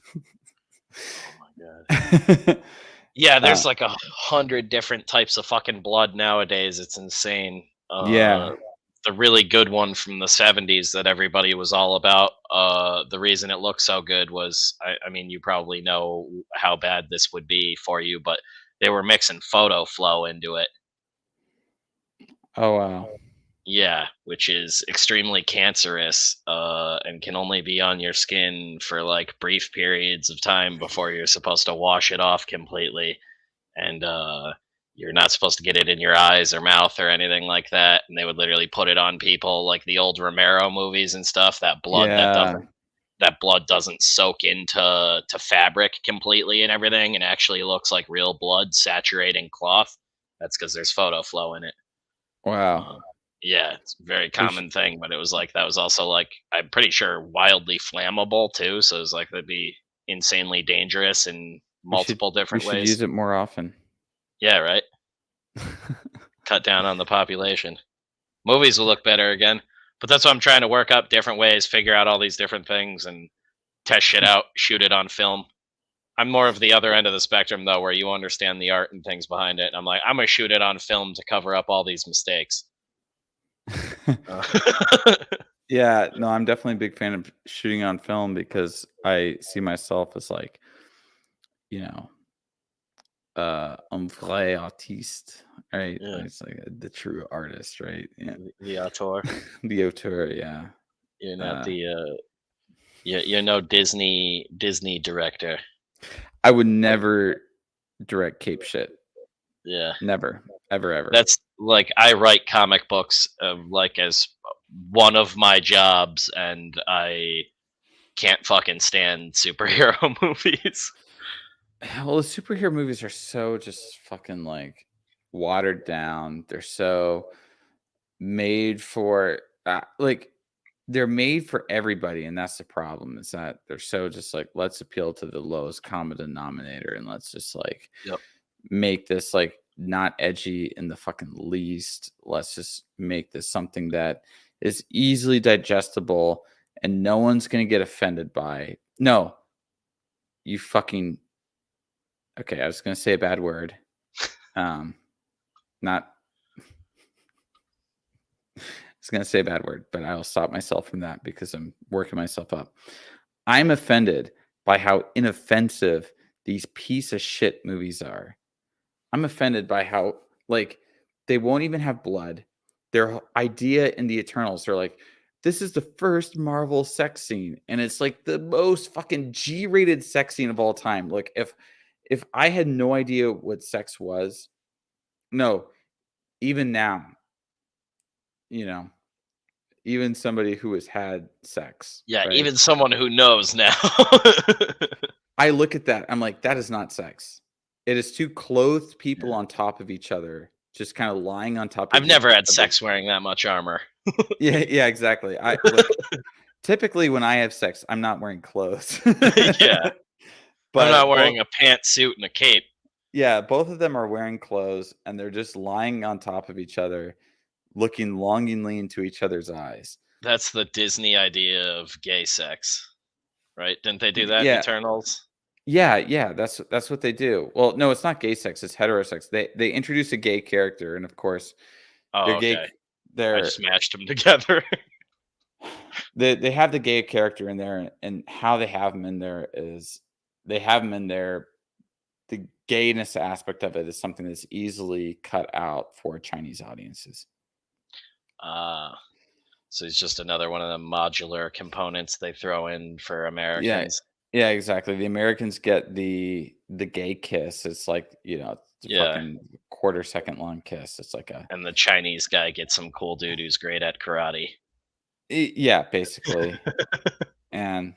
oh my god. Yeah, there's like 100 different types of fucking blood nowadays. It's insane. Yeah. The really good one from the 70s that everybody was all about. The reason it looked so good was, I mean, you probably know how bad this would be for you, but they were mixing photo flow into it. Oh wow. Yeah, which is extremely cancerous, and can only be on your skin for like brief periods of time before you're supposed to wash it off completely. And you're not supposed to get it in your eyes or mouth or anything like that. And they would literally put it on people like the old Romero movies and stuff. That blood that blood doesn't soak into fabric completely and everything, and actually looks like real blood saturating cloth. That's because there's photo flow in it. Wow. Yeah, it's a very common thing, but it was like that was also like I'm pretty sure wildly flammable too. So it's like that'd be insanely dangerous in multiple different we should ways. use it more often. Yeah, right. Cut down on the population. Movies will look better again. But that's what I'm trying to work up different ways, figure out all these different things, and test shit out, shoot it on film. I'm more of the other end of the spectrum, though, where you understand the art and things behind it. And I'm like, I'm going to shoot it on film to cover up all these mistakes. Yeah, no, I'm definitely a big fan of shooting on film because I see myself as like, you know, un vrai artiste, right? Yeah. It's like the true artist, right? Yeah. The auteur. The auteur, yeah. You're not the you're no Disney director. I would never direct cape shit. Yeah. Never. Ever. That's like, I write comic books like as one of my jobs, and I can't fucking stand superhero movies. Well, the superhero movies are so just fucking like watered down. They're so made for like they're made for everybody, and that's the problem. Is that they're so just like, let's appeal to the lowest common denominator, and let's just like Yep. make this like not edgy in the fucking least. Let's just make this something that is easily digestible and no one's gonna get offended by. No, you fucking okay. I was gonna say a bad word. Not. I was going to say a bad word, but I'll stop myself from that because I'm working myself up. I'm offended by how inoffensive these piece of shit movies are. I'm offended by how, like, they won't even have blood. Their idea in the Eternals, they're like, this is the first Marvel sex scene. And it's like the most fucking G-rated sex scene of all time. Like, if I had no idea what sex was, no, even now, you know, even somebody who has had sex. Yeah, right? even someone who knows now. I look at that. I'm like, that is not sex. It is two clothed people on top of each other, just kind of lying on top of I've never had sex wearing that much armor. Yeah, exactly. I look, typically when I have sex, I'm not wearing clothes. Yeah. But I'm not wearing a pantsuit and a cape. Yeah, both of them are wearing clothes and they're just lying on top of each other, looking longingly into each other's eyes. That's the Disney idea of gay sex, right? Didn't they do that in Yeah. Eternals? Yeah, that's what they do. Well, no, it's not gay sex, it's heterosex. They introduce a gay character, and of course, Oh, they're okay. gay. I They're just mashed them together. they have the gay character in there, and how they have them in there is they have them in there. The gayness aspect of it is something that's easily cut out for Chinese audiences. So it's just another one of the modular components they throw in for Americans. Yeah, exactly. The Americans get the gay kiss. It's like, it's a Yeah. fucking quarter-second long kiss. It's like a And the Chinese guy gets some cool dude who's great at karate. yeah, basically. And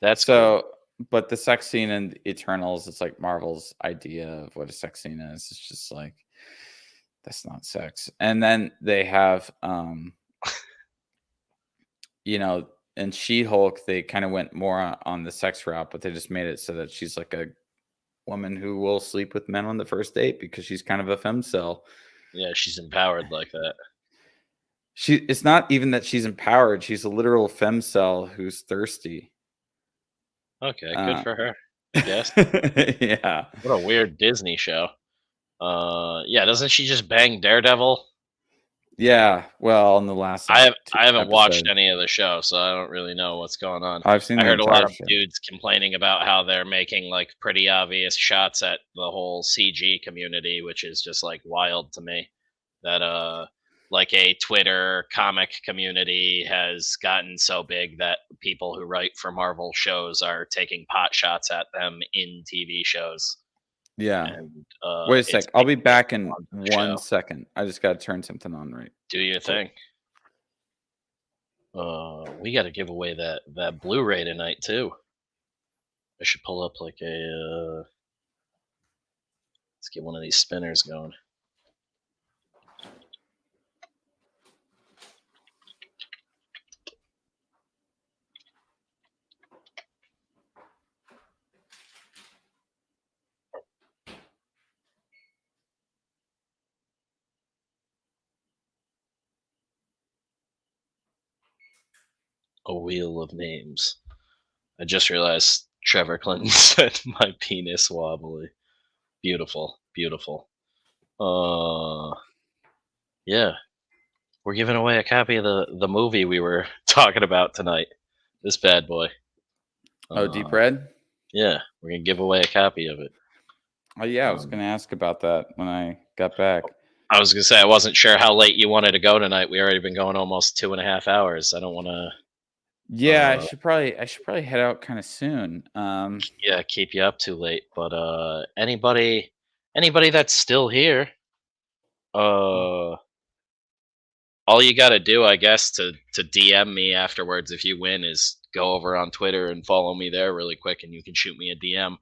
That's so cool. But the sex scene in Eternals, it's like Marvel's idea of what a sex scene is. It's just like, that's not sex. And then they have in She-Hulk, they kind of went more on the sex route, but they just made it so that she's like a woman who will sleep with men on the first date because she's kind of a femcel. Yeah, she's empowered like that. It's not even that she's empowered. She's a literal femcel who's thirsty. Okay, good for her, I guess. Yeah. What a weird Disney show. Yeah, doesn't she just bang Daredevil? Yeah, well, in the last I haven't watched episode. any of the show, so I don't really know what's going on. I've seen I the heard a lot entire of show. dudes complaining about how they're making like pretty obvious shots at the whole CG community, which is just like wild to me. That like a Twitter comic community has gotten so big that people who write for Marvel shows are taking pot shots at them in TV shows. Yeah. And Wait a sec. I'll be back in show. 1 second. I just got to turn something on right. Do your thing. We got to give away that Blu-ray tonight too. I should pull up like a. Let's get one of these spinners going. A wheel of names. I just realized Trevor Clinton said my penis wobbly. Beautiful, beautiful. Yeah, we're giving away a copy of the movie we were talking about tonight. This bad boy. Oh, Deep Red? Yeah, we're gonna give away a copy of it. Oh, yeah, I was going to ask about that when I got back. I was gonna say I wasn't sure how late you wanted to go tonight. We already been going almost 2.5 hours. I don't want to. Yeah, I should probably head out kind of soon. Yeah, keep you up too late. But anybody that's still here, all you got to do, I guess, to DM me afterwards if you win is go over on Twitter and follow me there really quick, and you can shoot me a DM.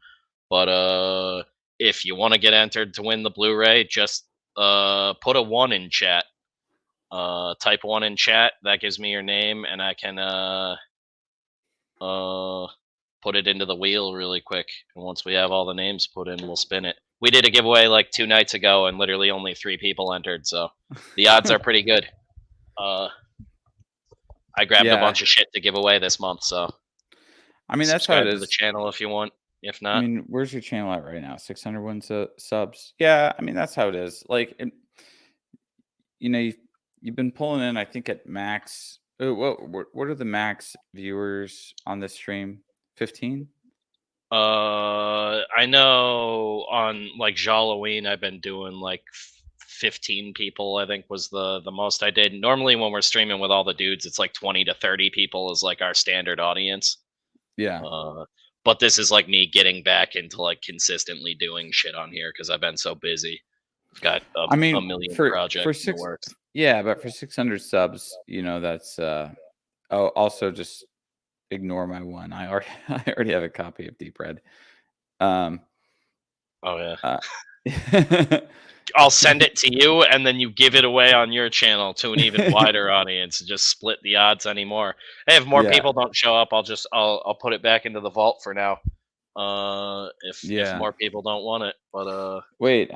But if you want to get entered to win the Blu-ray, just put a 1 in chat. Type 1 in chat. That gives me your name, and I can put it into the wheel really quick. And once we have all the names put in, we'll spin it. We did a giveaway like 2 nights ago, and literally only 3 people entered, so the odds are pretty good. I grabbed a bunch of shit to give away this month, so I mean, that's how it subscribe to is. the channel if you want. If not, I mean, where's your channel at right now? 601 subs. Yeah, I mean, that's how it is. Like, you've been pulling in, I think, at max. What are the max viewers on this stream? 15? I know on like Gialloween, I've been doing like 15 people. I think was the most I did. Normally, when we're streaming with all the dudes, it's like 20 to 30 people is like our standard audience. Yeah. But this is like me getting back into like consistently doing shit on here because I've been so busy. I've got a million projects in the works. Yeah, but for 600 subs, that's also just ignore my 1. I already have a copy of Deep Red. Oh yeah. I'll send it to you, and then you give it away on your channel to an even wider audience, and just split the odds anymore. Hey, if more people don't show up, I'll put it back into the vault for now. If more people don't want it, but wait,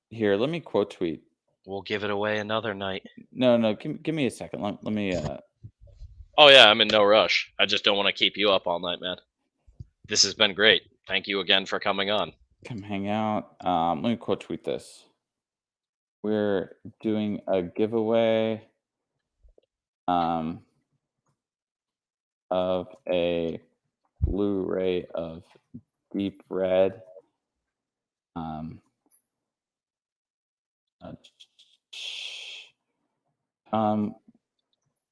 here, let me quote tweet. We'll give it away another night. No, give me a second. Let me. Oh yeah, I'm in no rush. I just don't want to keep you up all night, man. This has been great. Thank you again for coming on. Come hang out. Let me quote tweet this. We're doing a giveaway of a Blu-ray of Deep Red.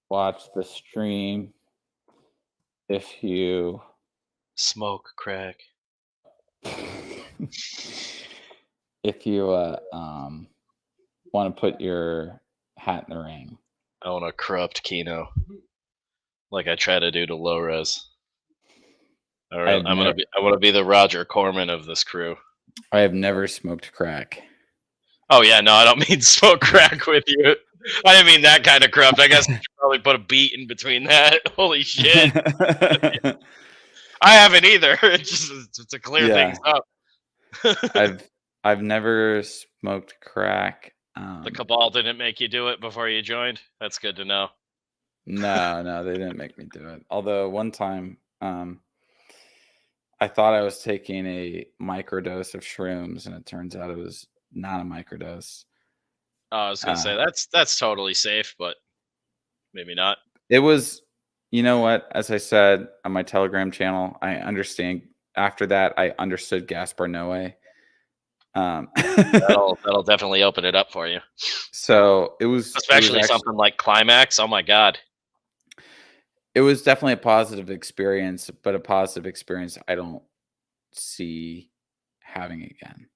Watch the stream if you smoke crack. If you want to put your hat in the ring. I want to corrupt Kino, like I try to do to low res. I want to be the Roger Corman of this crew. I have never smoked crack. Oh yeah, no, I don't mean smoke crack with you. I didn't mean that kind of corrupt. I guess I should probably put a beat in between that. Holy shit! I haven't either. It's to clear things up. I've never smoked crack. The Cabal didn't make you do it before you joined? That's good to know. No, they didn't make me do it. Although one time, I thought I was taking a microdose of shrooms, and it turns out it was not a microdose. Oh, I was gonna say that's totally safe, but maybe not. It was, you know what? As I said on my Telegram channel, I understand. After that, I understood Gaspar Noé. That'll definitely open it up for you. So it was, especially something like Climax. Oh my god, it was definitely a positive experience, but a positive experience I don't see having again.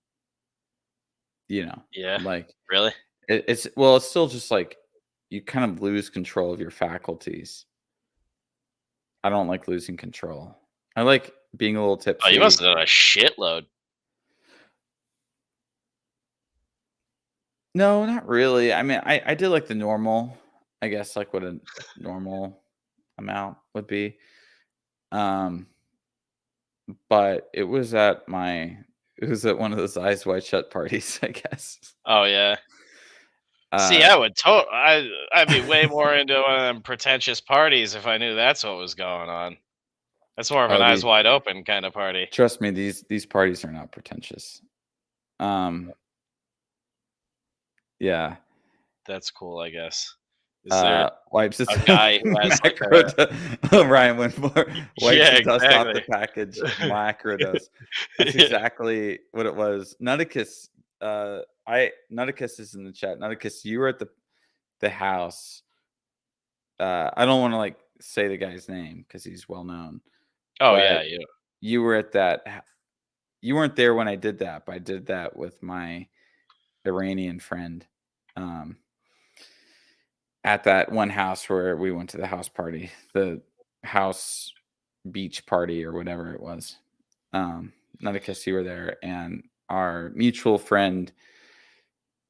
Yeah. Like really, it's still just like you kind of lose control of your faculties. I don't like losing control. I like being a little tipsy. Oh, you must have done a shitload. No, not really. I mean, I did like the normal, I guess, like what a normal amount would be. But it was at one of those Eyes Wide Shut parties, I guess. Oh yeah. See, I would I'd be way more into one of them pretentious parties if I knew that's what was going on. That's more of an eyes wide open kind of party. Trust me, these parties are not pretentious. Yeah. That's cool, I guess. Is there Wipes a guy who has like a Ryan Winmore wipes the dust off the exactly. package. Macrodose. That's Yeah. exactly what it was. Nutticus, Nutticus is in the chat. Nutticus, you were at the house. I don't want to like say the guy's name because he's well known. Oh but yeah, you were at that. You weren't there when I did that, but I did that with my Iranian friend. At that one house where we went to the house party, the house beach party or whatever it was. Nutticus, you were there, and our mutual friend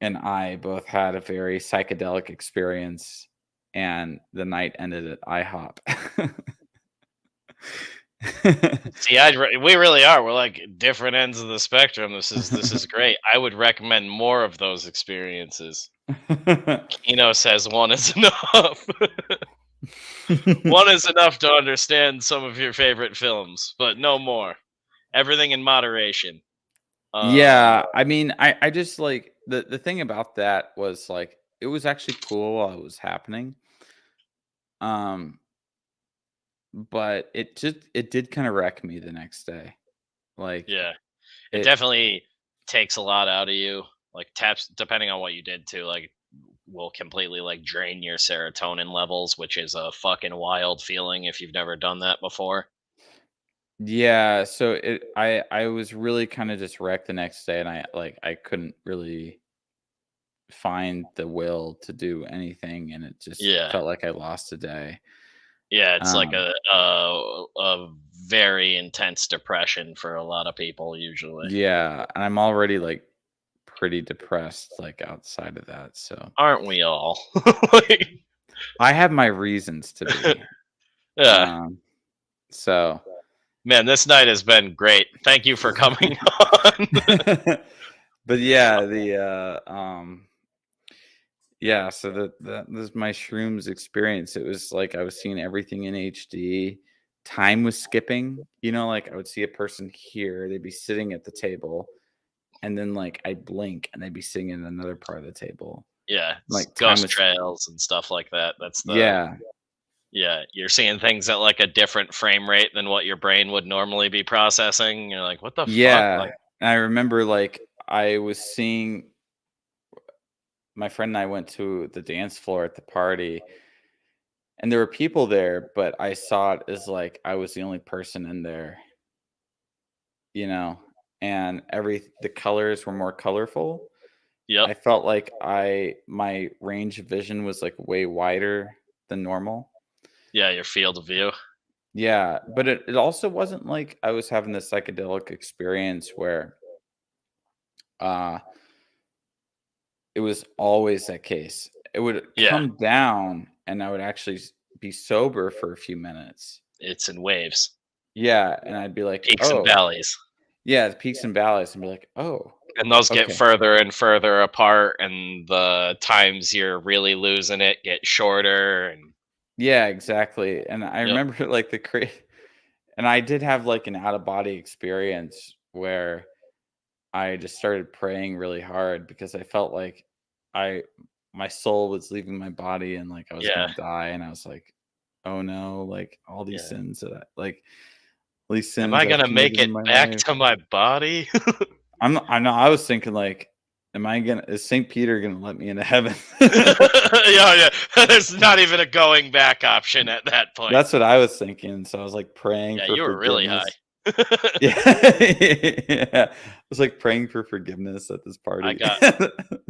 and I both had a very psychedelic experience, and the night ended at IHOP. See, we really are. We're like different ends of the spectrum. This is great. I would recommend more of those experiences. Kino says one is enough. One is enough to understand some of your favorite films, but no more. Everything in moderation. Yeah, I mean, I just like the thing about that was like it was actually cool while it was happening. But it did kind of wreck me the next day. Like, yeah, it definitely takes a lot out of you. Like taps, depending on what you did too. Like, will completely like drain your serotonin levels, which is a fucking wild feeling if you've never done that before. Yeah, so I was really kind of just wrecked the next day, and I couldn't really find the will to do anything, and it just felt like I lost a day. Yeah, it's like a very intense depression for a lot of people usually. Yeah, and I'm already like pretty depressed like outside of that, so aren't we all? I have my reasons to be. Yeah. So man, this night has been great. Thank you for coming on. But yeah, yeah, so this is my shrooms experience. It was like I was seeing everything in HD. Time was skipping, like I would see a person here, they'd be sitting at the table, and then like I'd blink and they'd be sitting in another part of the table. Yeah, like ghost trails and stuff like that. That's yeah, you're seeing things at like a different frame rate than what your brain would normally be processing. You're like, what the fuck? Like, and I remember like I was seeing my friend and I went to the dance floor at the party, and there were people there, but I saw it as like I was the only person in there, and the colors were more colorful. yep. I felt like my range of vision was like way wider than normal. Yeah, your field of view. Yeah, but it also wasn't like I was having this psychedelic experience where it was always that case. It would come down and I would actually be sober for a few minutes. It's in waves. Yeah, and I'd be like, peaks and valleys. Yeah, the peaks and valleys, and be like, oh. And those get further and further apart, and the times you're really losing it get shorter. And yeah, exactly. And I remember like and I did have like an out of body experience where I just started praying really hard because I felt like my soul was leaving my body and like I was gonna die, and I was like, oh no, like all these sins that these sins. Am I gonna make it back to my body? I know. I was thinking like, is St. Peter gonna let me into heaven? yeah. There's not even a going back option at that point. That's what I was thinking. So I was like praying. Yeah, you were really high. yeah. I was like praying for forgiveness at this party.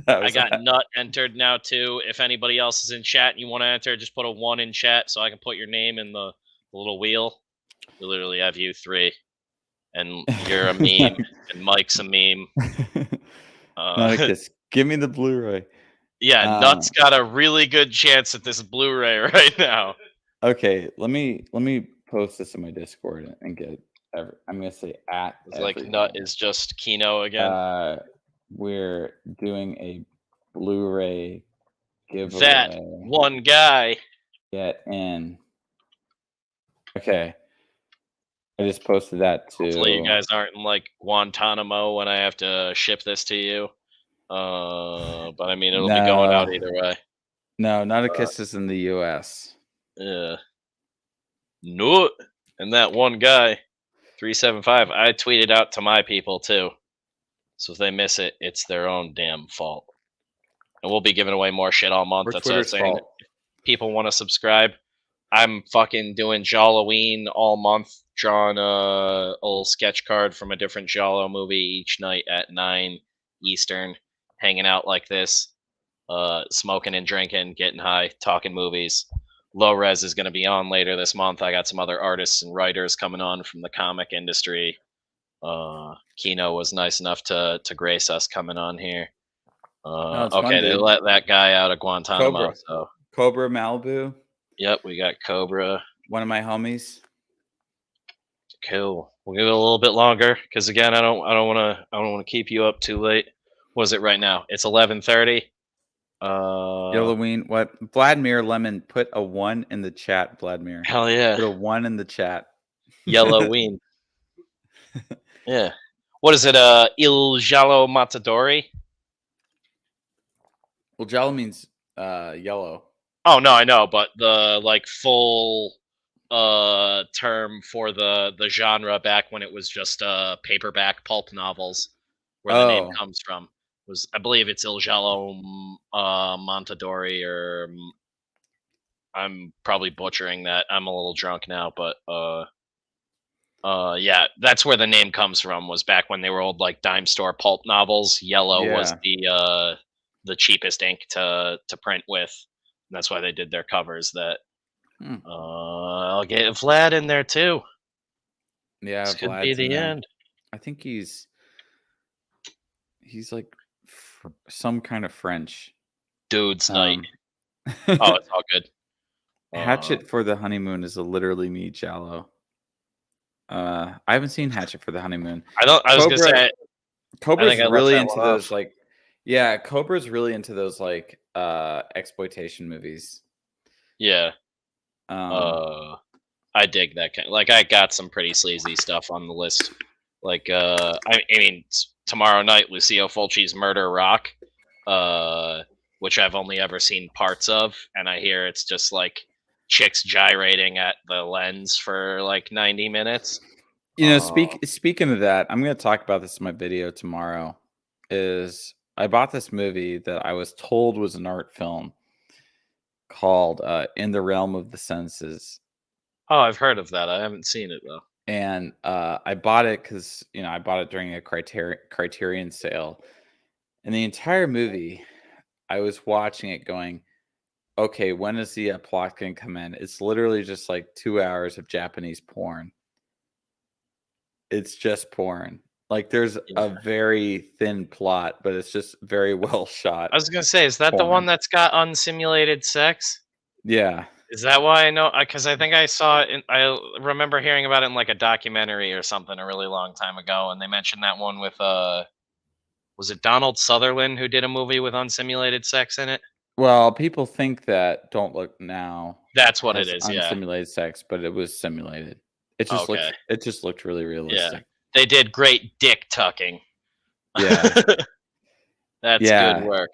I got Nut entered now too. If anybody else is in chat and you want to enter, just put a 1 in chat so I can put your name in the little wheel. We literally have you 3, and you're a meme, and Mike's a meme. Give me the Blu-ray. Yeah, Nut's got a really good chance at this Blu-ray right now. Okay, let me post this in my Discord and get. I'm gonna say at. It's like Nut is just Kino again. We're doing a Blu-ray that one guy. Get in. Okay. I just posted that too. Hopefully you guys aren't in like Guantanamo when I have to ship this to you. But I mean, it'll be going out either way. No, not a kiss is in the U.S. Yeah. No. And that one guy, 375, I tweeted out to my people too. So if they miss it, it's their own damn fault. And we'll be giving away more shit all month. That's what I was saying. If people want to subscribe, I'm fucking doing Gialloween all month, drawing a little sketch card from a different Giallo movie each night at 9 Eastern, hanging out like this, smoking and drinking, getting high, talking movies. Low Res is going to be on later this month. I got some other artists and writers coming on from the comic industry. Kino was nice enough to grace us coming on here. Okay, they let that guy out of Guantanamo. Cobra Malibu. Yep, we got Cobra. One of my homies. Cool. We'll give it a little bit longer because again, I don't want to keep you up too late. What is it right now? It's 11:30. Gialloween. What? Vladimir Lemon put a 1 in the chat. Vladimir. Hell yeah. Put a 1 in the chat. Gialloween. Yeah. What is it? Il Giallo Matadori. Well, Giallo means yellow. Oh no, I know, but the like full term for the genre back when it was just paperback pulp novels, where the name comes from, was I believe it's Il Giallo Montadori, or I'm probably butchering that. I'm a little drunk now, but yeah, that's where the name comes from. Was back when they were old like dime store pulp novels. Yellow was the cheapest ink to print with. And that's why they did their covers. That I'll get Vlad in there too. Yeah, this could be the end. I think he's like some kind of French dude's night. Oh, it's all good. Hatchet for the Honeymoon is literally me, Giallo. I haven't seen Hatchet for the Honeymoon. I was gonna say Cobra's really into those like. Yeah, Cobra's really into those like exploitation movies. Yeah. I dig that kind. Like I got some pretty sleazy stuff on the list. Like I mean tomorrow night Lucio Fulci's Murder Rock, which I've only ever seen parts of, and I hear it's just like chicks gyrating at the lens for like 90 minutes. You know, speaking of that, I'm going to talk about this in my video tomorrow. I bought this movie that I was told was an art film called In the Realm of the Senses. Oh, I've heard of that. I haven't seen it though. And I bought it because I bought it during a Criterion sale. And the entire movie, I was watching it going, okay, when is the plot going to come in? It's literally just like 2 hours of Japanese porn. It's just porn. Like there's a very thin plot, but it's just very well shot. I was going to say, is that porn. The one that's got unsimulated sex? Yeah. Is that why I know? Because I think I saw it. I remember hearing about it in like a documentary or something a really long time ago. And they mentioned that one with, was it Donald Sutherland who did a movie with unsimulated sex in it? Well, people think that Don't Look Now. That's what it is. Unsimulated sex, but it was simulated. It just looked really realistic. Yeah. They did great dick tucking. Yeah. That's good work.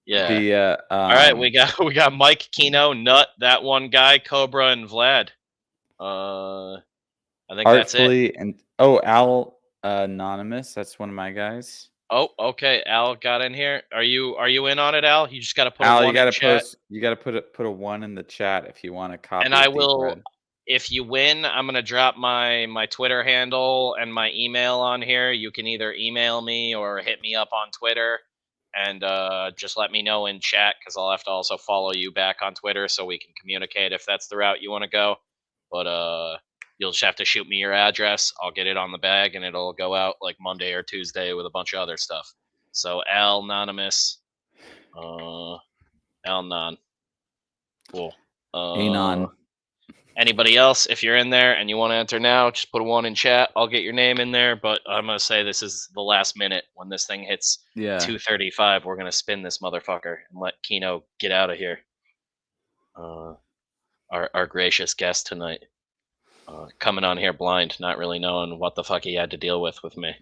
Yeah. All right, we got Mike, Kino, Nut, that one guy, Cobra, and Vlad. I think Artfully, that's it. And Al Anonymous, that's one of my guys. Oh, okay. Al got in here. Are you in on it, Al? You just got to put Al, a 1 in the chat. You got to put a 1 in the chat if you want to copy. And I will. If you win, I'm going to drop my Twitter handle and my email on here. You can either email me or hit me up on Twitter and just let me know in chat because I'll have to also follow you back on Twitter so we can communicate if that's the route you want to go. But you'll just have to shoot me your address. I'll get it on the bag and it'll go out like Monday or Tuesday with a bunch of other stuff. So Al Anonymous, Al Non. Cool. Anon. Anybody else, if you're in there and you want to enter now, just put a 1 in chat. I'll get your name in there, but I'm going to say this is the last minute. When this thing hits 2:35, we're going to spin this motherfucker and let Kino get out of here. Our gracious guest tonight. Coming on here blind, not really knowing what the fuck he had to deal with me.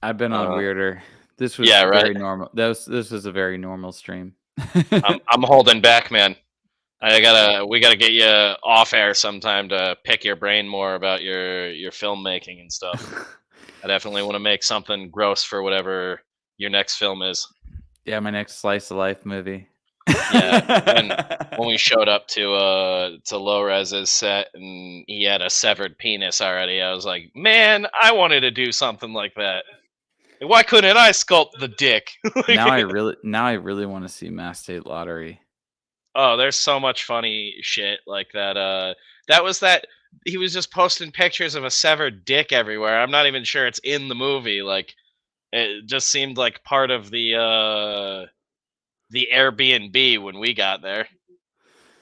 I've been on weirder. This was very normal. This was a very normal stream. I'm holding back, man. We gotta get you off air sometime to pick your brain more about your filmmaking and stuff. I definitely want to make something gross for whatever your next film is. Yeah, my next slice of life movie. Yeah, when we showed up to Low-Res's set and he had a severed penis already, I was like, man, I wanted to do something like that. Like, why couldn't I sculpt the dick? Now I really want to see Mass State Lottery. Oh, there's so much funny shit like that. He was just posting pictures of a severed dick everywhere. I'm not even sure it's in the movie. Like, it just seemed like part of the Airbnb when we got there.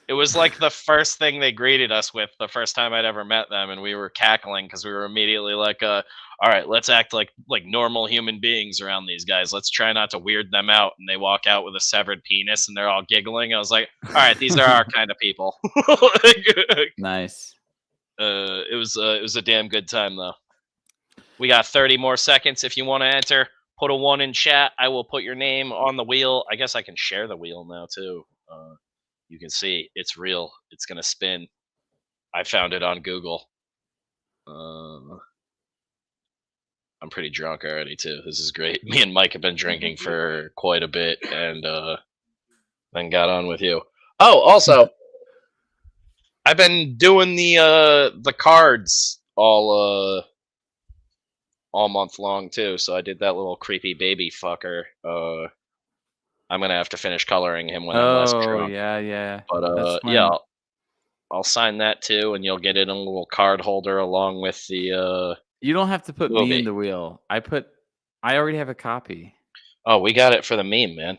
It was like the first thing they greeted us with the first time I'd ever met them, and we were cackling because we were immediately like, all right, let's act like normal human beings around these guys. Let's try not to weird them out. And they walk out with a severed penis and they're all giggling. I was like, all right, these are our kind of people. Nice. It was a damn good time though. We got 30 more seconds. If you want to enter, put a 1 in chat. I will put your name on the wheel. I guess I can share the wheel now too. You can see it's real. It's gonna spin. I found it on Google. I'm pretty drunk already too. This is great. Me and Mike have been drinking for quite a bit, and then got on with you. Oh, also, I've been doing the cards all month long too. So I did that little creepy baby fucker. I'm gonna have to finish coloring him when I'm less drunk. Yeah. But yeah, I'll sign that too, and you'll get it in a little card holder along with the. You don't have to put me in the wheel. I already have a copy. Oh, we got it for the meme, man.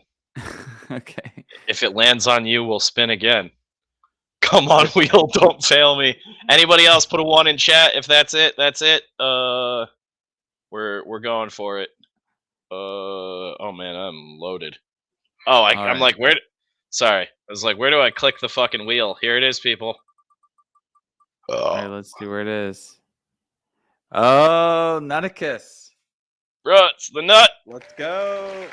Okay. If it lands on you, we'll spin again. Come on, wheel, don't fail me. Anybody else put a 1 in chat? If that's it, that's it. We're going for it. Oh man, I'm loaded. Oh, I'm like, where? Sorry, I was like, where do I click the fucking wheel? Here it is, people. All right, let's see where it is. Oh, not a kiss. Bro, it's the nut. Let's go.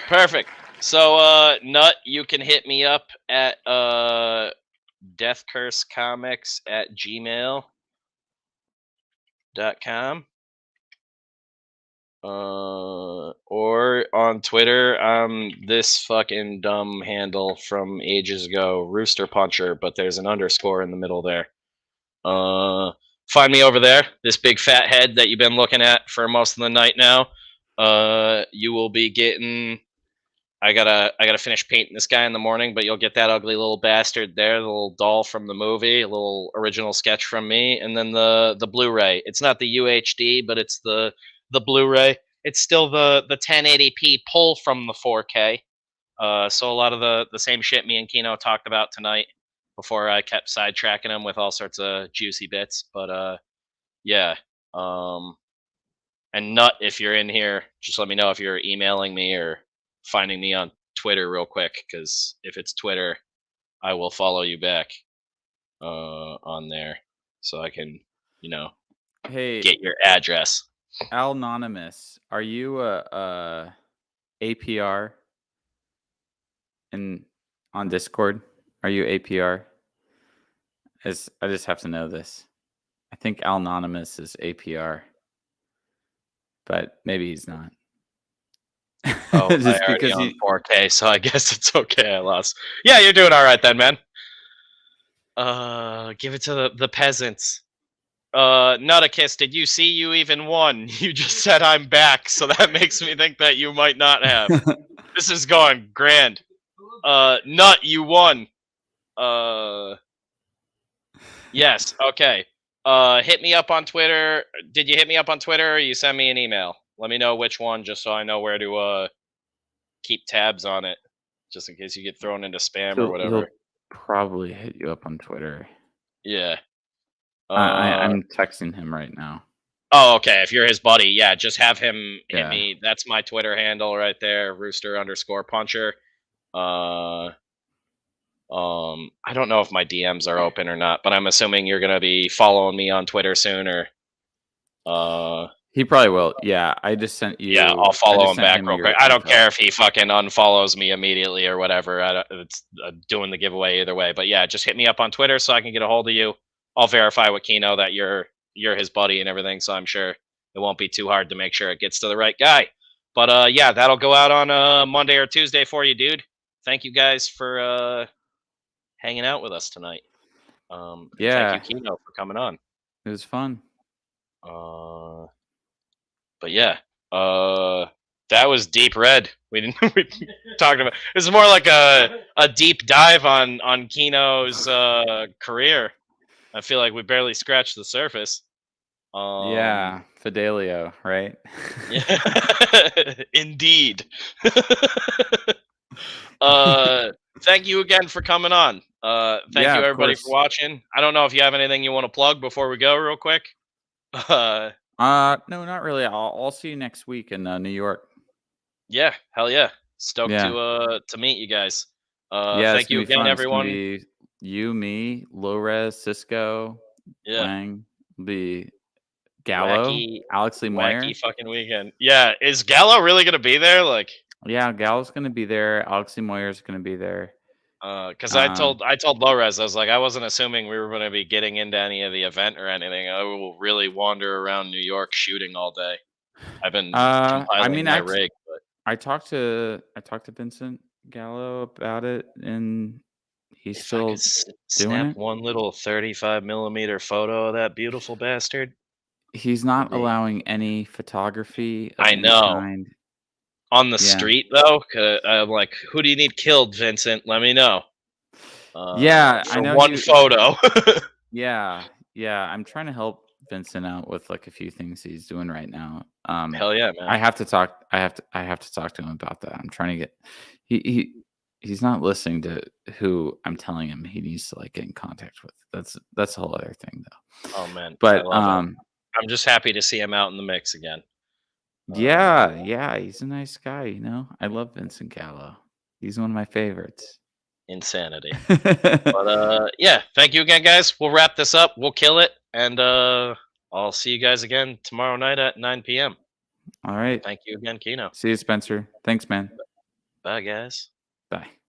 Perfect. So, Nut, you can hit me up at deathcursecomics@gmail.com. Or on Twitter, this fucking dumb handle from ages ago, Rooster Puncher, but there's an underscore in the middle there. Find me over there, this big fat head that you've been looking at for most of the night now. You will be getting. I gotta finish painting this guy in the morning, but you'll get that ugly little bastard there, the little doll from the movie, a little original sketch from me, and then the Blu-ray. It's not the UHD, but it's the Blu-ray. It's still the 1080p pull from the 4K. So a lot of the same shit me and Kino talked about tonight before I kept sidetracking him with all sorts of juicy bits. But yeah. And Nut, if you're in here, just let me know if you're emailing me or finding me on Twitter real quick, because if it's Twitter, I will follow you back on there so I can, get your address. Anonymous, are you a APR on Discord? Are you APR? I just have to know this. I think Anonymous is APR, but maybe he's not. Oh, just because he's 4K, so I guess it's okay. I lost. Yeah, you're doing all right then, man. Give it to the peasants. Nutakiss, did you see you even won? You just said I'm back, so that makes me think that you might not have. This is going grand. Nut, you won. Yes, okay. Hit me up on Twitter. Did you hit me up on Twitter or you send me an email? Let me know which one, just so I know where to keep tabs on it. just in case you get thrown into spam or He'll whatever. probably hit you up on Twitter. Yeah. I'm texting him right now. Oh, okay. If you're his buddy, yeah, just have him hit Yeah. me. That's my Twitter handle right there, Rooster_Puncher. I don't know if my DMs are open or not, but I'm assuming you're gonna be following me on Twitter soon, or He probably will. Yeah, I just sent you. yeah, I'll I follow just him sent back him real your quick. I don't info. care if he fucking unfollows me immediately or whatever. It's doing the giveaway either way. But yeah, just hit me up on Twitter so I can get a hold of you. I'll verify with Kino that you're his buddy and everything, so I'm sure it won't be too hard to make sure it gets to the right guy. But yeah, that'll go out on Monday or Tuesday for you, dude. Thank you guys for hanging out with us tonight. And Yeah. thank you, Kino, for coming on. It was fun. But yeah, that was Deep Red. We didn't we talked about. This is more like a deep dive on Kino's career. I feel like we barely scratched the surface. Yeah, Fidelio, right? Yeah, indeed. Thank you again for coming on. Thank Yeah, you of everybody course. for watching. I don't know if you have anything you want to plug before we go, real quick. No, not really. I'll see you next week in New York. Yeah, hell yeah. Stoked Yeah. to meet you guys. Yeah, it's Thank you gonna be again, fun. It's everyone. gonna be you, me, Low-Res, Cisco, Yeah. Wang, will be Gallo, Alex Lee Moyer. Wacky fucking weekend. Yeah, is Gallo really gonna be there? Like, Yeah, Gallo's gonna be there. Alex Lee Moyer's gonna be there. because I told Lores, I was like, I wasn't assuming we were gonna be getting into any of the event or anything. I will really wander around New York shooting all day. I've been compiling my rig, but I talked to Vincent Gallo about it, and he's if I still could doing snap it. one little 35mm photo of that beautiful bastard. He's not allowing any photography of I any know. kind. On the Yeah. street, though, I'm like, who do you need killed, Vincent? Let me know. Yeah, for I know one photo. Yeah, I'm trying to help Vincent out with like a few things he's doing right now. Hell yeah, man. I have to talk to him about that. I'm trying to get he's not listening to who I'm telling him he needs to like get in contact with. That's a whole other thing though. Oh man, But I love it. I'm just happy to see him out in the mix again. yeah, he's a nice guy, you know. I love Vincent Gallo. He's one of my favorites. Insanity. But yeah, thank you again, guys. We'll wrap this up. We'll kill it, and I'll see you guys again tomorrow night at 9 p.m. All right. Thank you again, Kino. See you, Spencer. Thanks, man. Bye, guys. Bye.